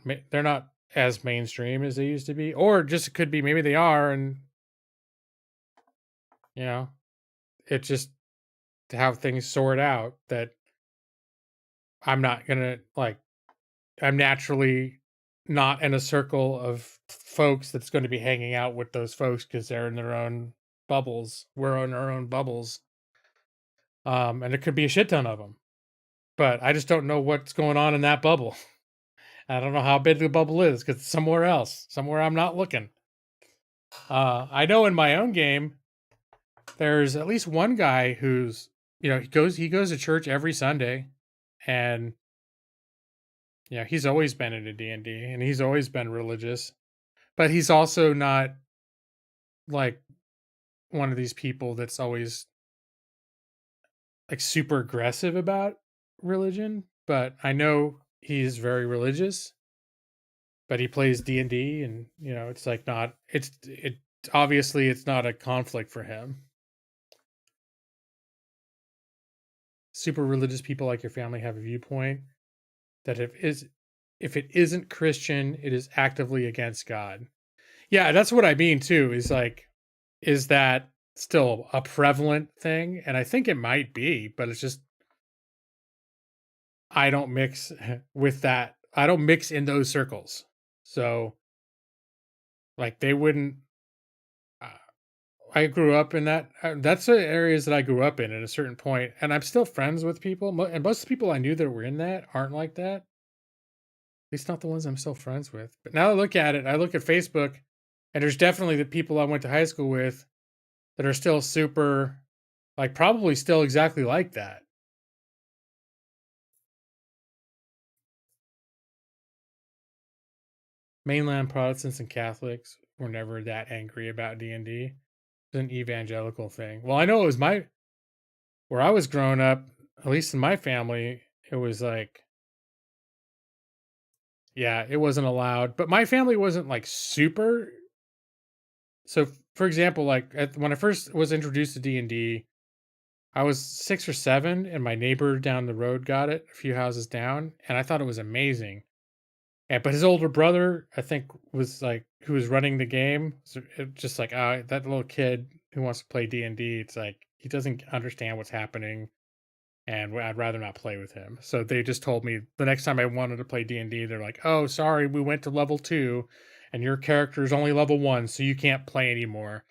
as mainstream as they used to be, or just it could be maybe they are, and you know, it's just how things sort out that I'm not gonna like. I'm naturally not in a circle of folks that's going to be hanging out with those folks because they're in their own bubbles. We're in our own bubbles, and there could be a shit ton of them, but I just don't know what's going on in that bubble. I don't know how big the bubble is because it's somewhere else, somewhere I'm not looking. I know in my own game, there's at least one guy who's, he goes to church every Sunday, and he's always been into D&D, and he's always been religious, but he's also not like one of these people that's always like super aggressive about religion, but I know he's very religious, but he plays D&D, and it's like not it obviously it's not a conflict for him. Super religious people like your family have a viewpoint that if it isn't Christian, it is actively against God. Yeah, that's what I mean too. Is that still a prevalent thing? And I think it might be, but it's just I don't mix with that. I don't mix in those circles. So like they wouldn't. Uh, I grew up in that. That's the areas that I grew up in at a certain point, and I'm still friends with people. And most of the people I knew that were in that aren't like that. At least not the ones I'm still friends with. But now I look at it, I look at Facebook, and there's definitely the people I went to high school with that are still super, like probably still exactly like that. Mainland Protestants and Catholics were never that angry about D&D. It's an evangelical thing. Well, I know it was where I was growing up, at least in my family, it was like, yeah, it wasn't allowed. But my family wasn't like super. So, for example, like when I first was introduced to D&D, I was 6 or 7, and my neighbor down the road got it a few houses down, and I thought it was amazing. Yeah, but his older brother, I think, was like who was running the game. So it just like, that little kid who wants to play D&D, it's like he doesn't understand what's happening, and I'd rather not play with him. So they just told me the next time I wanted to play D&D, they're like, "Oh, sorry, we went to level 2, and your character is only level 1, so you can't play anymore."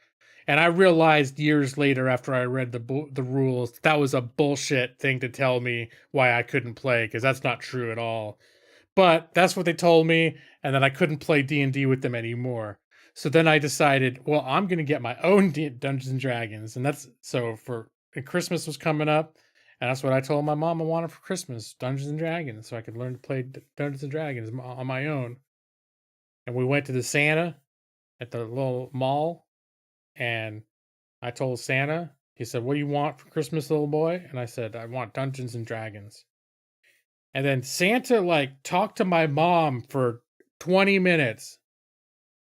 And I realized years later, after I read the rules, that was a bullshit thing to tell me why I couldn't play, because that's not true at all. But that's what they told me, and then I couldn't play D&D with them anymore. So then I decided, well, I'm going to get my own Dungeons and Dragons, and that's so for and Christmas was coming up, and that's what I told my mom I wanted for Christmas, Dungeons and Dragons, so I could learn to play Dungeons and Dragons on my own. And we went to the Santa at the little mall, and I told Santa, he said, "What do you want for Christmas, little boy?" And I said, "I want Dungeons and Dragons." And then Santa like talked to my mom for 20 minutes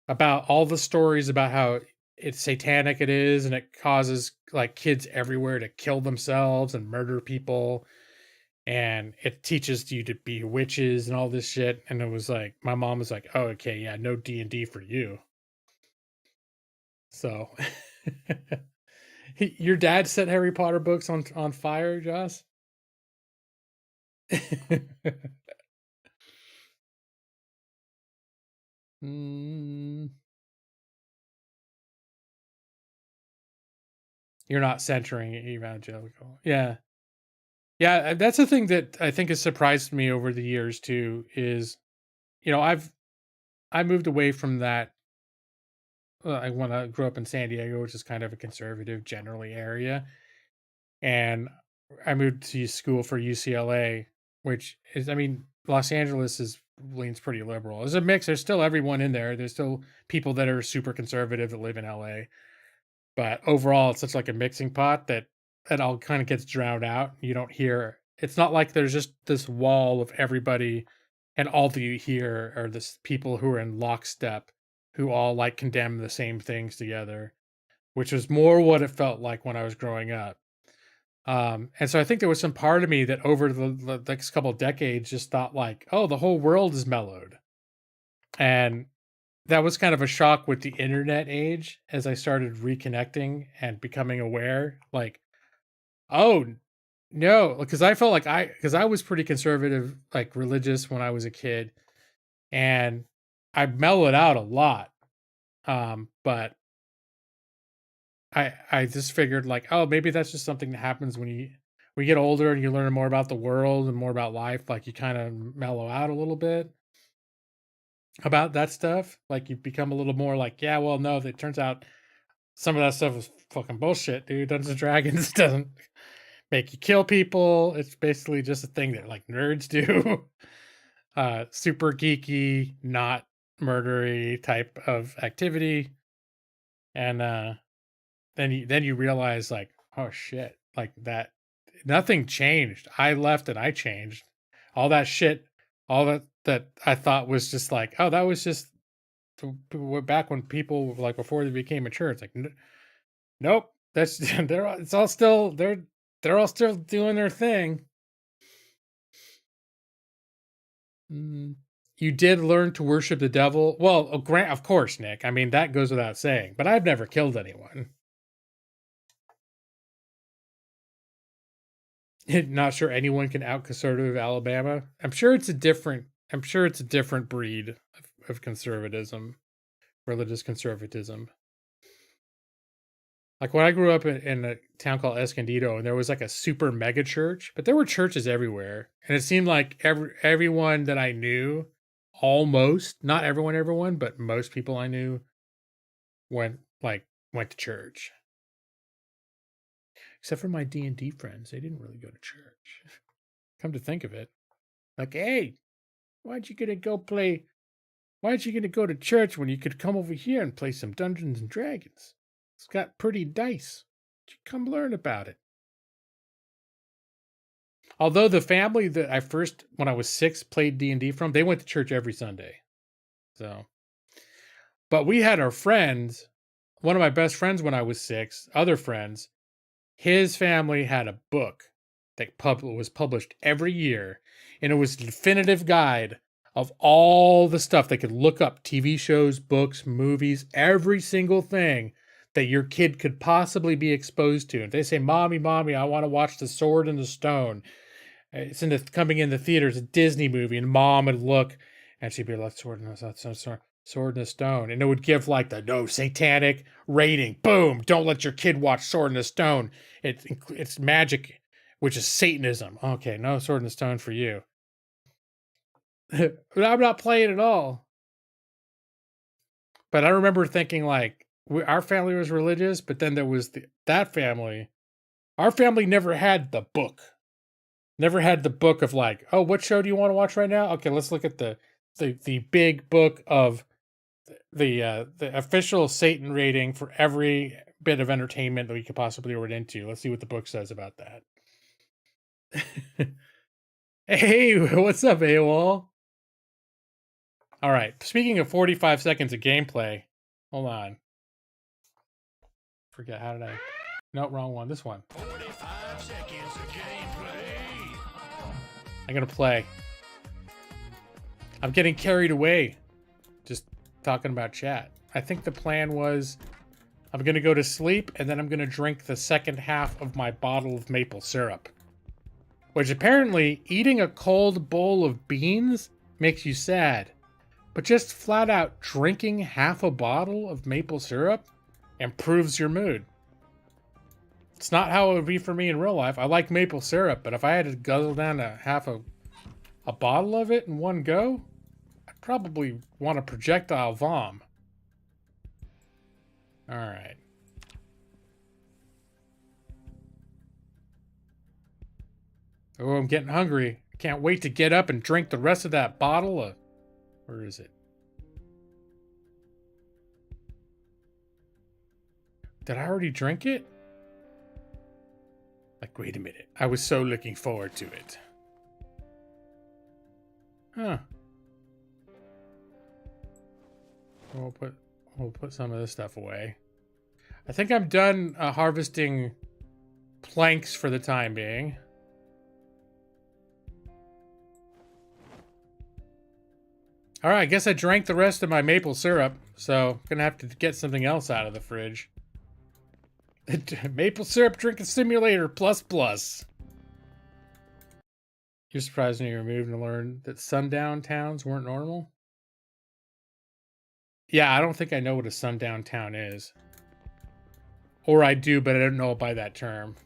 about all the stories about how it's satanic it is, and it causes like kids everywhere to kill themselves and murder people, and it teaches you to be witches and all this shit. And it was like my mom was like, "Oh, okay, yeah, no D&D for you." So your dad set Harry Potter books on fire, Joss? Mm, you're not centering evangelical. Yeah. Yeah, that's the thing that I think has surprised me over the years too is, you know, I moved away from that when I grew up in San Diego, which is kind of a conservative generally area, and I moved to school for UCLA, which is, I mean, Los Angeles is leans pretty liberal. There's a mix. There's still everyone in there. There's still people that are super conservative that live in LA, but overall, it's such like a mixing pot that it all kind of gets drowned out. You don't hear. It's not like there's just this wall of everybody, and all that you hear are this people who are in lockstep, who all like condemn the same things together, which was more what it felt like when I was growing up. And so I think there was some part of me that over the next couple of decades just thought like, oh, the whole world is mellowed. And that was kind of a shock with the internet age as I started reconnecting and becoming aware. Like, oh no, because I felt like because I was pretty conservative, like religious when I was a kid, and I mellowed out a lot. But I just figured like, oh, maybe that's just something that happens when you get older and you learn more about the world and more about life. Like you kind of mellow out a little bit. about that stuff. Like you become a little more like, yeah, well, no, it turns out some of that stuff is fucking bullshit, dude. Dungeons and Dragons doesn't make you kill people. It's basically just a thing that like nerds do. Super geeky, not murdery type of activity. And then you realize like, oh shit, like that nothing changed. I left and I changed. All that shit, all that I thought was just like, oh, that was just back when people like before they became mature. It's like, nope, that's it's all still they're all still doing their thing. You did learn to worship the devil. Well, grant, of course, Nick. I mean, that goes without saying. But I've never killed anyone. Not sure anyone can out conservative Alabama. I'm sure it's a different. I'm sure it's a different breed of conservatism, religious conservatism. Like when I grew up in a town called Escondido, and there was like a super mega church, but there were churches everywhere, and it seemed like everyone that I knew, almost not everyone, but most people I knew went to church. Except for my D&D friends, they didn't really go to church. Come to think of it, like, hey, why'd you gonna go to church when you could come over here and play some Dungeons and Dragons? It's got pretty dice. You come learn about it. Although the family that I first, when I was 6, played D&D from, they went to church every Sunday. So, but we had our friends, one of my best friends when I was 6, other friends, his family had a book that was published every year, and it was a definitive guide of all the stuff they could look up, TV shows, books, movies, every single thing that your kid could possibly be exposed to. If they say, Mommy, I want to watch The Sword and the Stone. It's coming in the theaters, a Disney movie, and Mom would look and she'd be like, Sword and the Stone. And it would give like the no satanic rating. Boom. Don't let your kid watch Sword and the Stone. It's magic, which is Satanism. Okay, no Sword and the Stone for you. But I'm not playing at all. But I remember thinking like, our family was religious, but then there was that family. Our family never had the book. Never had the book of like, oh, what show do you want to watch right now? Okay, let's look at the big book of the official Satan rating for every bit of entertainment that we could possibly read into. Let's see what the book says about that. Hey, what's up, AWOL? All right, speaking of 45 seconds of gameplay, hold on. Forget, how did I? No, wrong one. This one.
45 seconds of gameplay.
I'm gonna play. I'm getting carried away just talking about chat. I think the plan was I'm gonna go to sleep and then I'm gonna drink the second half of my bottle of maple syrup. Which apparently eating a cold bowl of beans makes you sad. But just flat out drinking half a bottle of maple syrup improves your mood. It's not how it would be for me in real life. I like maple syrup, but if I had to guzzle down half a bottle of it in one go, I'd probably want a projectile vom. All right. Oh, I'm getting hungry. Can't wait to get up and drink the rest of that bottle of... Where is it? Did I already drink it? Like, wait a minute. I was so looking forward to it. Huh. We'll put some of this stuff away. I think I'm done harvesting planks for the time being. All right, I guess I drank the rest of my maple syrup, so I'm gonna have to get something else out of the fridge. Maple syrup drinking simulator plus. You're surprised when you were moved to learn that sundown towns weren't normal? Yeah, I don't think I know what a sundown town is. Or I do, but I don't know it by that term.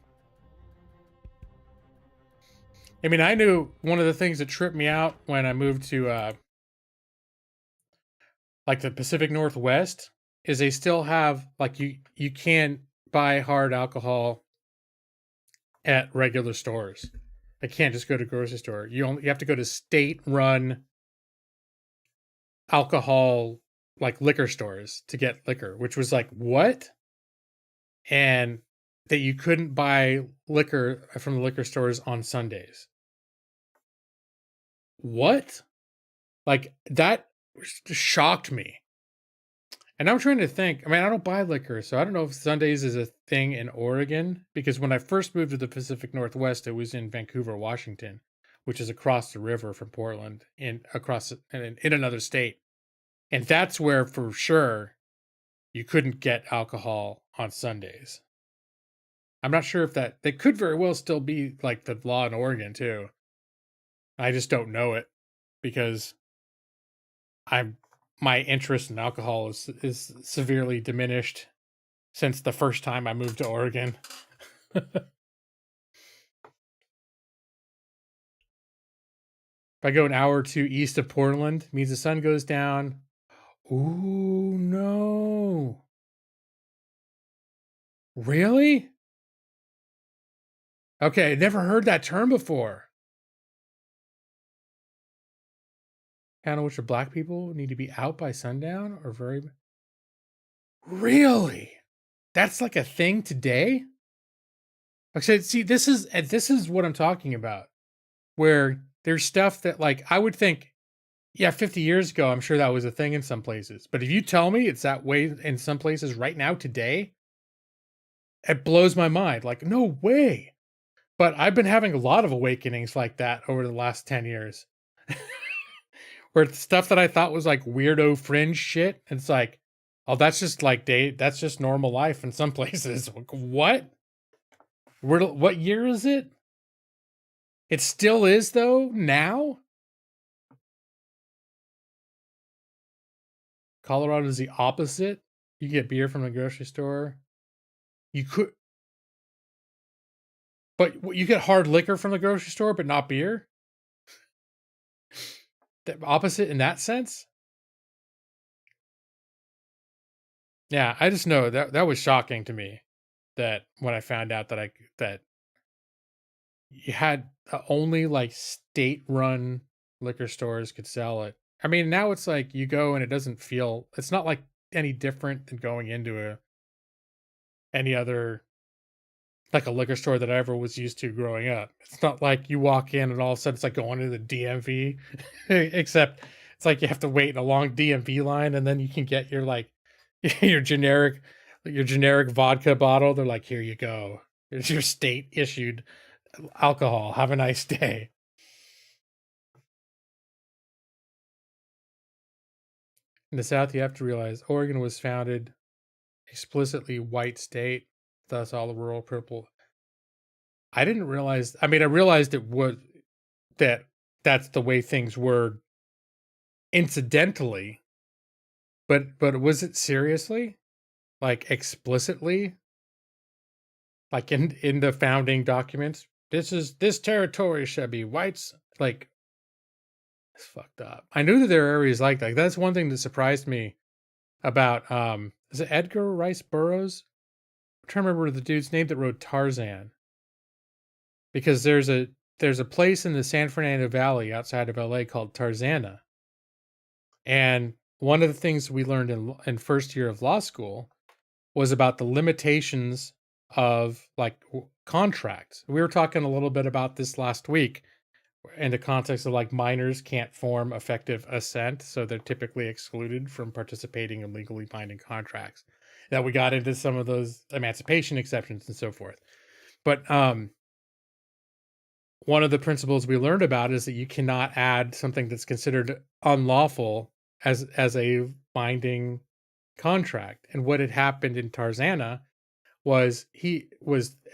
I mean, I knew one of the things that tripped me out when I moved to like the Pacific Northwest, is they still have like you can't buy hard alcohol at regular stores. I can't just go to grocery store. You have to go to state run alcohol like liquor stores to get liquor, which was like what? And that you couldn't buy liquor from the liquor stores on Sundays. What? Like that shocked me. And I'm trying to think. I mean, I don't buy liquor, so I don't know if Sundays is a thing in Oregon. Because when I first moved to the Pacific Northwest, it was in Vancouver, Washington, which is across the river from Portland, in another state. And that's where, for sure, you couldn't get alcohol on Sundays. I'm not sure if that could very well still be like the law in Oregon too. I just don't know it because my interest in alcohol is severely diminished since the first time I moved to Oregon. If I go an hour or two east of Portland, means the sun goes down. Ooh, no. Really? Okay, I never heard that term before. Panel which of black people need to be out by sundown or very... Really? That's like a thing today? Okay, see, this is what I'm talking about. Where there's stuff that like I would think, yeah, 50 years ago, I'm sure that was a thing in some places. But if you tell me it's that way in some places right now today, it blows my mind. Like, no way. But I've been having a lot of awakenings like that over the last 10 years. Where stuff that I thought was like weirdo fringe shit, it's like, oh, that's just like that's just normal life in some places. What? What year is it? It still is though, now? Colorado is the opposite. You get beer from the grocery store. You could, but you get hard liquor from the grocery store, but not beer? The opposite in that sense? Yeah, I just know that was shocking to me. That when I found out that you had only like state-run liquor stores could sell it. I mean, now it's like you go and it doesn't feel. It's not like any different than going into any other like a liquor store that I ever was used to growing up. It's not like you walk in and all of a sudden it's like going to the DMV, except it's like you have to wait in a long DMV line and then you can get your like your generic vodka bottle. They're like, here you go. Here's your state issued alcohol. Have a nice day. In the South, you have to realize Oregon was founded explicitly white state, thus all the rural people. I didn't realize. I mean, I realized it was that's the way things were incidentally, but was it seriously, like explicitly, like in the founding documents? This territory shall be whites. Like, it's fucked up. I knew that there are areas like that. That's one thing that surprised me about is it Edgar Rice Burroughs? I'm trying to remember the dude's name that wrote Tarzan. Because there's a place in the San Fernando Valley outside of LA called Tarzana. And one of the things we learned in first year of law school was about the limitations of like contracts. We were talking a little bit about this last week in the context of like minors can't form effective assent, so they're typically excluded from participating in legally binding contracts. That we got into some of those emancipation exceptions and so forth. But one of the principles we learned about is that you cannot add something that's considered unlawful as a binding contract. And what had happened in Tarzana was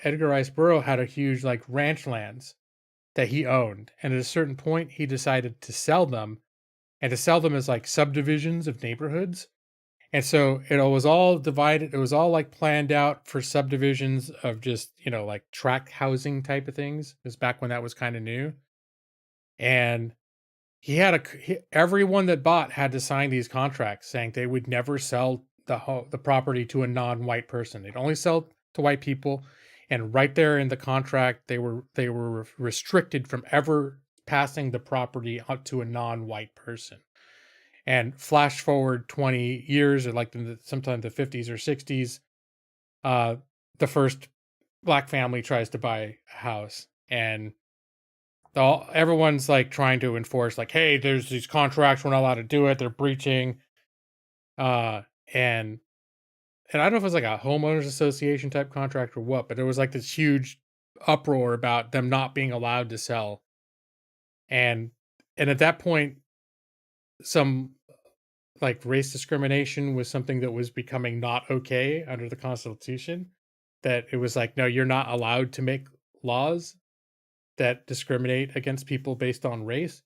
Edgar Rice Burroughs had a huge like ranch lands that he owned. And at a certain point he decided to sell them, and to sell them as like subdivisions of neighborhoods. And so it was all divided. It was all like planned out for subdivisions of just, like tract housing type of things. It was back when that was kind of new. And everyone that bought had to sign these contracts saying they would never sell the property to a non-white person. They'd only sell to white people, and right there in the contract, they were restricted from ever passing the property out to a non-white person. And flash forward 20 years, or like sometime the 50s or 60s, the first black family tries to buy a house, and everyone's like trying to enforce, like, hey, there's these contracts, we're not allowed to do it, they're breaching. And I don't know if it was like a homeowners association type contract or what, but there was like this huge uproar about them not being allowed to sell. And at that point, some like race discrimination was something that was becoming not okay under the Constitution. That it was like, no, you're not allowed to make laws that discriminate against people based on race.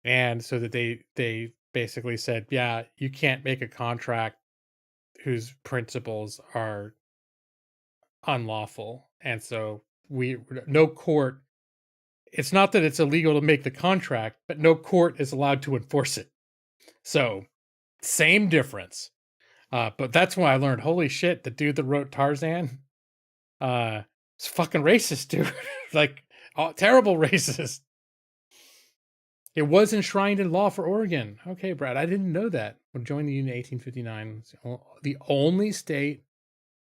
And so that they basically said, yeah, you can't make a contract whose principles are unlawful. And so no court, it's not that it's illegal to make the contract, but no court is allowed to enforce it. So same difference. But that's when I learned, holy shit, the dude that wrote Tarzan is fucking racist, dude. Like, terrible racist. It was enshrined in law for Oregon. Okay, Brad, I didn't know that. When joined the Union in 1859, the only state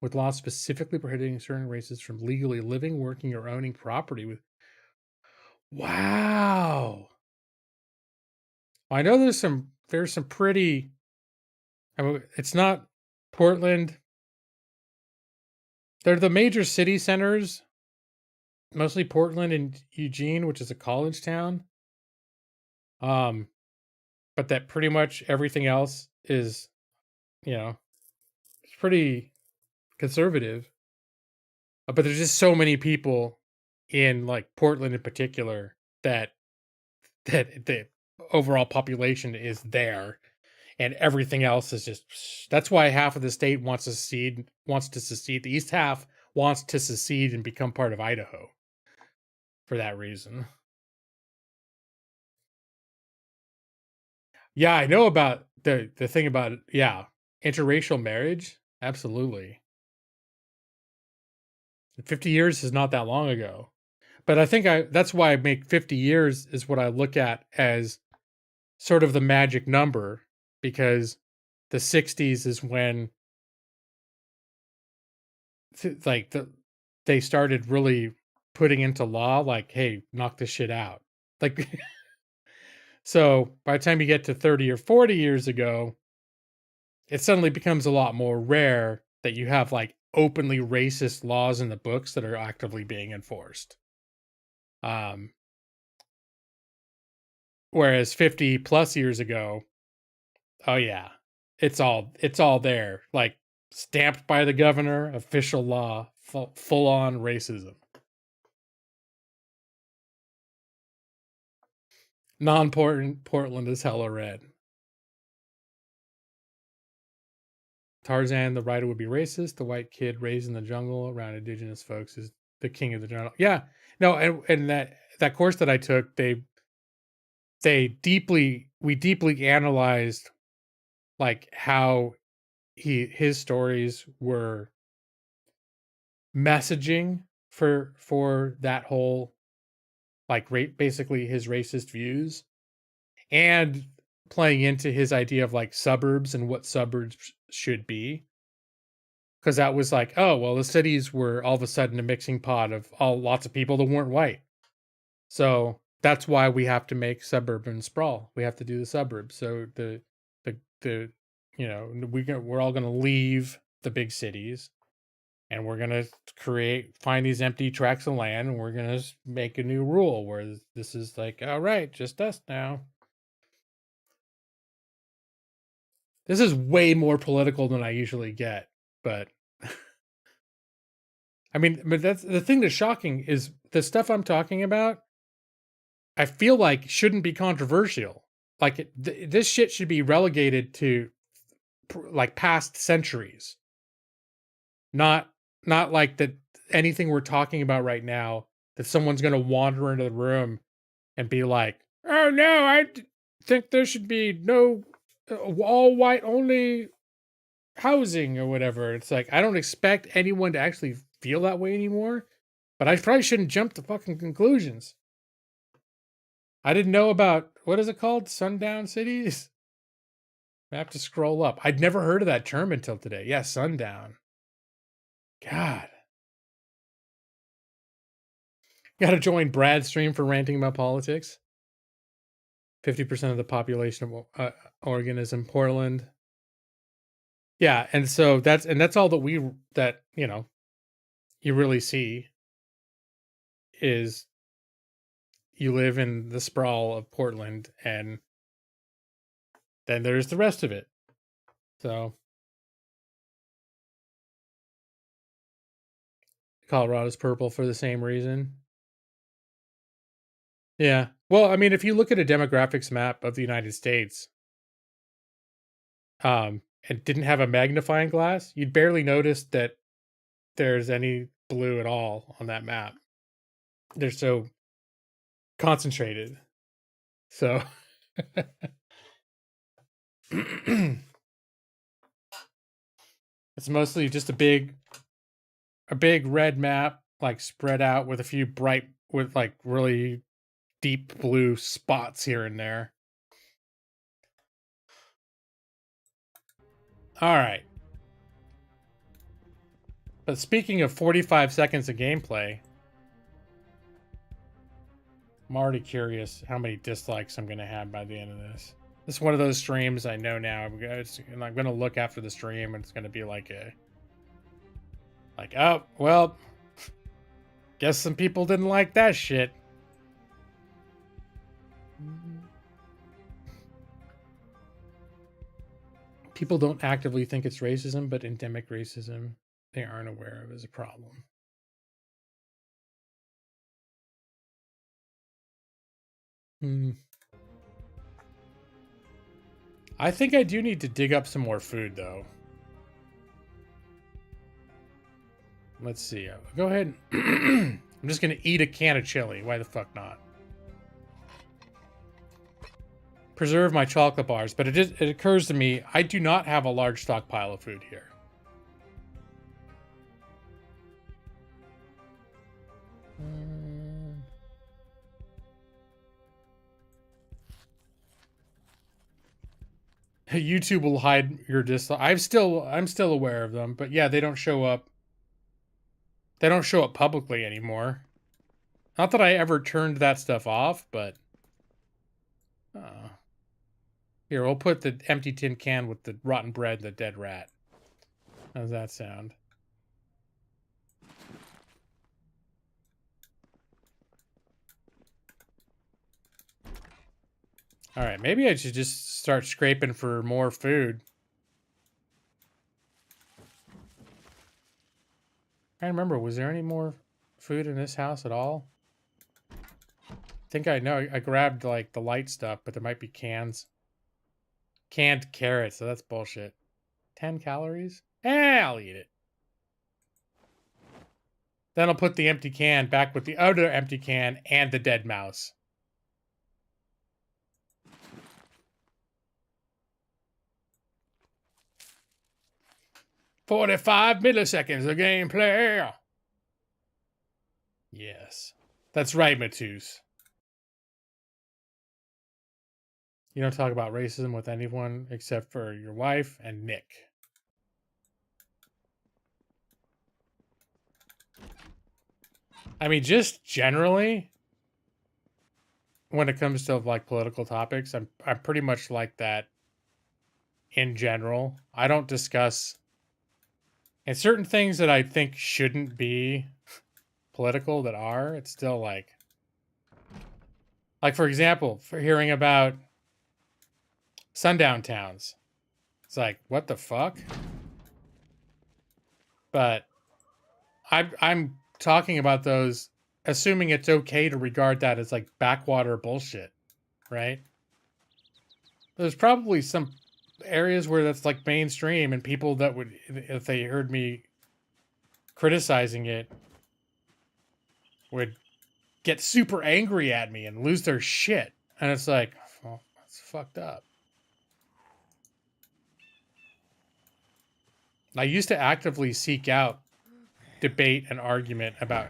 with laws specifically prohibiting certain races from legally living, working, or owning property. Wow. I know there's some pretty. I mean, it's not Portland. They're the major city centers, mostly Portland and Eugene, which is a college town. But that pretty much everything else is, it's pretty conservative. But there's just so many people in like Portland in particular that the overall population is there, and everything else is just. That's why half of the state wants to secede. The east half wants to secede and become part of Idaho. For that reason. Yeah, I know about the thing about interracial marriage. Absolutely. 50 years is not that long ago. But I think that's why I make 50 years is what I look at as sort of the magic number, because the 60s is when they started really putting into law, like, hey, knock this shit out. Like, so by the time you get to 30 or 40 years ago, it suddenly becomes a lot more rare that you have like openly racist laws in the books that are actively being enforced. Whereas 50 plus years ago, oh yeah, it's all there, like stamped by the governor, official law, full on racism. Portland is hella red. Tarzan, the writer, would be racist. The white kid raised in the jungle around indigenous folks is the king of the jungle. Yeah, no, and that course that I took, we deeply analyzed like how his stories were messaging for that whole like basically his racist views, and playing into his idea of like suburbs and what suburbs should be. Because that was like, oh, well, the cities were all of a sudden a mixing pot of lots of people that weren't white. So that's why we have to make suburban sprawl. We have to do the suburbs. So we're all going to leave the big cities, and we're going to find these empty tracts of land, and we're going to make a new rule where this is like, all right, just us now. This is way more political than I usually get, but I mean, but that's the thing that's shocking is the stuff I'm talking about, I feel like shouldn't be controversial. Like this shit should be relegated to like past centuries. Not like that anything we're talking about right now that someone's going to wander into the room and be like, oh no, think there should be no all white only housing or whatever. It's like, I don't expect anyone to actually feel that way anymore, but I probably shouldn't jump to fucking conclusions. I didn't know about, what is it called? Sundown cities? I have to scroll up. I'd never heard of that term until today. Yeah, sundown. God. Gotta join Brad's stream for ranting about politics. 50% of the population of Oregon is in Portland. Yeah, and so that's all that you really see is you live in the sprawl of Portland, and then there's the rest of it. So Colorado's purple for the same reason. Yeah. Well, I mean, if you look at a demographics map of the United States, and didn't have a magnifying glass, you'd barely notice that there's any blue at all on that map. They're so concentrated. So it's mostly just a big red map, like spread out with a few with like really deep blue spots here and there. All right. But speaking of 45 seconds of gameplay, I'm already curious how many dislikes I'm going to have by the end of this. This is one of those streams I know now. I'm going to look after the stream, and it's going to be like oh, well, guess some people didn't like that shit. People don't actively think it's racism, but endemic racism they aren't aware of is a problem. I think I do need to dig up some more food, though. Let's see. Go ahead. I'm just going to eat a can of chili. Why the fuck not? Preserve my chocolate bars, but it occurs to me I do not have a large stockpile of food here. YouTube will hide your dislike. I'm still aware of them, but yeah, they don't show up. They don't show up publicly anymore. Not that I ever turned that stuff off, but here, we'll put the empty tin can with the rotten bread and the dead rat. How's that sound? All right, maybe I should just start scraping for more food. I remember, was there any more food in this house at all? I think I know. I grabbed like the light stuff, but there might be cans. Canned carrots, so that's bullshit. 10 calories? I'll eat it. Then I'll put the empty can back with the other empty can and the dead mouse. "45 milliseconds of gameplay." Yes. That's right, Matus. You don't talk about racism with anyone except for your wife and Nick. I mean, just generally, when it comes to like political topics, I'm pretty much like that in general. I don't discuss, and certain things that I think shouldn't be political that are, it's still like for example, for hearing about sundown towns. It's like, what the fuck? But I'm talking about those, assuming it's okay to regard that as like backwater bullshit, right? There's probably some areas where that's like mainstream, and people that would, if they heard me criticizing it, would get super angry at me and lose their shit. And it's like, well, that's fucked up. I used to actively seek out debate and argument about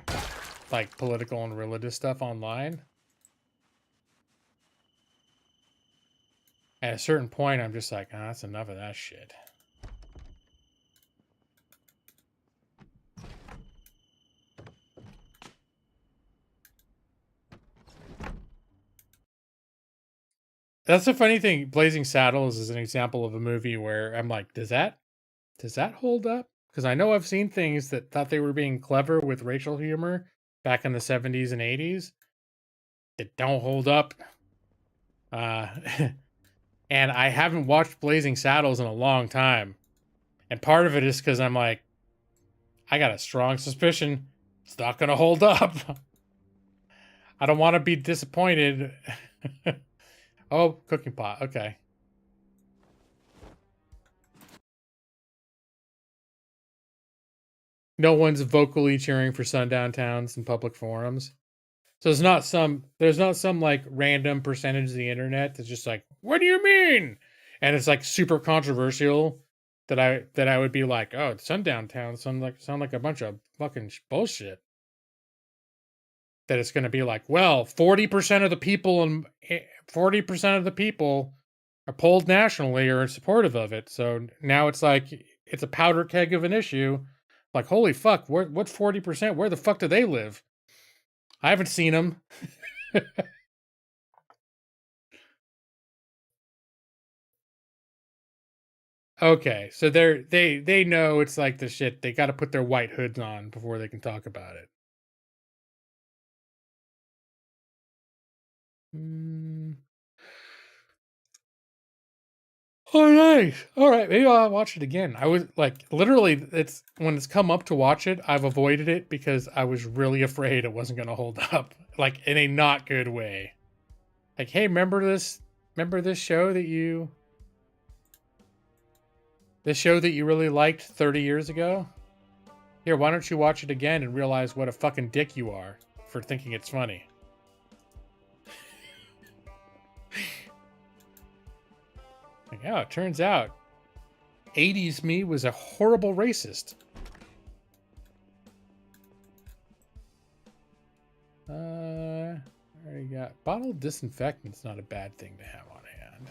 like political and religious stuff online. At a certain point, I'm just like, that's enough of that shit. That's the funny thing. Blazing Saddles is an example of a movie where I'm like, does that hold up? Because I know I've seen things that thought they were being clever with racial humor back in the 70s and 80s that don't hold up. And I haven't watched Blazing Saddles in a long time. And part of it is because I'm like, I got a strong suspicion it's not going to hold up. I don't want to be disappointed. Oh, cooking pot. Okay. No one's vocally cheering for sundown towns in public forums. So there's not some like random percentage of the internet that's just like, what do you mean? And it's like super controversial that I would be like, oh, sundown towns sound like a bunch of fucking bullshit. That it's going to be like, well, 40% of the people and 40% of the people are polled nationally are supportive of it. So now it's like it's a powder keg of an issue. Like, holy fuck, what's 40%? Where the fuck do they live? I haven't seen them. Okay, so they know it's like the shit. They got to put their white hoods on before they can talk about it. Oh, nice. All right, maybe I'll watch it again. I was like, literally, it's when it's come up to watch it, I've avoided it because I was really afraid it wasn't going to hold up, like in a not good way. Like, hey, remember this show that you really liked 30 years ago? Here, why don't you watch it again and realize what a fucking dick you are for thinking it's funny? Like, yeah, it turns out 80s me was a horrible racist. I already got bottled disinfectant's not a bad thing to have on hand.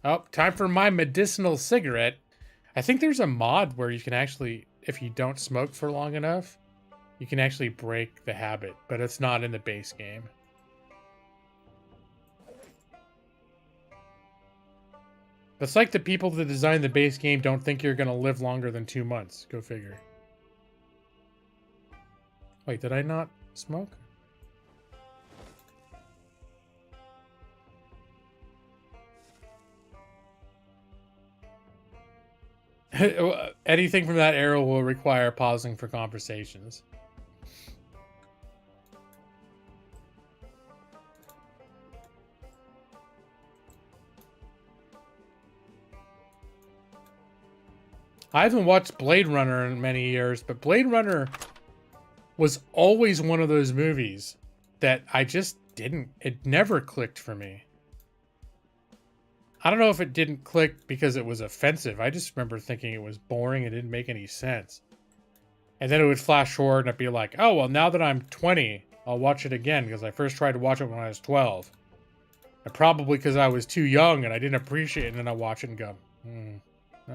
Oh, time for my medicinal cigarette. I think there's a mod where you can actually, if you don't smoke for long enough, you can actually break the habit, but it's not in the base game. It's like the people that design the base game don't think you're going to live longer than 2 months. Go figure. Wait, did I not smoke? Anything from that era will require pausing for conversations. I haven't watched Blade Runner in many years, but Blade Runner was always one of those movies that I just didn't, it never clicked for me. I don't know if it didn't click because it was offensive. I just remember thinking it was boring and didn't make any sense. And then it would flash forward and I'd be like, oh, well, now that I'm 20, I'll watch it again because I first tried to watch it when I was 12. And probably because I was too young and I didn't appreciate it, and then I watch it and go,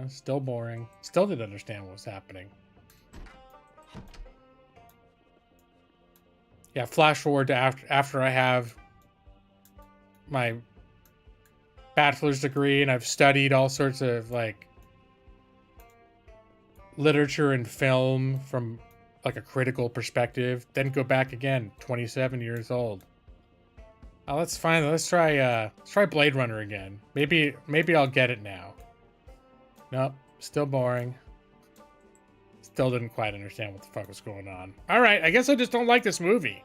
still boring. Still didn't understand what was happening. Yeah, flash forward to after I have my bachelor's degree and I've studied all sorts of like literature and film from like a critical perspective, then go back again, 27 years old. Oh, let's try Blade Runner again. Maybe I'll get it now. Nope, still boring. Still didn't quite understand what the fuck was going on. All right, I guess I just don't like this movie.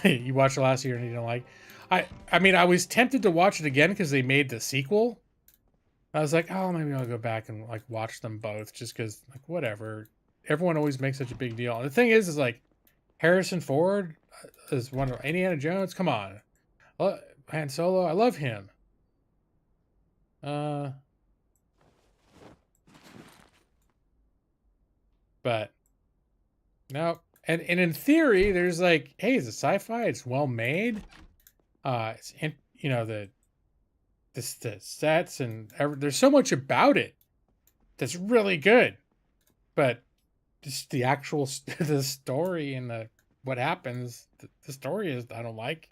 You watched it last year and you didn't like? I mean, I was tempted to watch it again because they made the sequel. I was like, oh, maybe I'll go back and like watch them both just because, like, whatever. Everyone always makes such a big deal. And the thing is like, Harrison Ford is one of Indiana Jones. Come on. Han Solo, I love him. But no. And in theory, there's like, hey, it's a sci-fi, it's well made. It's in, you know, the sets and there's so much about it that's really good. But just the actual the story and what happens, the story is I don't like.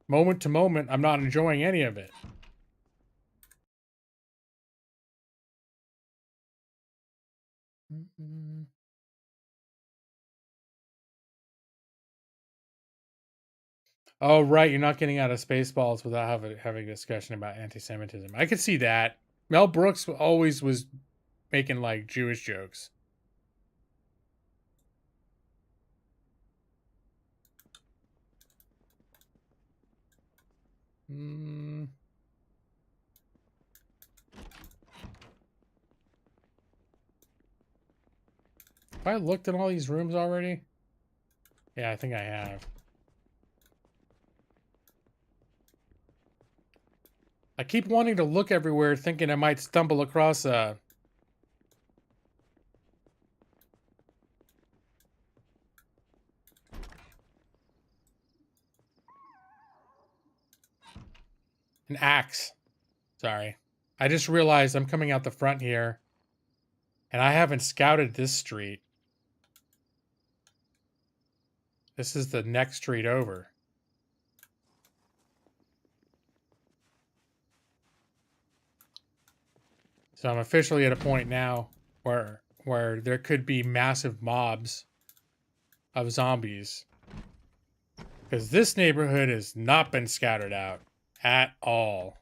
Moment to moment, I'm not enjoying any of it. Oh, right. You're not getting out of Spaceballs without having a discussion about anti-Semitism. I could see that. Mel Brooks always was making like Jewish jokes. Have I looked in all these rooms already? Yeah, I think I have. I keep wanting to look everywhere, thinking I might stumble across an axe. Sorry. I just realized I'm coming out the front here, and I haven't scouted this street. This is the next street over. So I'm officially at a point now where there could be massive mobs of zombies. Because this neighborhood has not been scouted out at all.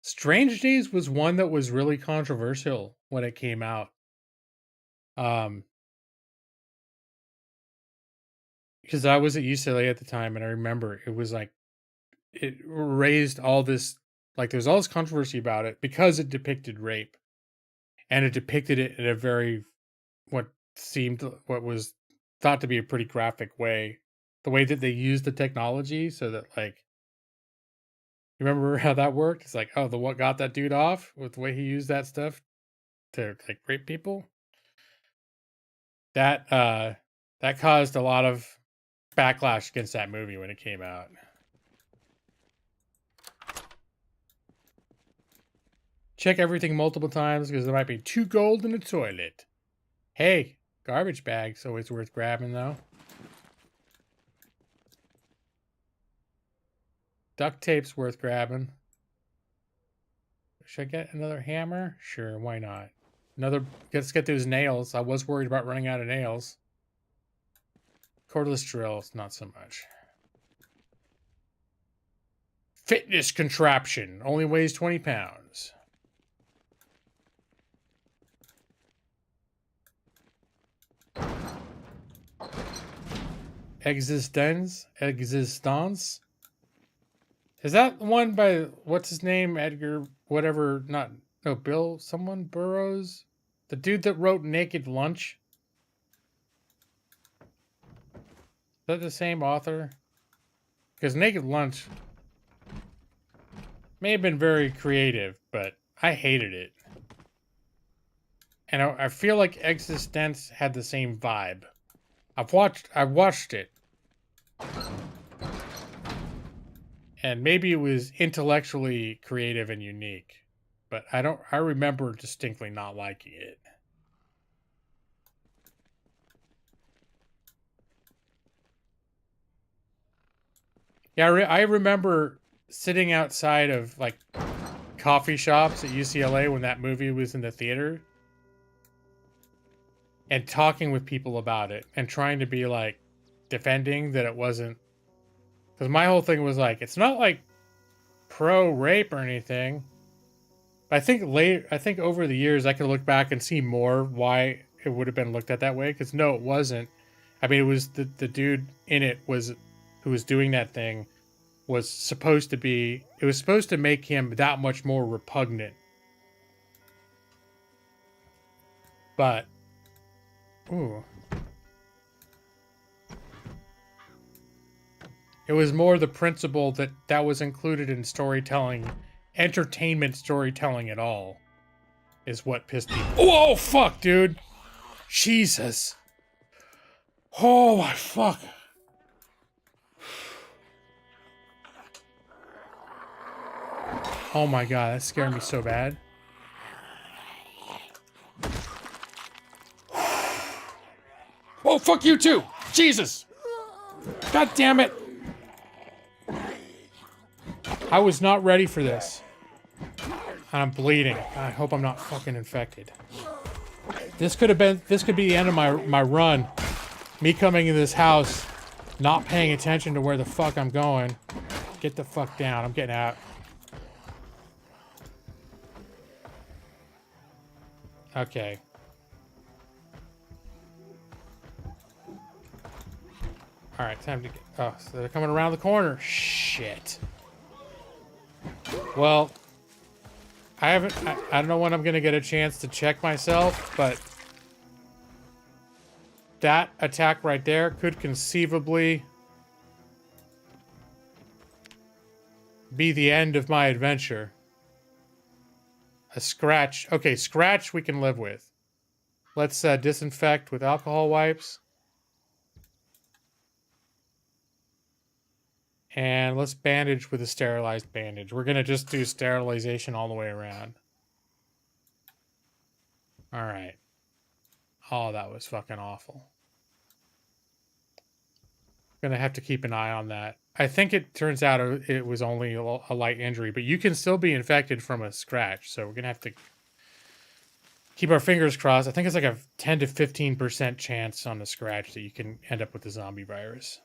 Strange Days was one that was really controversial when it came out. Because I was at UCLA at the time, and I remember it was like, it raised all this, like there's all this controversy about it because it depicted rape. And it depicted it in a very, what was thought to be a pretty graphic way. The way that they used the technology so that like, you remember how that worked? It's like, oh, what got that dude off with the way he used that stuff to like rape people? That caused a lot of backlash against that movie when it came out. Check everything multiple times because there might be 2 gold in the toilet. Hey, garbage bag's always worth grabbing though. Duct tape's worth grabbing. Should I get another hammer? Sure, why not? Let's get those nails. I was worried about running out of nails. Cordless drills, not so much. Fitness contraption. Only weighs 20 pounds. Existence? Is that the one by, what's his name? Edgar, whatever, Bill, someone Burroughs? The dude that wrote Naked Lunch? Is that the same author? Because Naked Lunch may have been very creative, but I hated it. And I feel like Existence had the same vibe. I've watched it. And maybe it was intellectually creative and unique, but I remember distinctly not liking it. Yeah, I remember sitting outside of like coffee shops at UCLA when that movie was in the theater and talking with people about it and trying to be like defending that it wasn't, because my whole thing was like, it's not like pro rape or anything. But I think over the years I could look back and see more why it would have been looked at that way. Because no, it wasn't. I mean, it was the dude in it who was doing that thing was supposed to be. It was supposed to make him that much more repugnant But, ooh. It was more the principle that was included in storytelling, entertainment storytelling at all, is what pissed me. Oh, fuck, dude. Jesus. Oh, my fuck. Oh my god, that scared me so bad. Oh, fuck you too! Jesus! God damn it! I was not ready for this. And I'm bleeding. I hope I'm not fucking infected. This could be the end of my run. Me coming in this house, not paying attention to where the fuck I'm going. Get the fuck down, I'm getting out. Okay. Alright, time to get... Oh, so they're coming around the corner. Shit. Well, I don't know when I'm gonna get a chance to check myself, but... that attack right there could conceivably... be the end of my adventure. A scratch. Okay, scratch we can live with. Let's disinfect with alcohol wipes. And let's bandage with a sterilized bandage. We're gonna just do sterilization all the way around. Alright. Oh, that was fucking awful. Gonna have to keep an eye on that. I think it turns out it was only a light injury, but you can still be infected from a scratch, so we're gonna have to keep our fingers crossed. I think it's like a 10 to 15% chance on the scratch that you can end up with the zombie virus.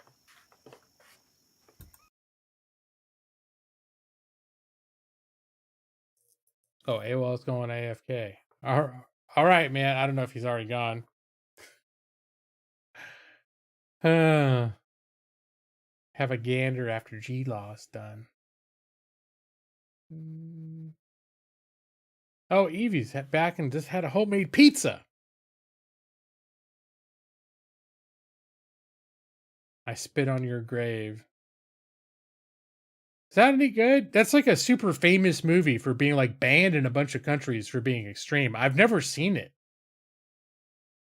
Oh, AWOL's going AFK. All right, man. I don't know if he's already gone. Have a gander after G-Law's done. Oh, Evie's back and just had a homemade pizza. I spit on your grave. Is that any good? That's like a super famous movie for being like banned in a bunch of countries for being extreme. I've never seen it.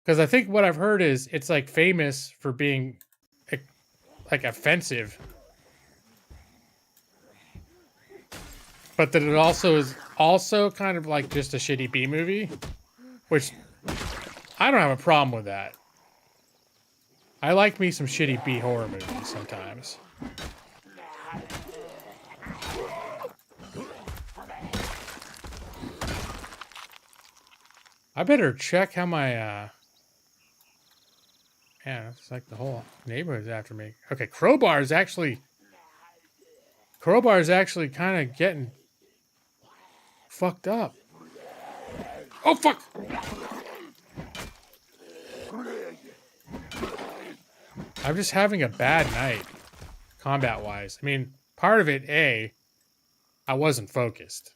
Because I think what I've heard is it's like famous for being like offensive. But that it also is also kind of like just a shitty B movie. Which I don't have a problem with that. I like me some shitty B horror movies sometimes. I better check how my, yeah, it's like the whole neighborhood's after me. Okay, Crowbar is actually kind of getting fucked up. Oh, fuck! I'm just having a bad night, combat-wise. I mean, part of it, I wasn't focused,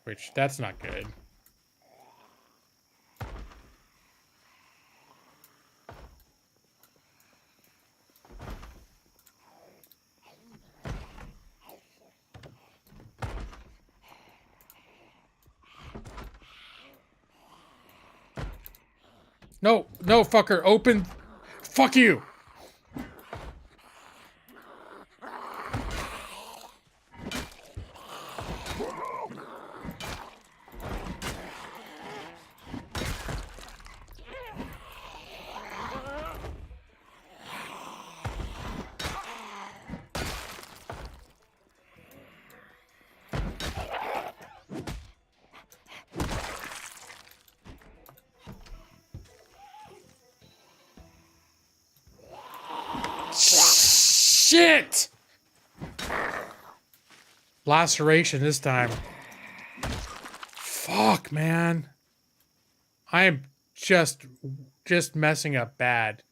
which, that's not good. No, no, fucker, open. Fuck you. Shit! Laceration this time. Fuck, man. I am just messing up bad.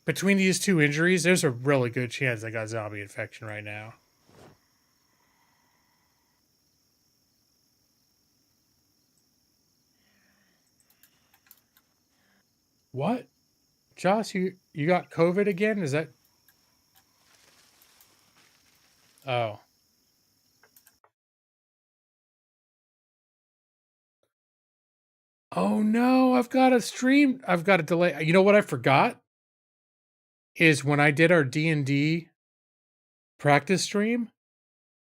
Between these two injuries, there's a really good chance I got zombie infection right now. What? Josh, you got COVID again? Is that... Oh. Oh no, I've got a stream. I've got a delay. You know what I forgot? Is when I did our D&D practice stream.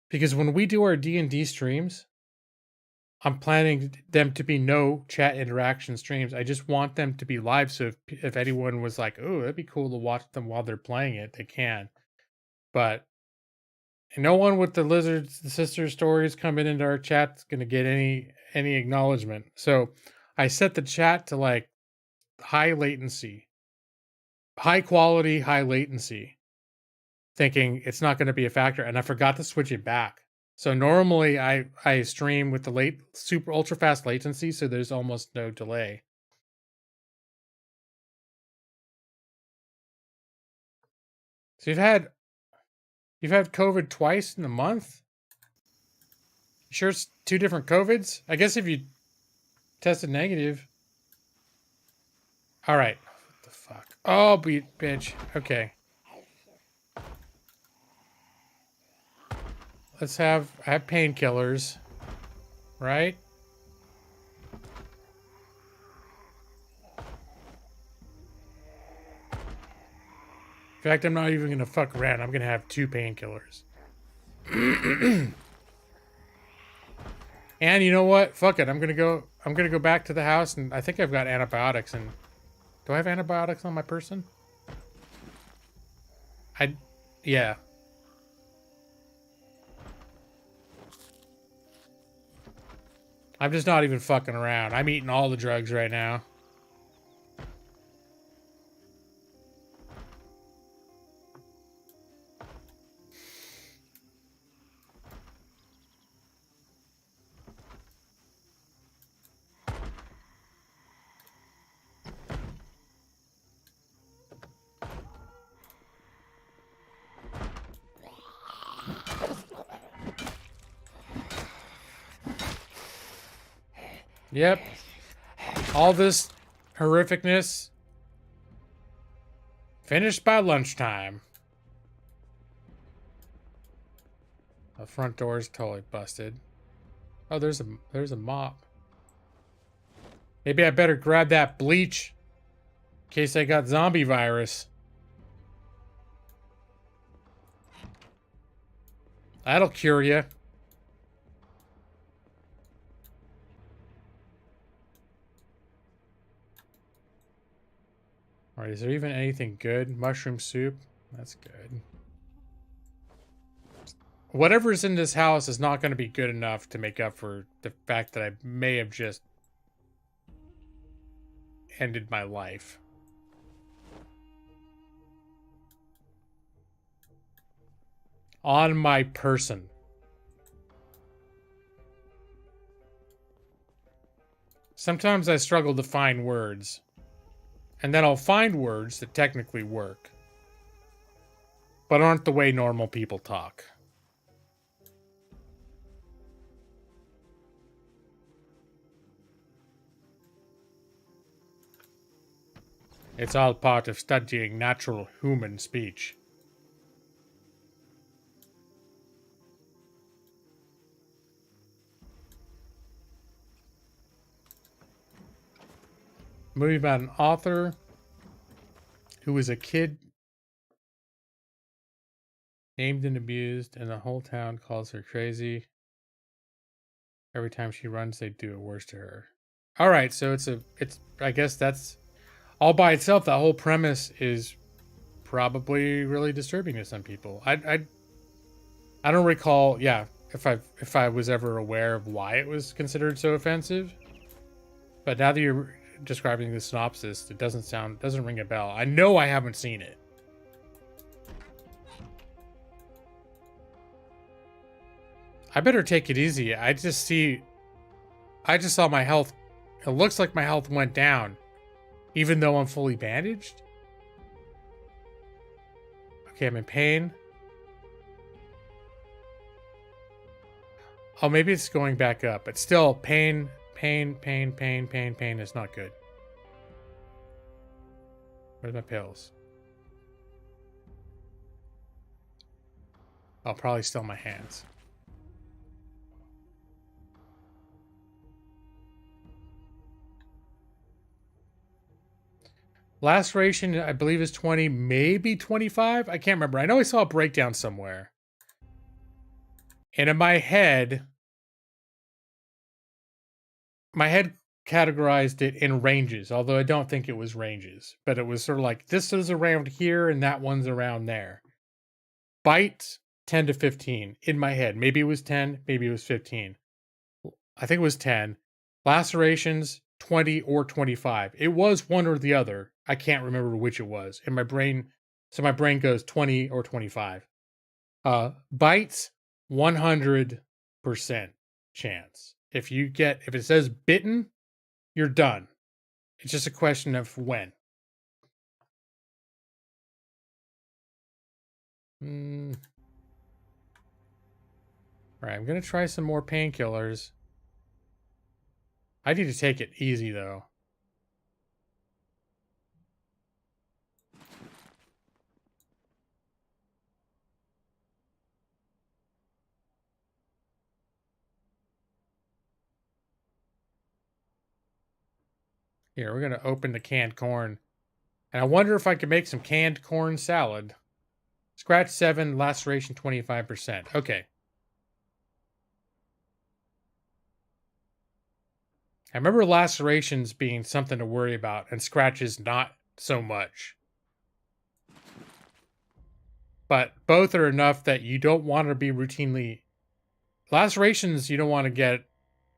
Because when we do our D&D streams, I'm planning them to be no chat interaction streams. I just want them to be live. So if anyone was like, oh, that'd be cool to watch them while they're playing it, they can. But no one with the lizards, the sister stories coming into our chat is going to get any acknowledgement. So I set the chat to like high latency, high quality, high latency, thinking it's not going to be a factor. And I forgot to switch it back. So normally I stream with the super ultra fast latency, so there's almost no delay. So you've had COVID twice in a month? You sure it's 2 different COVIDs? I guess if you tested negative. All right. What the fuck? Oh, bitch. Okay. Let's have painkillers, right? In fact, I'm not even going to fuck around. I'm going to have 2 painkillers. And you know what? Fuck it. I'm going to go back to the house, and I think I've got antibiotics. And do I have antibiotics on my person? Yeah. I'm just not even fucking around. I'm eating all the drugs right now. Yep. All this horrificness finished by lunchtime. The front door is totally busted. Oh, there's a mop. Maybe I better grab that bleach in case I got zombie virus. That'll cure you. All right, is there even anything good? Mushroom soup? That's good. Whatever's in this house is not going to be good enough to make up for the fact that I may have just ended my life. On my person. Sometimes I struggle to find words. And then I'll find words that technically work, but aren't the way normal people talk. It's all part of studying natural human speech. Movie about an author who was a kid named and abused, and the whole town calls her crazy. Every time she runs, they do it worse to her. All right, so it's I guess that's all by itself. The whole premise is probably really disturbing to some people. I don't recall, yeah, if I was ever aware of why it was considered so offensive. But now that you're describing the synopsis, it doesn't ring a bell. I know I haven't seen it. I better take it easy. I just saw my health. It looks like my health went down, even though I'm fully bandaged. Okay, I'm in pain. Oh, maybe it's going back up, but still pain is not good. Where's my pills? I'll probably still my hands. Laceration, I believe, is 20, maybe 25. I can't remember. I know I saw a breakdown somewhere. And in my head categorized it in ranges, although I don't think it was ranges. But it was sort of like, this is around here and that one's around there. Bites, 10 to 15 in my head. Maybe it was 10, maybe it was 15. I think it was 10. Lacerations, 20 or 25. It was one or the other. I can't remember which it was. In my brain, so my brain goes 20 or 25. Bites, 100% chance. If it says bitten, you're done. It's just a question of when. All right, I'm going to try some more painkillers. I need to take it easy, though. Here, we're going to open the canned corn. And I wonder if I could make some canned corn salad. Scratch 7, laceration 25%. Okay. I remember lacerations being something to worry about, and scratches not so much. But both are enough that you don't want to be routinely... Lacerations, you don't want to get...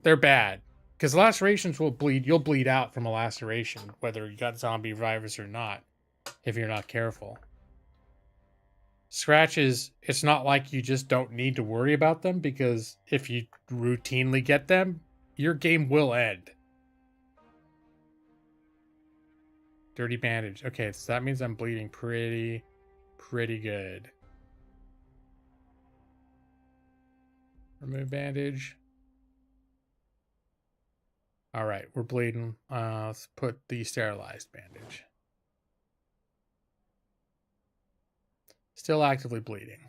They're bad. Because lacerations will bleed... You'll bleed out from a laceration, whether you got zombie virus or not, if you're not careful. Scratches, it's not like you just don't need to worry about them, because if you routinely get them, your game will end. Dirty bandage. Okay, so that means I'm bleeding pretty good. Remove bandage. All right, we're bleeding. Let's put the sterilized bandage. Still actively bleeding.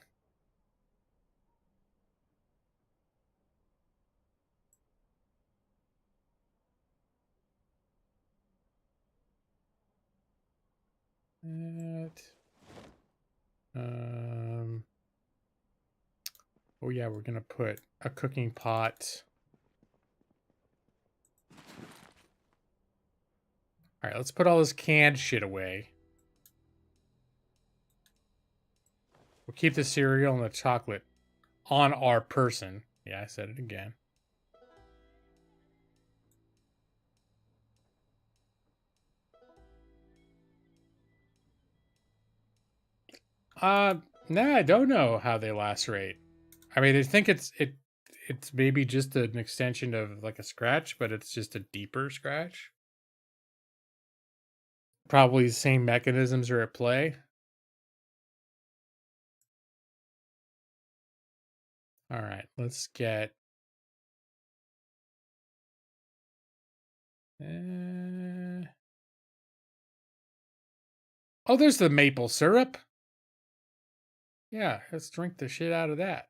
Oh yeah, we're gonna put a cooking pot. All right, let's put all this canned shit away. We'll keep the cereal and the chocolate on our person. Yeah, I said it again. Nah, I don't know how they lacerate. I mean, I think it's maybe just an extension of like a scratch, but it's just a deeper scratch. Probably the same mechanisms are at play. All right, let's get... Oh, there's the maple syrup. Yeah, let's drink the shit out of that.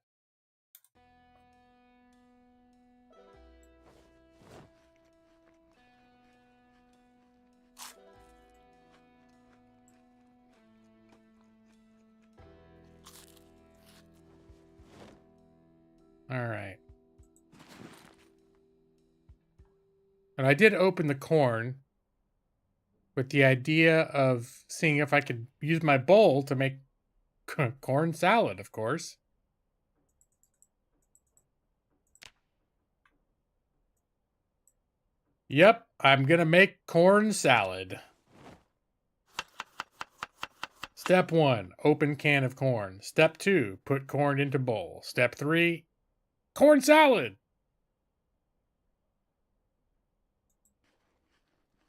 All right. And I did open the corn with the idea of seeing if I could use my bowl to make corn salad, of course. Yep, I'm gonna make corn salad. Step 1, open can of corn. Step 2, put corn into bowl. Step 3, corn salad.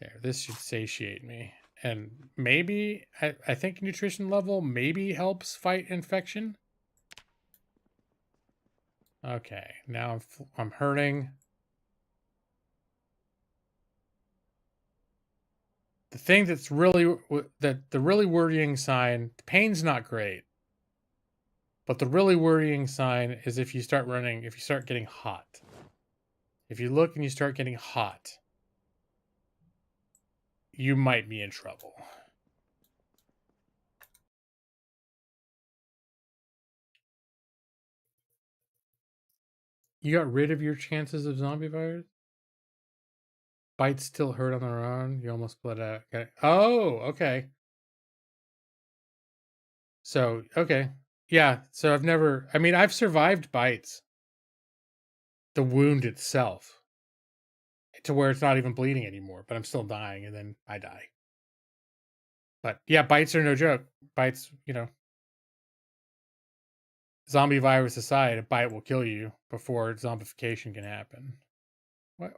There, this should satiate me. And maybe, I think nutrition level maybe helps fight infection. Okay, now I'm hurting. The thing that's really the really worrying sign, the pain's not great. But the really worrying sign is if you start getting hot. If you look and you start getting hot, you might be in trouble. You got rid of your chances of zombie virus? Bites still hurt on their own. You almost bled out. Okay. Oh, okay. So, okay. Yeah, so I've survived bites. The wound itself. To where it's not even bleeding anymore, but I'm still dying and then I die. But yeah, bites are no joke. Bites, zombie virus aside, a bite will kill you before zombification can happen.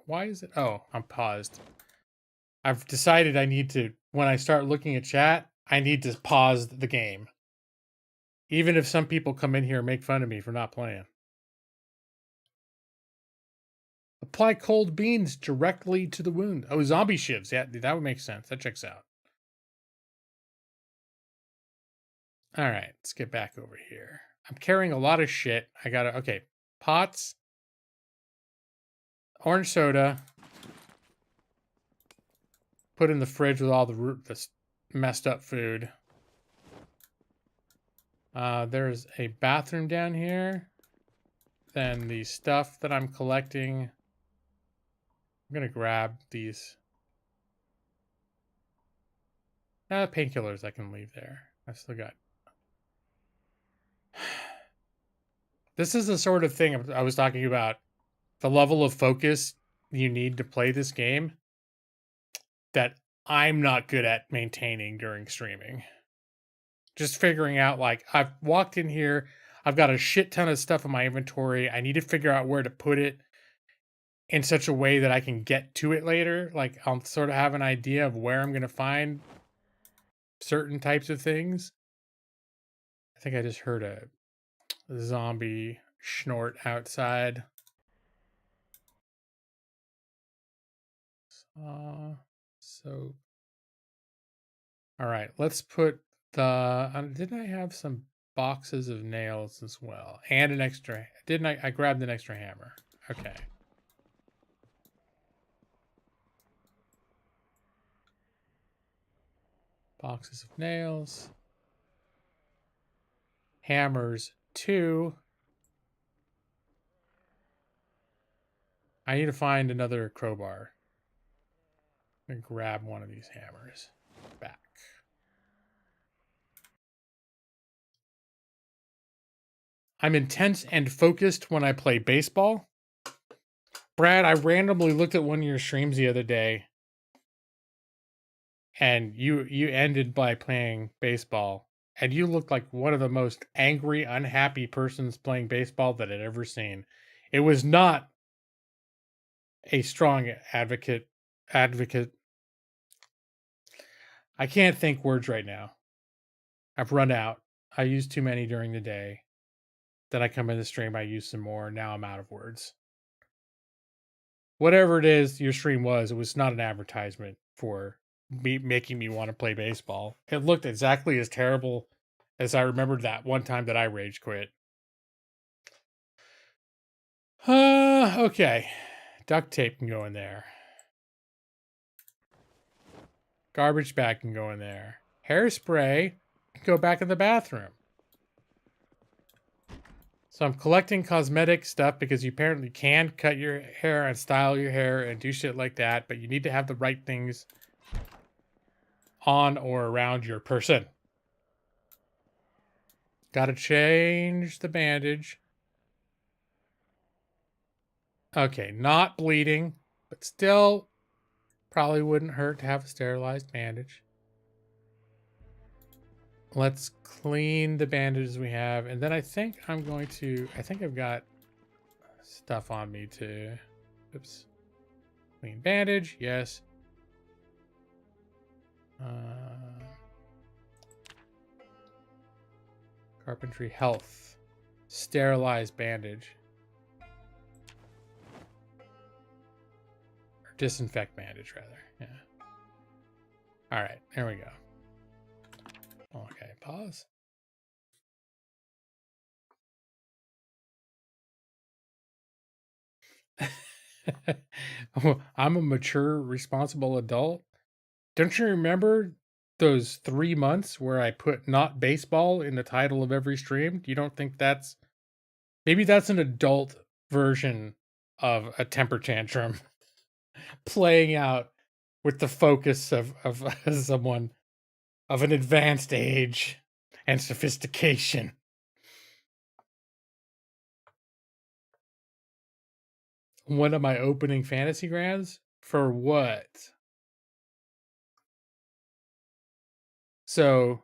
Why is it? Oh, I'm paused. I've decided I need to, when I start looking at chat, I need to pause the game. Even if some people come in here and make fun of me for not playing. Apply cold beans directly to the wound. Oh, zombie shivs. Yeah, that would make sense. That checks out. All right, let's get back over here. I'm carrying a lot of shit. Okay, pots, orange soda, put in the fridge with all the messed up food. There's a bathroom down here. Then the stuff that I'm collecting. I'm gonna grab these. Painkillers I can leave there. I've still got. This is the sort of thing I was talking about. The level of focus you need to play this game that I'm not good at maintaining during streaming. Just figuring out, like, I've walked in here, I've got a shit ton of stuff in my inventory. I need to figure out where to put it in such a way that I can get to it later. Like, I'll sort of have an idea of where I'm going to find certain types of things. I think I just heard a zombie snort outside. So, all right, let's put didn't I have some boxes of nails as well? And an extra, didn't I grabbed an extra hammer. Okay. Boxes of nails. Hammers 2. I need to find another crowbar. I'm gonna grab one of these hammers. Back. I'm intense and focused when I play baseball. Brad, I randomly looked at one of your streams the other day, and you ended by playing baseball, and you looked like one of the most angry, unhappy persons playing baseball that I'd ever seen. It was not a strong advocate. I can't think words right now. I've run out. I used too many during the day. Then I come in the stream, I use some more. Now I'm out of words. Whatever it is your stream was, it was not an advertisement for making me want to play baseball. It looked exactly as terrible as I remembered that one time that I rage quit. Okay. Duct tape can go in there. Garbage bag can go in there. Hairspray can go back in the bathroom. So I'm collecting cosmetic stuff because you apparently can cut your hair and style your hair and do shit like that, but you need to have the right things on or around your person. Gotta change the bandage. Okay, not bleeding, but still probably wouldn't hurt to have a sterilized bandage. Let's clean the bandages we have, and then I think I've got stuff on me to, oops, clean bandage, yes. Carpentry health, sterilized bandage. Or disinfect bandage, rather, yeah. All right, there we go. Okay, pause. I'm a mature, responsible adult. Don't you remember those 3 months where I put "not baseball" in the title of every stream? You don't think that's maybe that's an adult version of a temper tantrum playing out with the focus of someone of an advanced age and sophistication. One of my opening fantasy grounds? For what? So,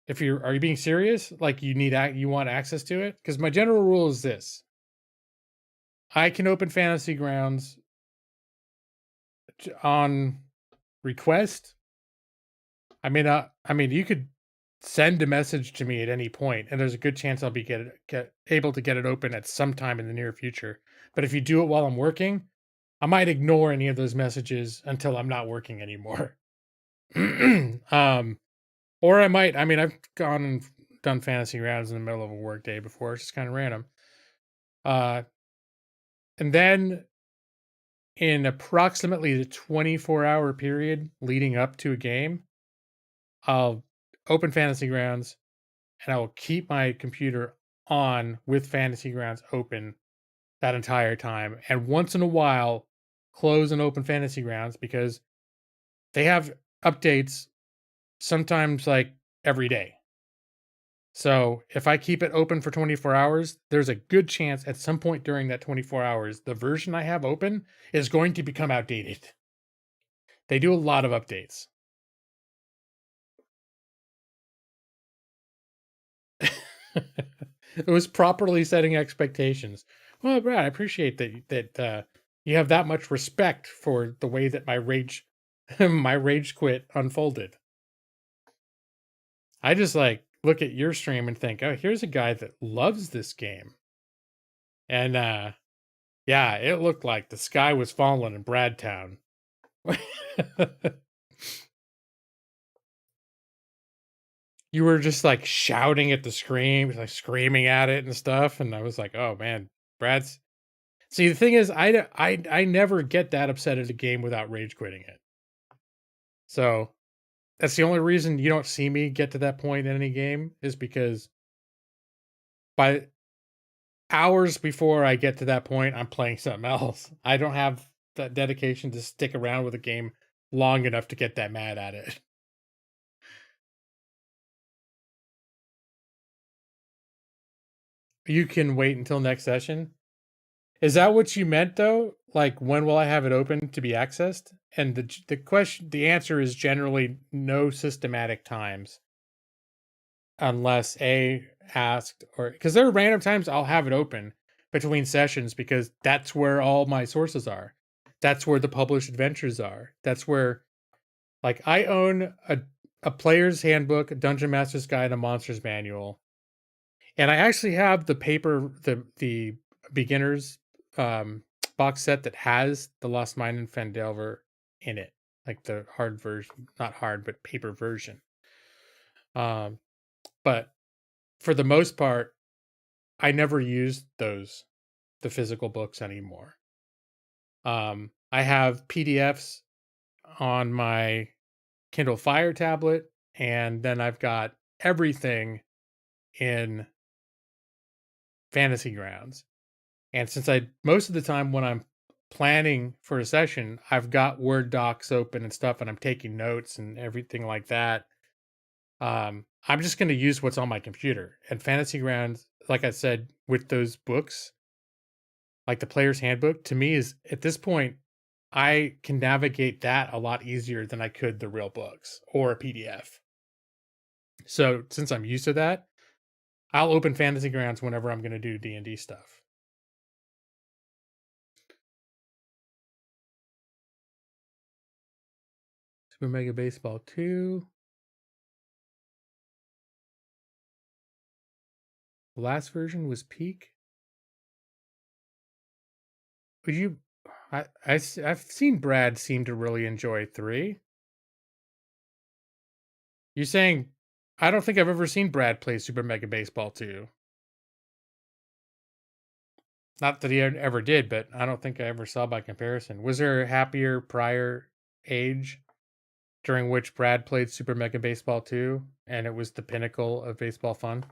if you're are you being serious? Like you want access to it? Because my general rule is this. I can open fantasy grounds on request. I mean, you could send a message to me at any point, and there's a good chance I'll be get able to get it open at some time in the near future. But if you do it while I'm working, I might ignore any of those messages until I'm not working anymore. Or I might. I mean, I've gone and done fantasy rounds in the middle of a work day before. It's just kind of random. Uh, and then in approximately the 24-hour period leading up to a game, I'll open fantasy grounds and I will keep my computer on with fantasy grounds open that entire time. And once in a while, close and open fantasy grounds because they have updates sometimes like every day. So if I keep it open for 24 hours, there's a good chance at some point during that 24 hours, the version I have open is going to become outdated. They do a lot of updates. It was properly setting expectations. Well, Brad, I appreciate that you have that much respect for the way that my rage my rage quit unfolded. I just like look at your stream and think, oh, here's a guy that loves this game. And yeah, it looked like the sky was falling in Bradtown. You were just like shouting at the screen, like screaming at it and stuff. And I was like, oh man, Brad's. See, the thing is, I never get that upset at a game without rage quitting it. So that's the only reason you don't see me get to that point in any game is because by hours before I get to that point, I'm playing something else. I don't have that dedication to stick around with a game long enough to get that mad at it. You can wait until next session. Is that what you meant though? Like when will I have it open to be accessed? And the answer is generally no systematic times. Unless A asked or because there are random times I'll have it open between sessions because that's where all my sources are. That's where the published adventures are. That's where like I own a player's handbook, a dungeon master's guide, a monster's manual. And I actually have the paper the beginner's box set that has the Lost Mine and Fendelver in it. Like the hard version, not hard, but paper version. But for the most part, I never used the physical books anymore. I have PDFs on my Kindle Fire tablet, and then I've got everything in Fantasy Grounds. And since most of the time when I'm planning for a session, I've got Word docs open and stuff, and I'm taking notes and everything like that. I'm just going to use what's on my computer. And Fantasy Grounds, like I said, with those books, like the player's handbook, to me is at this point, I can navigate that a lot easier than I could the real books or a PDF. So since I'm used to that, I'll open Fantasy Grounds whenever I'm going to do D&D stuff. Super Mega Baseball 2. The last version was Peak. Would you? I've seen Brad seem to really enjoy 3. You saying, I don't think I've ever seen Brad play Super Mega Baseball 2. Not that he ever did, but I don't think I ever saw by comparison. Was there a happier prior age during which Brad played Super Mega Baseball 2 and it was the pinnacle of baseball fun?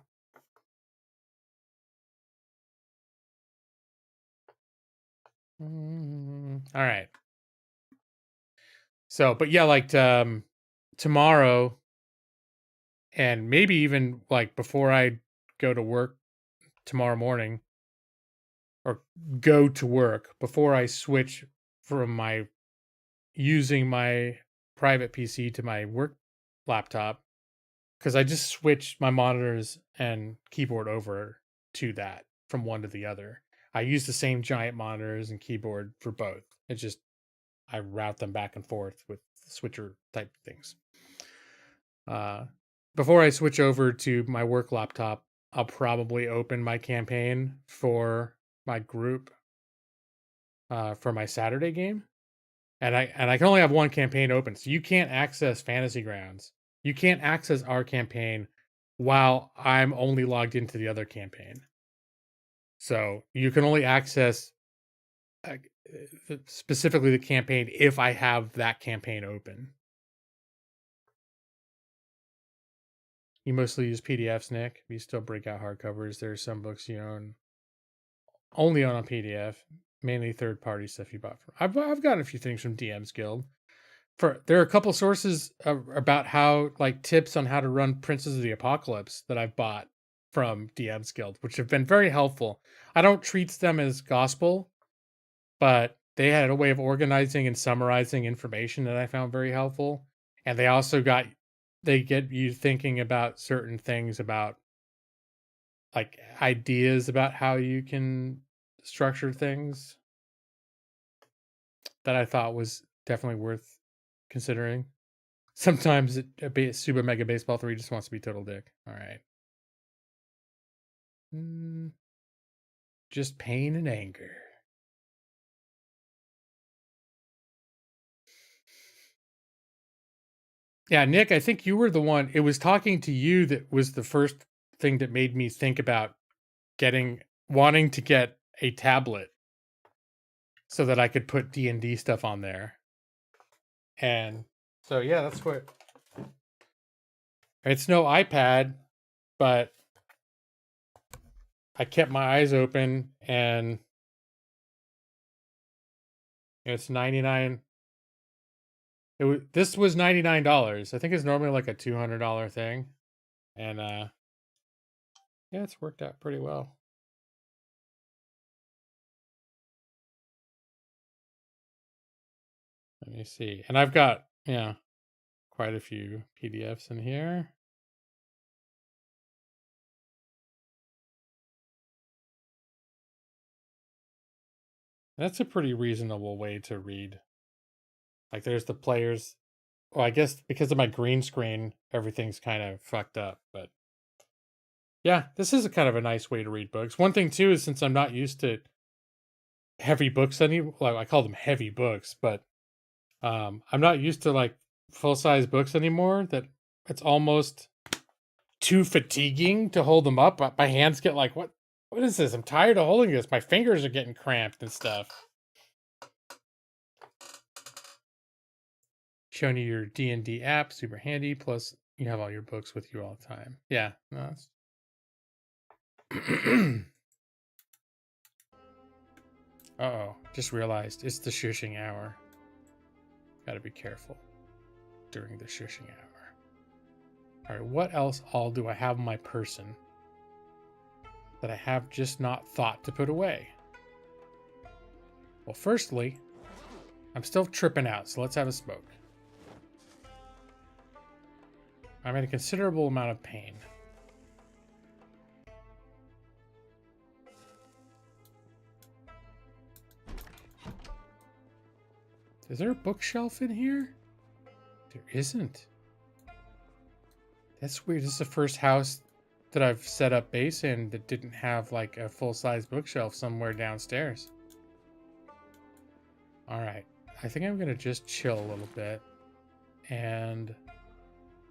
All right. So, but yeah, like tomorrow and maybe even like before I go to work tomorrow morning or go to work, before I switch from my using my private PC to my work laptop, because I just switched my monitors and keyboard over to that from one to the other. I use the same giant monitors and keyboard for both. It's just I route them back and forth with switcher type things. Before I switch over to my work laptop, I'll probably open my campaign for my group for my Saturday game. And I can only have one campaign open. So you can't access Fantasy Grounds. You can't access our campaign while I'm only logged into the other campaign. So you can only access specifically the campaign if I have that campaign open. You mostly use PDFs, Nick. You still break out hardcovers. There are some books you own only on a PDF, mainly third-party stuff you bought from. I've gotten a few things from DM's Guild. There are a couple sources about how, like, tips on how to run Princes of the Apocalypse that I've bought from DM's Guild, which have been very helpful. I don't treat them as gospel, but they had a way of organizing and summarizing information that I found very helpful. And they get you thinking about certain things, about like ideas about how you can structure things, that I thought was definitely worth considering. Sometimes Super Mega Baseball 3 just wants to be total dick. All right. Just pain and anger. Yeah, Nick, I think you were the one. It was talking to you that was the first thing that made me think about wanting to get a tablet so that I could put D&D stuff on there. And so, yeah, that's what... It's no iPad, but I kept my eyes open, and it's $99. This was $99. I think it's normally like a $200 thing, and yeah, it's worked out pretty well. Let me see, and I've got quite a few PDFs in here. That's a pretty reasonable way to read. Like, there's the players. Well, I guess because of my green screen, everything's kind of fucked up. But yeah, this is a kind of a nice way to read books. One thing too is, since I'm not used to heavy books I call them heavy books, but I'm not used to like full-size books anymore, that it's almost too fatiguing to hold them up. My hands get like, what is this? I'm tired of holding this. My fingers are getting cramped and stuff. Showing you your D&D app, super handy. Plus, you have all your books with you all the time. Yeah, no, that's... Uh-oh, just realized it's the shushing hour. Gotta be careful during the shushing hour. All right, what else all do I have on my person that I have just not thought to put away? Well, firstly, I'm still tripping out, so let's have a smoke. I'm in a considerable amount of pain. Is there a bookshelf in here? There isn't. That's weird. This is the first house that I've set up base in that didn't have like a full-size bookshelf somewhere downstairs. All right. I think I'm going to just chill a little bit and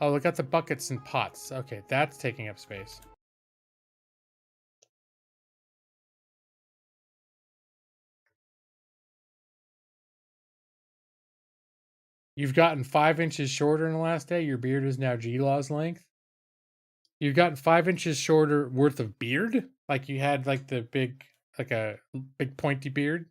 Oh, look at the buckets and pots. Okay, that's taking up space. You've gotten 5 inches shorter in the last day. Your beard is now G-Law's length. You've gotten 5 inches shorter worth of beard? Like you had like the big, like a big pointy beard?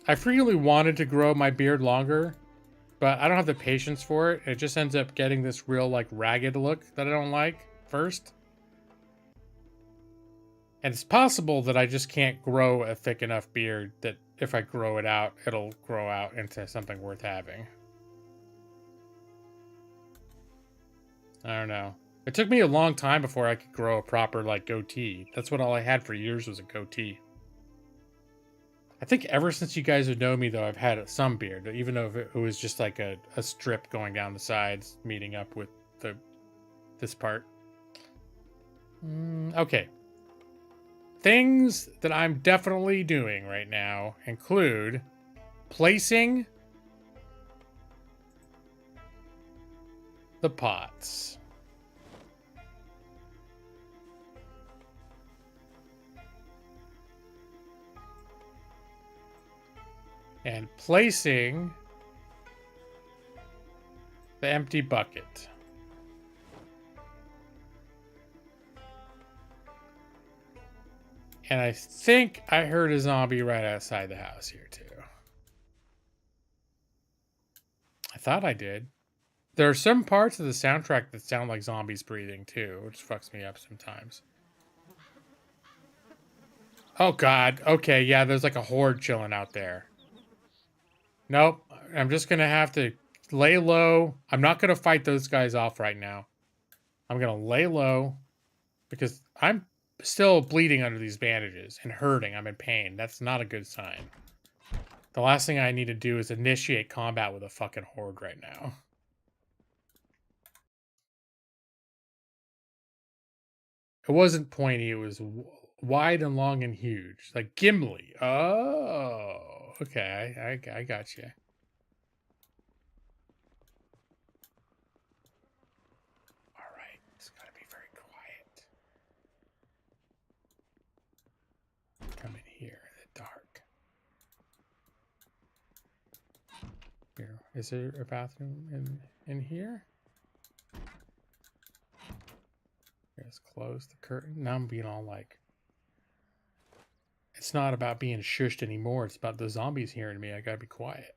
I frequently wanted to grow my beard longer, but I don't have the patience for it. It just ends up getting this real like ragged look that I don't like first. And it's possible that I just can't grow a thick enough beard that if I grow it out, it'll grow out into something worth having. I don't know. It took me a long time before I could grow a proper like goatee. That's what all I had for years was a goatee. I think ever since you guys have known me though, I've had some beard, even though it was just like a strip going down the sides, meeting up with this part. Okay. Things that I'm definitely doing right now include placing the pots. And placing the empty bucket. And I think I heard a zombie right outside the house here, too. I thought I did. There are some parts of the soundtrack that sound like zombies breathing, too, which fucks me up sometimes. Oh, God. Okay, yeah, there's like a horde chilling out there. Nope. I'm just going to have to lay low. I'm not going to fight those guys off right now. I'm going to lay low because I'm still bleeding under these bandages and hurting. I'm in pain. That's not a good sign. The last thing I need to do is initiate combat with a fucking horde right now. It wasn't pointy. It was wide and long and huge. Like Gimli. Oh, okay. I got you. All right. It's got to be very quiet. Come in here in the dark. Here. Is there a bathroom in here? Let's close the curtain. Now I'm being all like, it's not about being shushed anymore. It's about the zombies hearing me. I gotta be quiet.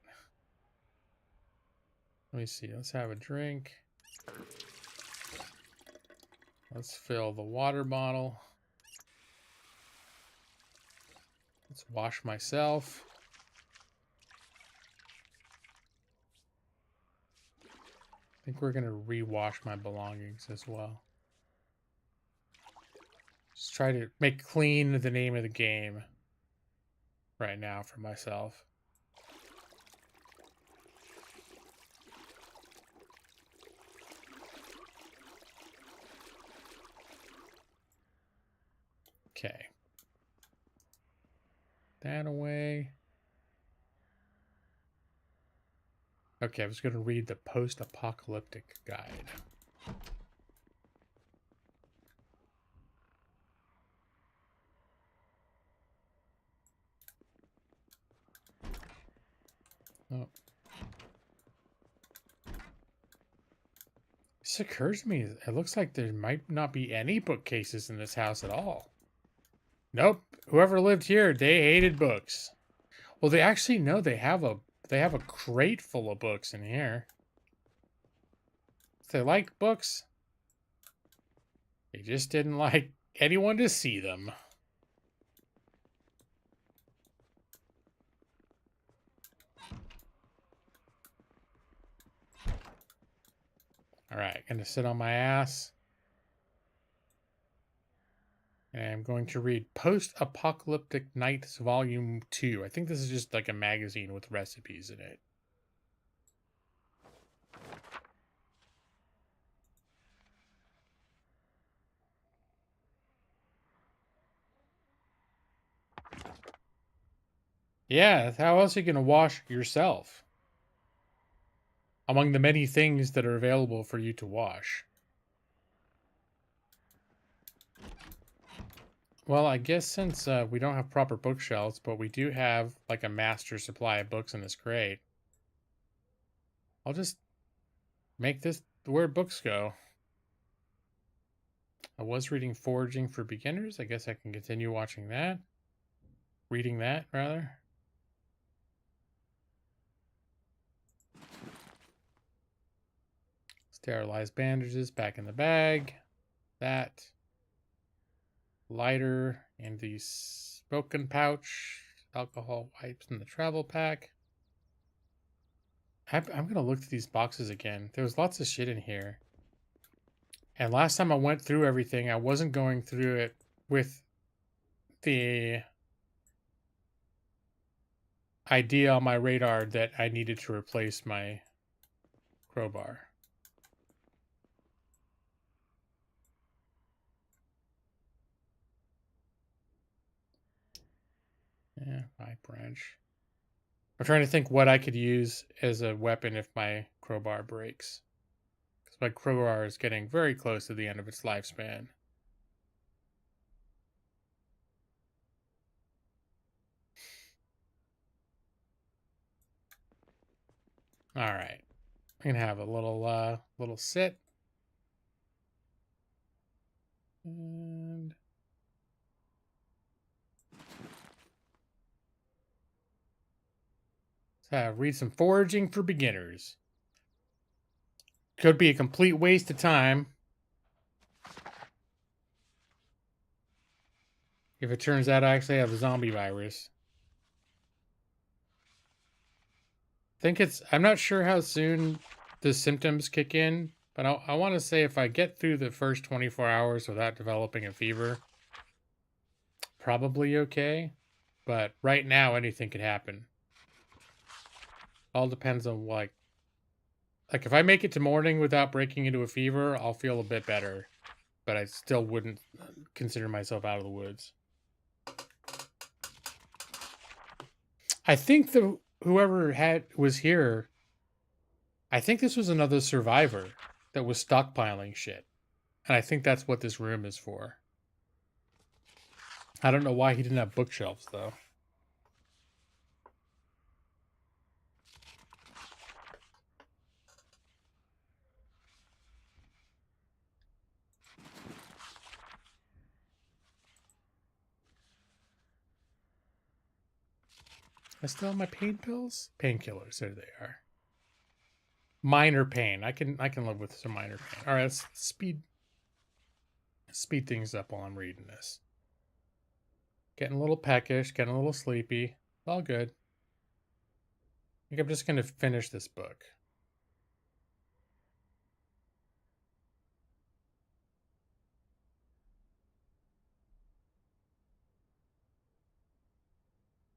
Let me see. Let's have a drink. Let's fill the water bottle. Let's wash myself. I think we're gonna rewash my belongings as well. Just try to make clean the name of the game right now for myself. Okay. That away. Okay, I was going to read the post-apocalyptic guide. Oh. This occurs to me, it looks like there might not be any bookcases in this house at all. Nope. Whoever lived here, they hated books. Well, they actually know they have a crate full of books in here. They like books. They just didn't like anyone to see them. All right, gonna sit on my ass. And I'm going to read Post-Apocalyptic Nights Volume 2. I think this is just like a magazine with recipes in it. Yeah, how else are you going to wash yourself? Among the many things that are available for you to wash. Well, I guess since we don't have proper bookshelves, but we do have like a master supply of books in this crate, I'll just make this where books go. I was reading Foraging for Beginners. I guess I can continue watching that. Reading that, rather. Sterilized bandages back in the bag. That. Lighter and the smoking pouch. Alcohol wipes in the travel pack. I'm going to look through these boxes again. There was lots of shit in here. And last time I went through everything, I wasn't going through it with the idea on my radar that I needed to replace my crowbar. Yeah, pipe wrench. I'm trying to think what I could use as a weapon if my crowbar breaks. Because my crowbar is getting very close to the end of its lifespan. Alright. I'm gonna have a little sit. And read some Foraging for Beginners. Could be a complete waste of time if it turns out I actually have a zombie virus. I'm not sure how soon the symptoms kick in, but I want to say if I get through the first 24 hours without developing a fever, probably okay. But right now, anything could happen. All depends on like if I make it to morning without breaking into a fever, I'll feel a bit better. But I still wouldn't consider myself out of the woods. I think whoever was here, I think this was another survivor that was stockpiling shit. And I think that's what this room is for. I don't know why he didn't have bookshelves, though. I still have my pain pills? Painkillers, there they are. Minor pain. I can live with some minor pain. Alright, let's speed things up while I'm reading this. Getting a little peckish, getting a little sleepy. All good. I think I'm just gonna finish this book.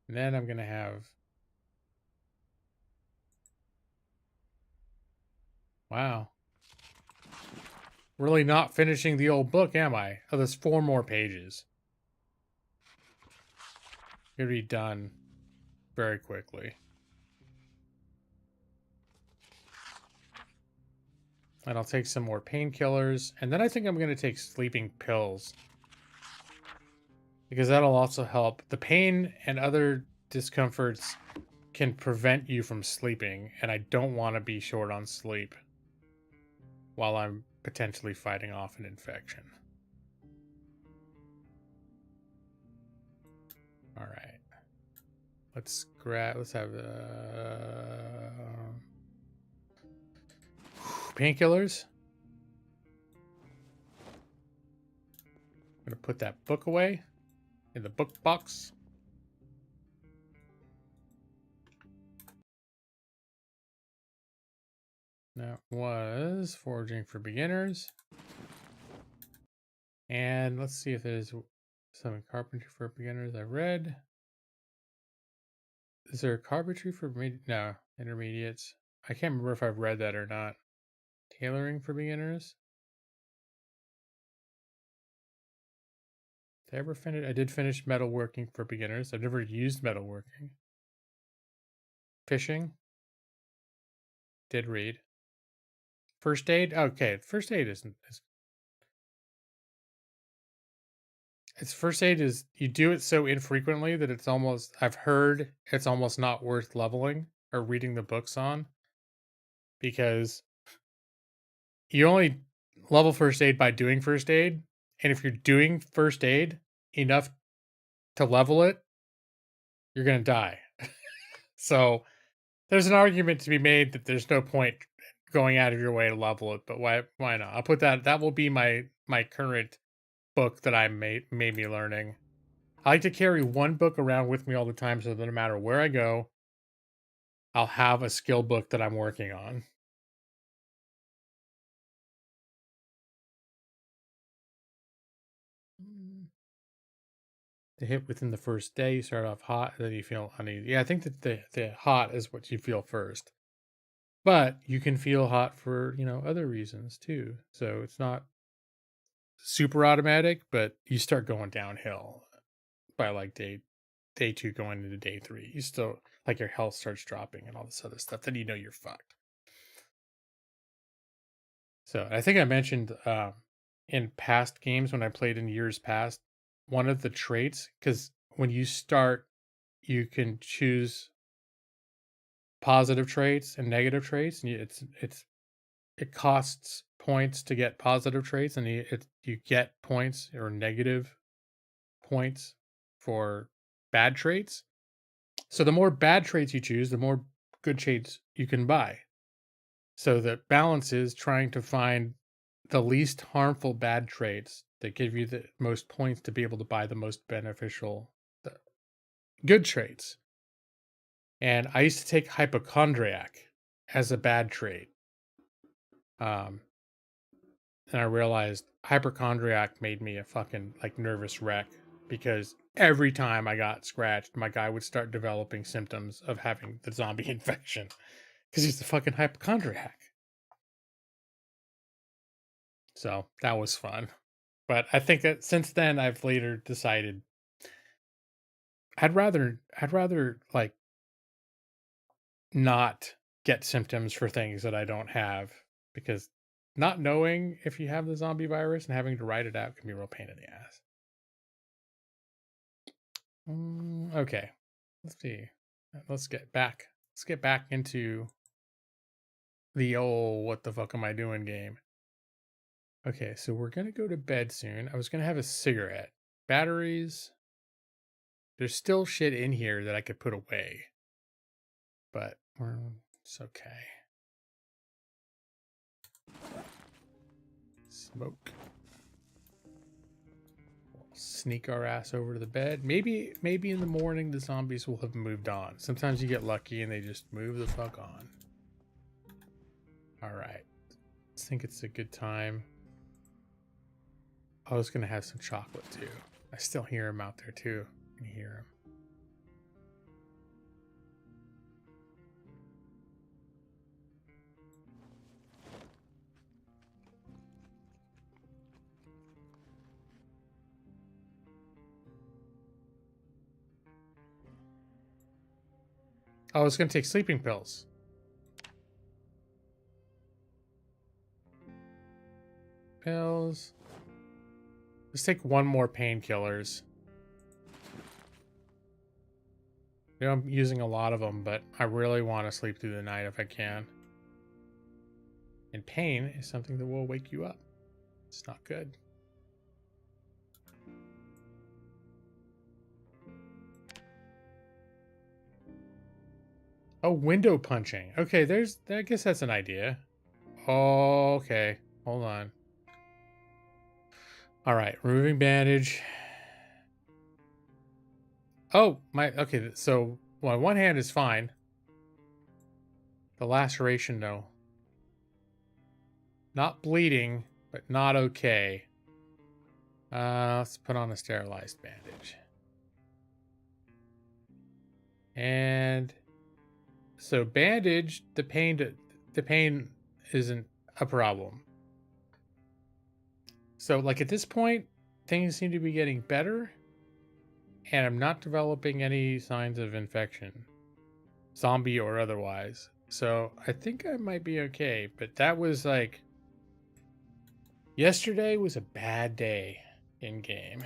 And then I'm gonna have... Wow. Really not finishing the old book, am I? Oh, there's 4 more pages. Gonna be done very quickly. And I'll take some more painkillers. And then I think I'm gonna take sleeping pills. Because that'll also help. The pain and other discomforts can prevent you from sleeping. And I don't want to be short on sleep while I'm potentially fighting off an infection. All right. Let's have painkillers. I'm gonna put that book away in the book box. That was Foraging for Beginners. And let's see if there's some carpentry for beginners I read. Is there a carpentry for no intermediates? I can't remember if I've read that or not. Tailoring for beginners. Did I ever finish? I did finish metalworking for beginners. I've never used metalworking. Fishing. Did read. First aid? Okay, first aid isn't. It's first aid is you do it so infrequently that it's almost, I've heard it's almost not worth leveling or reading the books on, because you only level first aid by doing first aid. And if you're doing first aid enough to level it, you're going to die. So there's an argument to be made that there's no point going out of your way to level it, but why not? I'll put that will be my current book that I made me learning. I like to carry one book around with me all the time so that no matter where I go, I'll have a skill book that I'm working on. The hit within the first day, you start off hot, and then you feel uneasy. Yeah, I think that the hot is what you feel first. But you can feel hot for, other reasons too. So it's not super automatic, but you start going downhill by like day 2 going into day 3. You still, like, your health starts dropping and all this other stuff. Then you're fucked. So I think I mentioned in past games when I played in years past, one of the traits, because when you start, you can choose positive traits and negative traits, and it costs points to get positive traits, and you get points or negative points for bad traits. So the more bad traits you choose, the more good traits you can buy. So the balance is trying to find the least harmful bad traits that give you the most points to be able to buy the most beneficial good traits. And I used to take hypochondriac as a bad trait. And I realized hypochondriac made me a fucking nervous wreck, because every time I got scratched, my guy would start developing symptoms of having the zombie infection because he's the fucking hypochondriac. So that was fun. But I think that since then I've later decided I'd rather like not get symptoms for things that I don't have, because not knowing if you have the zombie virus and having to write it out can be a real pain in the ass. Okay, let's see. Let's get back into the old what the fuck am I doing game. Okay, so we're gonna go to bed soon. I was gonna have a cigarette. Batteries. There's still shit in here that I could put away, but it's okay. Smoke. We'll sneak our ass over to the bed. Maybe in the morning the zombies will have moved on. Sometimes you get lucky and they just move the fuck on. All right. I think it's a good time. I was gonna have some chocolate too. I still hear him out there too. I can hear him. I was gonna take sleeping pills. Pills. Let's take one more painkillers. I'm using a lot of them, but I really want to sleep through the night if I can. And pain is something that will wake you up. It's not good. Oh, window punching. Okay, I guess that's an idea. Oh, okay. Hold on. All right, removing bandage. Oh, okay, so my one hand is fine. The laceration, though. Not bleeding, but not okay. Let's put on a sterilized bandage. And so bandage, the pain isn't a problem. So like at this point, things seem to be getting better, and I'm not developing any signs of infection. zombie or otherwise. So I think I might be okay. But that was like, yesterday was a bad day in game.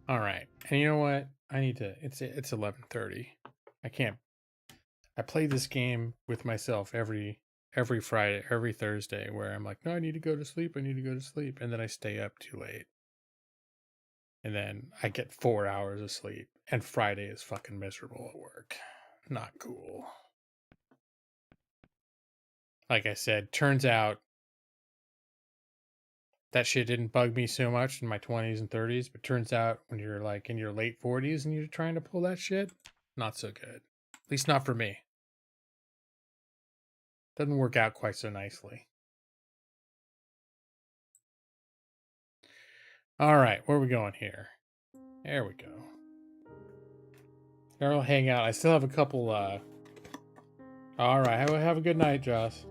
All right, and you know what? I need to. It's 11:30. I can't. I play this game with myself every Friday, every Thursday, where I'm like, no, I need to go to sleep. I need to go to sleep, and then I stay up too late, and then I get 4 hours of sleep. And Friday is fucking miserable at work. Not cool. Like I said, turns out that shit didn't bug me so much in my 20s and 30s, but turns out when you're like in your late 40s and you're trying to pull that shit, not so good. At least not for me. Doesn't work out quite so nicely. All right, where are we going here? There we go. Here, I'll hang out. I still have a couple. All right, have a good night, Joss.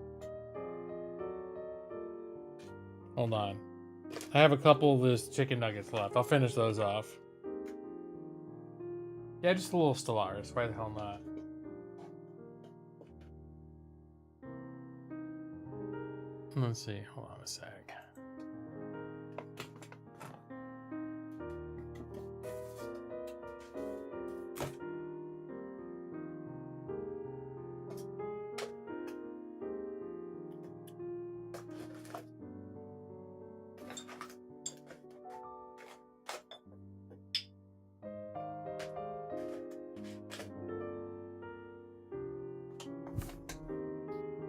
Hold on. I have a couple of those chicken nuggets left. I'll finish those off. Yeah, just a little Stellaris. Why the hell not? Let's see. Hold on a sec.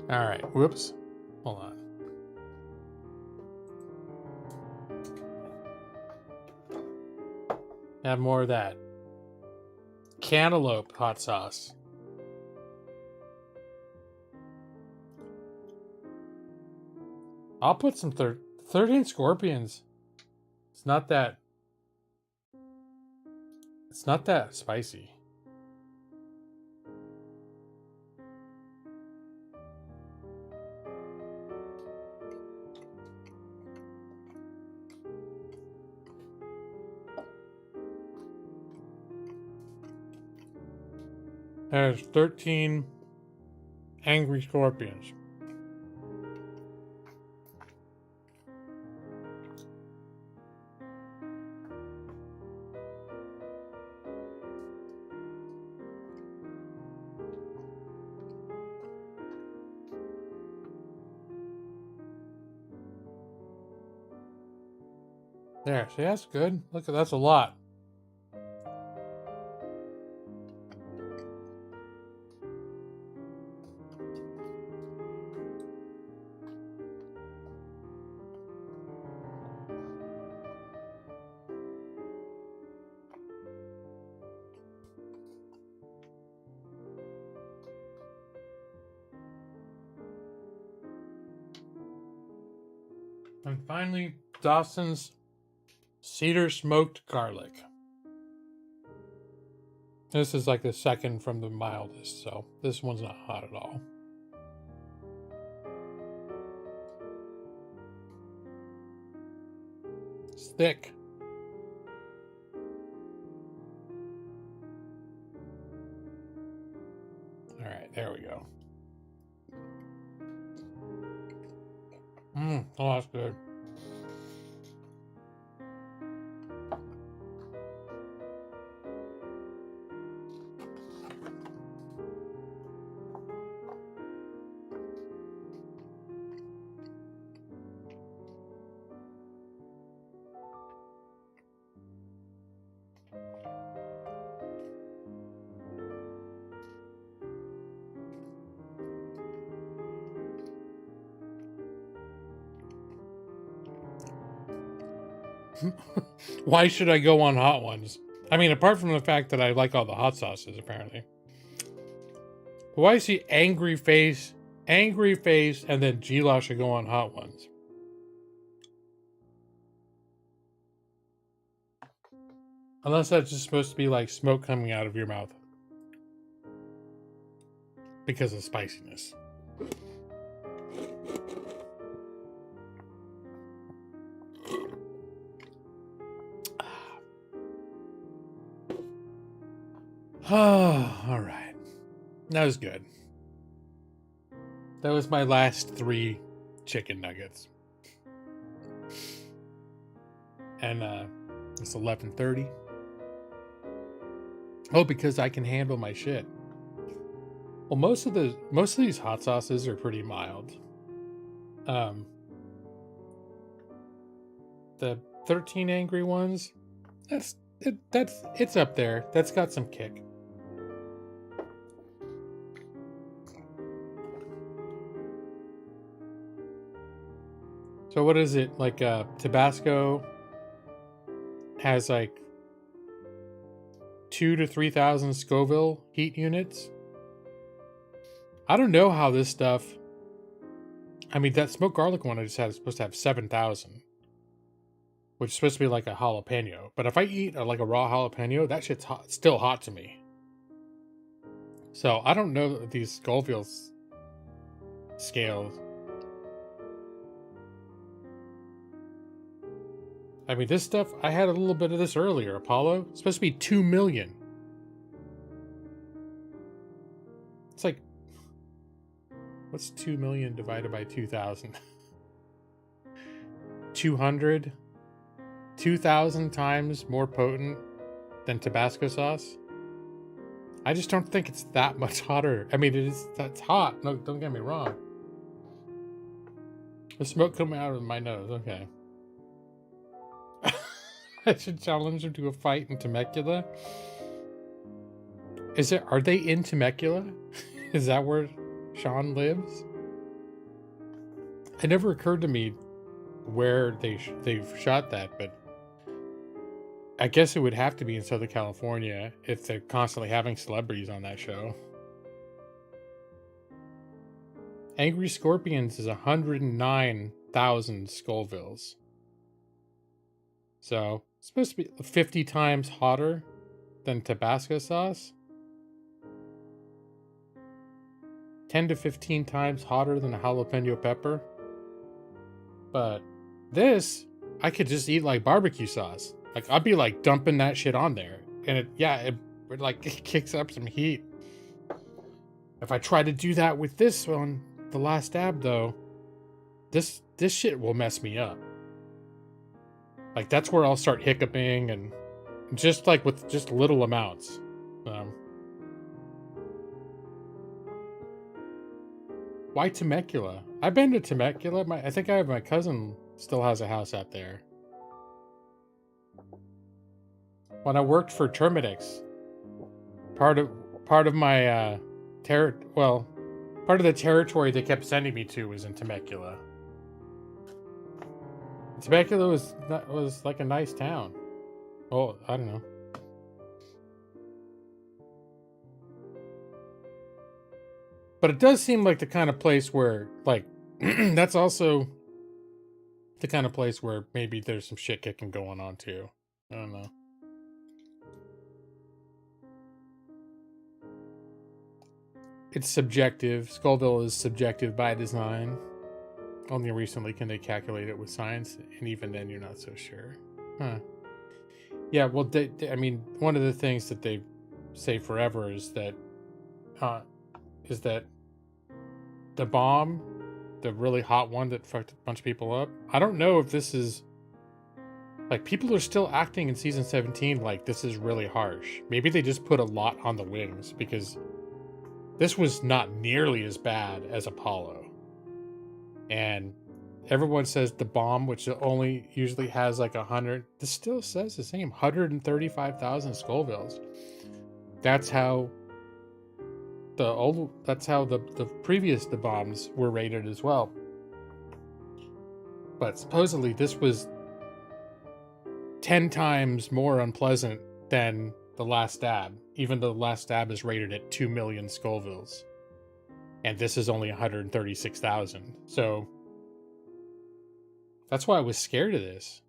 All right. Whoops. Hold on. Have more of that. Cantaloupe hot sauce. I'll put some 13 scorpions. It's not that spicy. There's 13 angry scorpions. There, see, that's good. Look, that's a lot. And finally, Dawson's cedar smoked garlic. This is like the second from the mildest, so this one's not hot at all. It's thick. All right, there we go. Oh, that's good. Why should I go on hot ones? I mean, apart from the fact that I like all the hot sauces, apparently. But why is he angry face, and then G-Law should go on hot ones? Unless that's just supposed to be like smoke coming out of your mouth. Because of spiciness. Oh, all right. That was good. That was my last 3 chicken nuggets. And it's 11:30. Oh, because I can handle my shit. Well, most of these hot sauces are pretty mild. The 13 Angry Ones, it's up there. That's got some kick. So what is it? Like Tabasco has like 2,000 to 3,000 Scoville heat units. I don't know how this stuff. I mean, that smoked garlic one I just had is supposed to have 7,000, which is supposed to be like a jalapeno. But if I eat like a raw jalapeno, that shit's hot, still hot to me. So I don't know these Scoville scales. I mean, this stuff, I had a little bit of this earlier, Apollo. It's supposed to be 2 million. It's like, what's 2 million divided by 2,000? 200? 2,000 times more potent than Tabasco sauce? I just don't think it's that much hotter. I mean, that's hot. No, don't get me wrong. The smoke coming out of my nose. Okay. I should challenge him to a fight in Temecula. Are they in Temecula? Is that where Sean lives? It never occurred to me where they've shot that, but I guess it would have to be in Southern California if they're constantly having celebrities on that show. Angry Scorpions is 109,000 Scovilles. So, it's supposed to be 50 times hotter than Tabasco sauce. 10 to 15 times hotter than a jalapeno pepper. But this, I could just eat like barbecue sauce. Like, I'd be like dumping that shit on there. And it like it kicks up some heat. If I try to do that with this one, the last dab though, this shit will mess me up. Like, that's where I'll start hiccuping, and just like with just little amounts. Why Temecula? I've been to Temecula. I think my cousin still has a house out there. When I worked for Terminix, part of my part of the territory they kept sending me to was in Temecula. Temecula was like a nice town. Oh, I don't know. But it does seem like the kind of place where, like, that's also the kind of place where maybe there's some shit kicking going on too. I don't know. It's subjective. Scoville is subjective by design. Only recently can they calculate it with science, and even then you're not so sure. Huh. Yeah, well, I mean, one of the things that they say forever is that the bomb, the really hot one that fucked a bunch of people up, I don't know if this is... Like, people are still acting in Season 17 like this is really harsh. Maybe they just put a lot on the wings, because this was not nearly as bad as Apollo. And everyone says the bomb, which only usually has like 100, this still says the same, 135,000 Scovilles. That's how the previous the bombs were rated as well. But supposedly this was 10 times more unpleasant than the last dab. Even though the last dab is rated at 2 million Scovilles. And this is only 136,000. So that's why I was scared of this.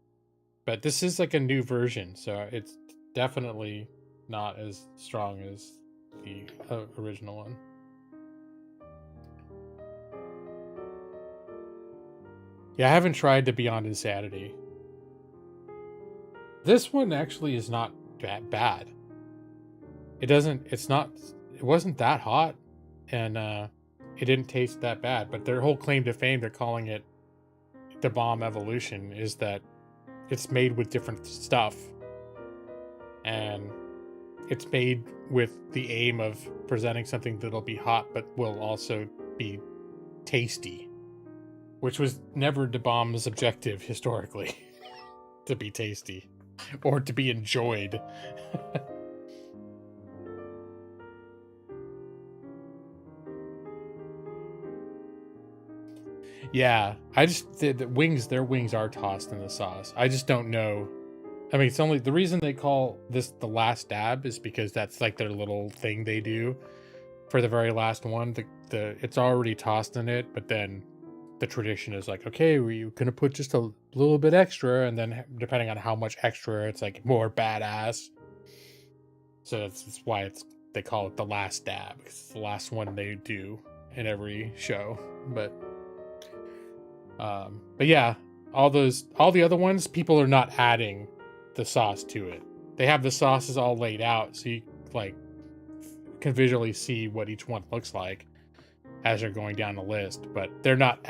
But this is like a new version, so it's definitely not as strong as the original one. Yeah, I haven't tried the Beyond Insanity. This one actually is not that bad. it wasn't that hot, and it didn't taste that bad, but their whole claim to fame, they're calling it the bomb evolution, is that it's made with different stuff, and it's made with the aim of presenting something that'll be hot but will also be tasty, which was never the bomb's objective historically. To be tasty or to be enjoyed. Yeah, I just the wings. Their wings are tossed in the sauce. I just don't know. I mean, it's only the reason they call this the last dab is because that's like their little thing they do for the very last one. The it's already tossed in it, but then the tradition is like, okay, we're gonna put just a little bit extra, and then depending on how much extra, it's like more badass. So that's why they call it the last dab, because it's the last one they do in every show. But yeah, all the other ones, people are not adding the sauce to it. They have the sauces all laid out, so you like can visually see what each one looks like as they're going down the list. But they're not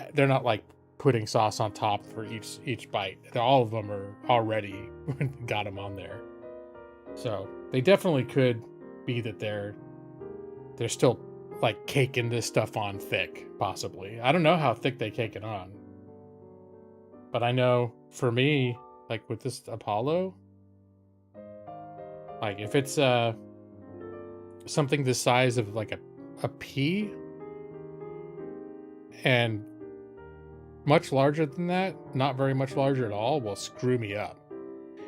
like putting sauce on top for each bite. All of them are already got them on there. So they definitely could be that they're still like caking this stuff on thick, possibly. I don't know how thick they cake it on. But I know for me, like with this Apollo, like if it's something the size of like a pea and much larger than that, not very much larger at all, will screw me up.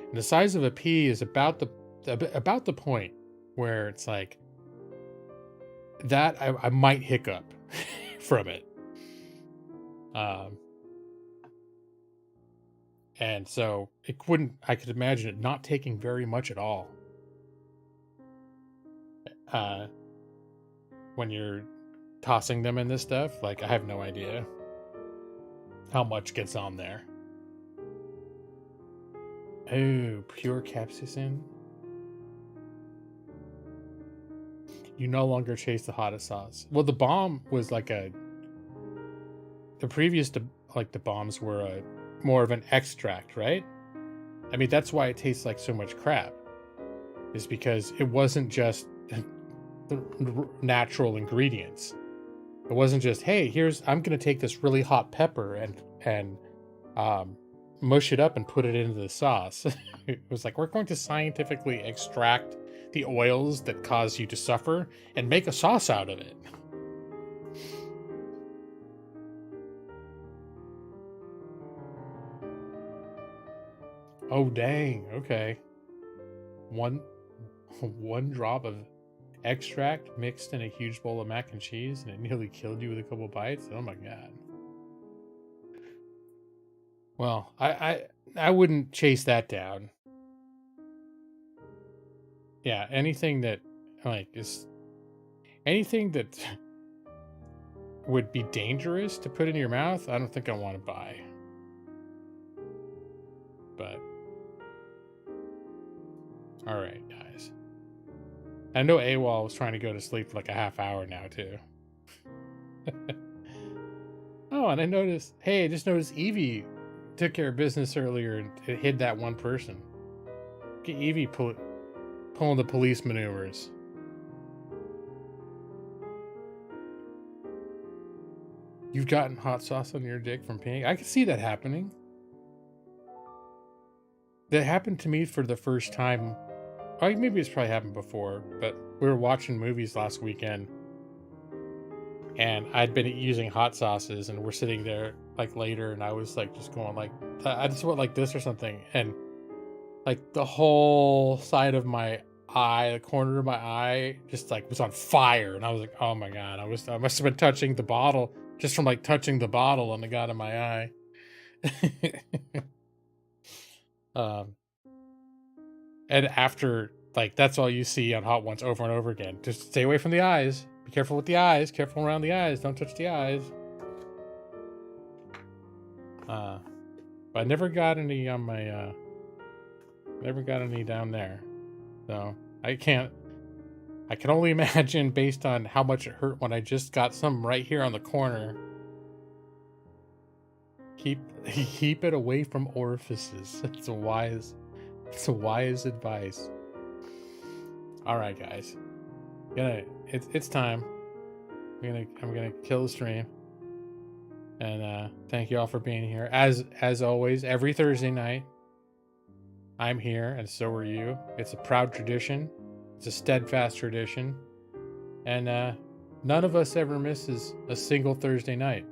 And the size of a pea is about the point where it's like that I might hiccup from it. And so I could imagine it not taking very much at all. When you're tossing them in this stuff, like I have no idea how much gets on there. Oh, pure capsaicin. You no longer chase the hottest sauce. Well, the bomb was like the previous the bombs were more of an extract, right? I mean, that's why it tastes like so much crap. Is because it wasn't just the natural ingredients. It wasn't just, hey, I'm gonna take this really hot pepper and mush it up and put it into the sauce. It was like, we're going to scientifically extract the oils that cause you to suffer and make a sauce out of it. Oh dang, okay. One drop of extract mixed in a huge bowl of mac and cheese, and it nearly killed you with a couple bites. Oh my god. Well, I wouldn't chase that down. Yeah, anything that would be dangerous to put in your mouth, I don't think I want to buy. But all right, guys. I know AWOL was trying to go to sleep for like a half hour now too. Oh, and I just noticed Evie took care of business earlier and it hid that one person. Get Evie pulling the police maneuvers. You've gotten hot sauce on your dick from peeing? I can see that happening. That happened to me for the first time. Maybe it's probably happened before, but we were watching movies last weekend and I'd been using hot sauces and we're sitting there like later and I was like just going like, I just went like this or something, and like the whole side of my eye, the corner of my eye just like was on fire, and I was like, oh my god, I must have been touching the bottle, just from like touching the bottle on the god of my eye. And after, like, that's all you see on Hot Ones over and over again. Just stay away from the eyes. Be careful with the eyes. Careful around the eyes. Don't touch the eyes. But I never got any on my, never got any down there. So, I can't I can only imagine based on how much it hurt when I just got some right here on the corner. Keep it away from orifices. It's a wise advice. All right, guys. It's time. I'm gonna kill the stream. And thank you all for being here. As always, every Thursday night, I'm here, and so are you. It's a proud tradition. It's a steadfast tradition. And none of us ever misses a single Thursday night.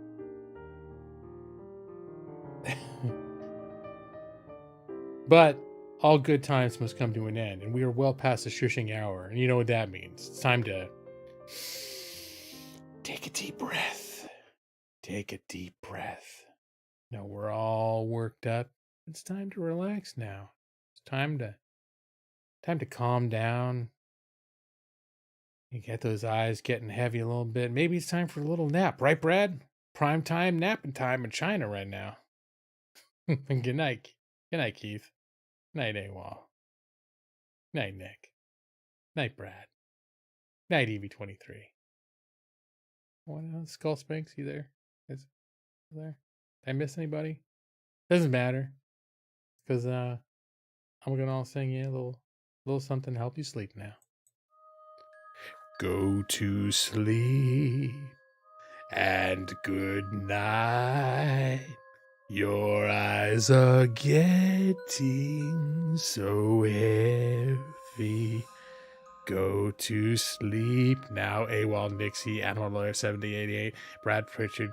But all good times must come to an end, and we are well past the shushing hour. And you know what that means. It's time to take a deep breath. Take a deep breath. Now we're all worked up. It's time to relax now. It's time to calm down. You get those eyes getting heavy a little bit. Maybe it's time for a little nap, right, Brad? Prime time napping time in China right now. Good night. Good night, Keith. Night, AWOL. Night, Nick. Night, Brad. Night, EV23. What else? Skull Spanks, you there? Is there? Did I miss anybody? Doesn't matter. Because I'm gonna all sing you a little something to help you sleep now. Go to sleep and good night. Your eyes are getting so heavy. Go to sleep now. AWOL, Nixie, Animal Lawyer 7088, Brad Pritchard,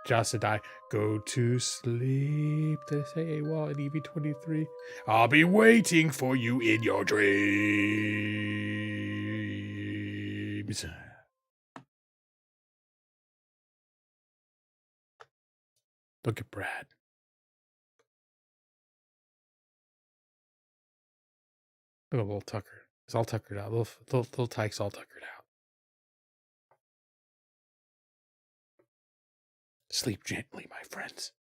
Josadai. Go to sleep. Did I say AWOL at EV23? I'll be waiting for you in your dreams. Look at Brad. Look at little Tucker. He's all tuckered out. Little Tyke's all tuckered out. Sleep gently, my friends.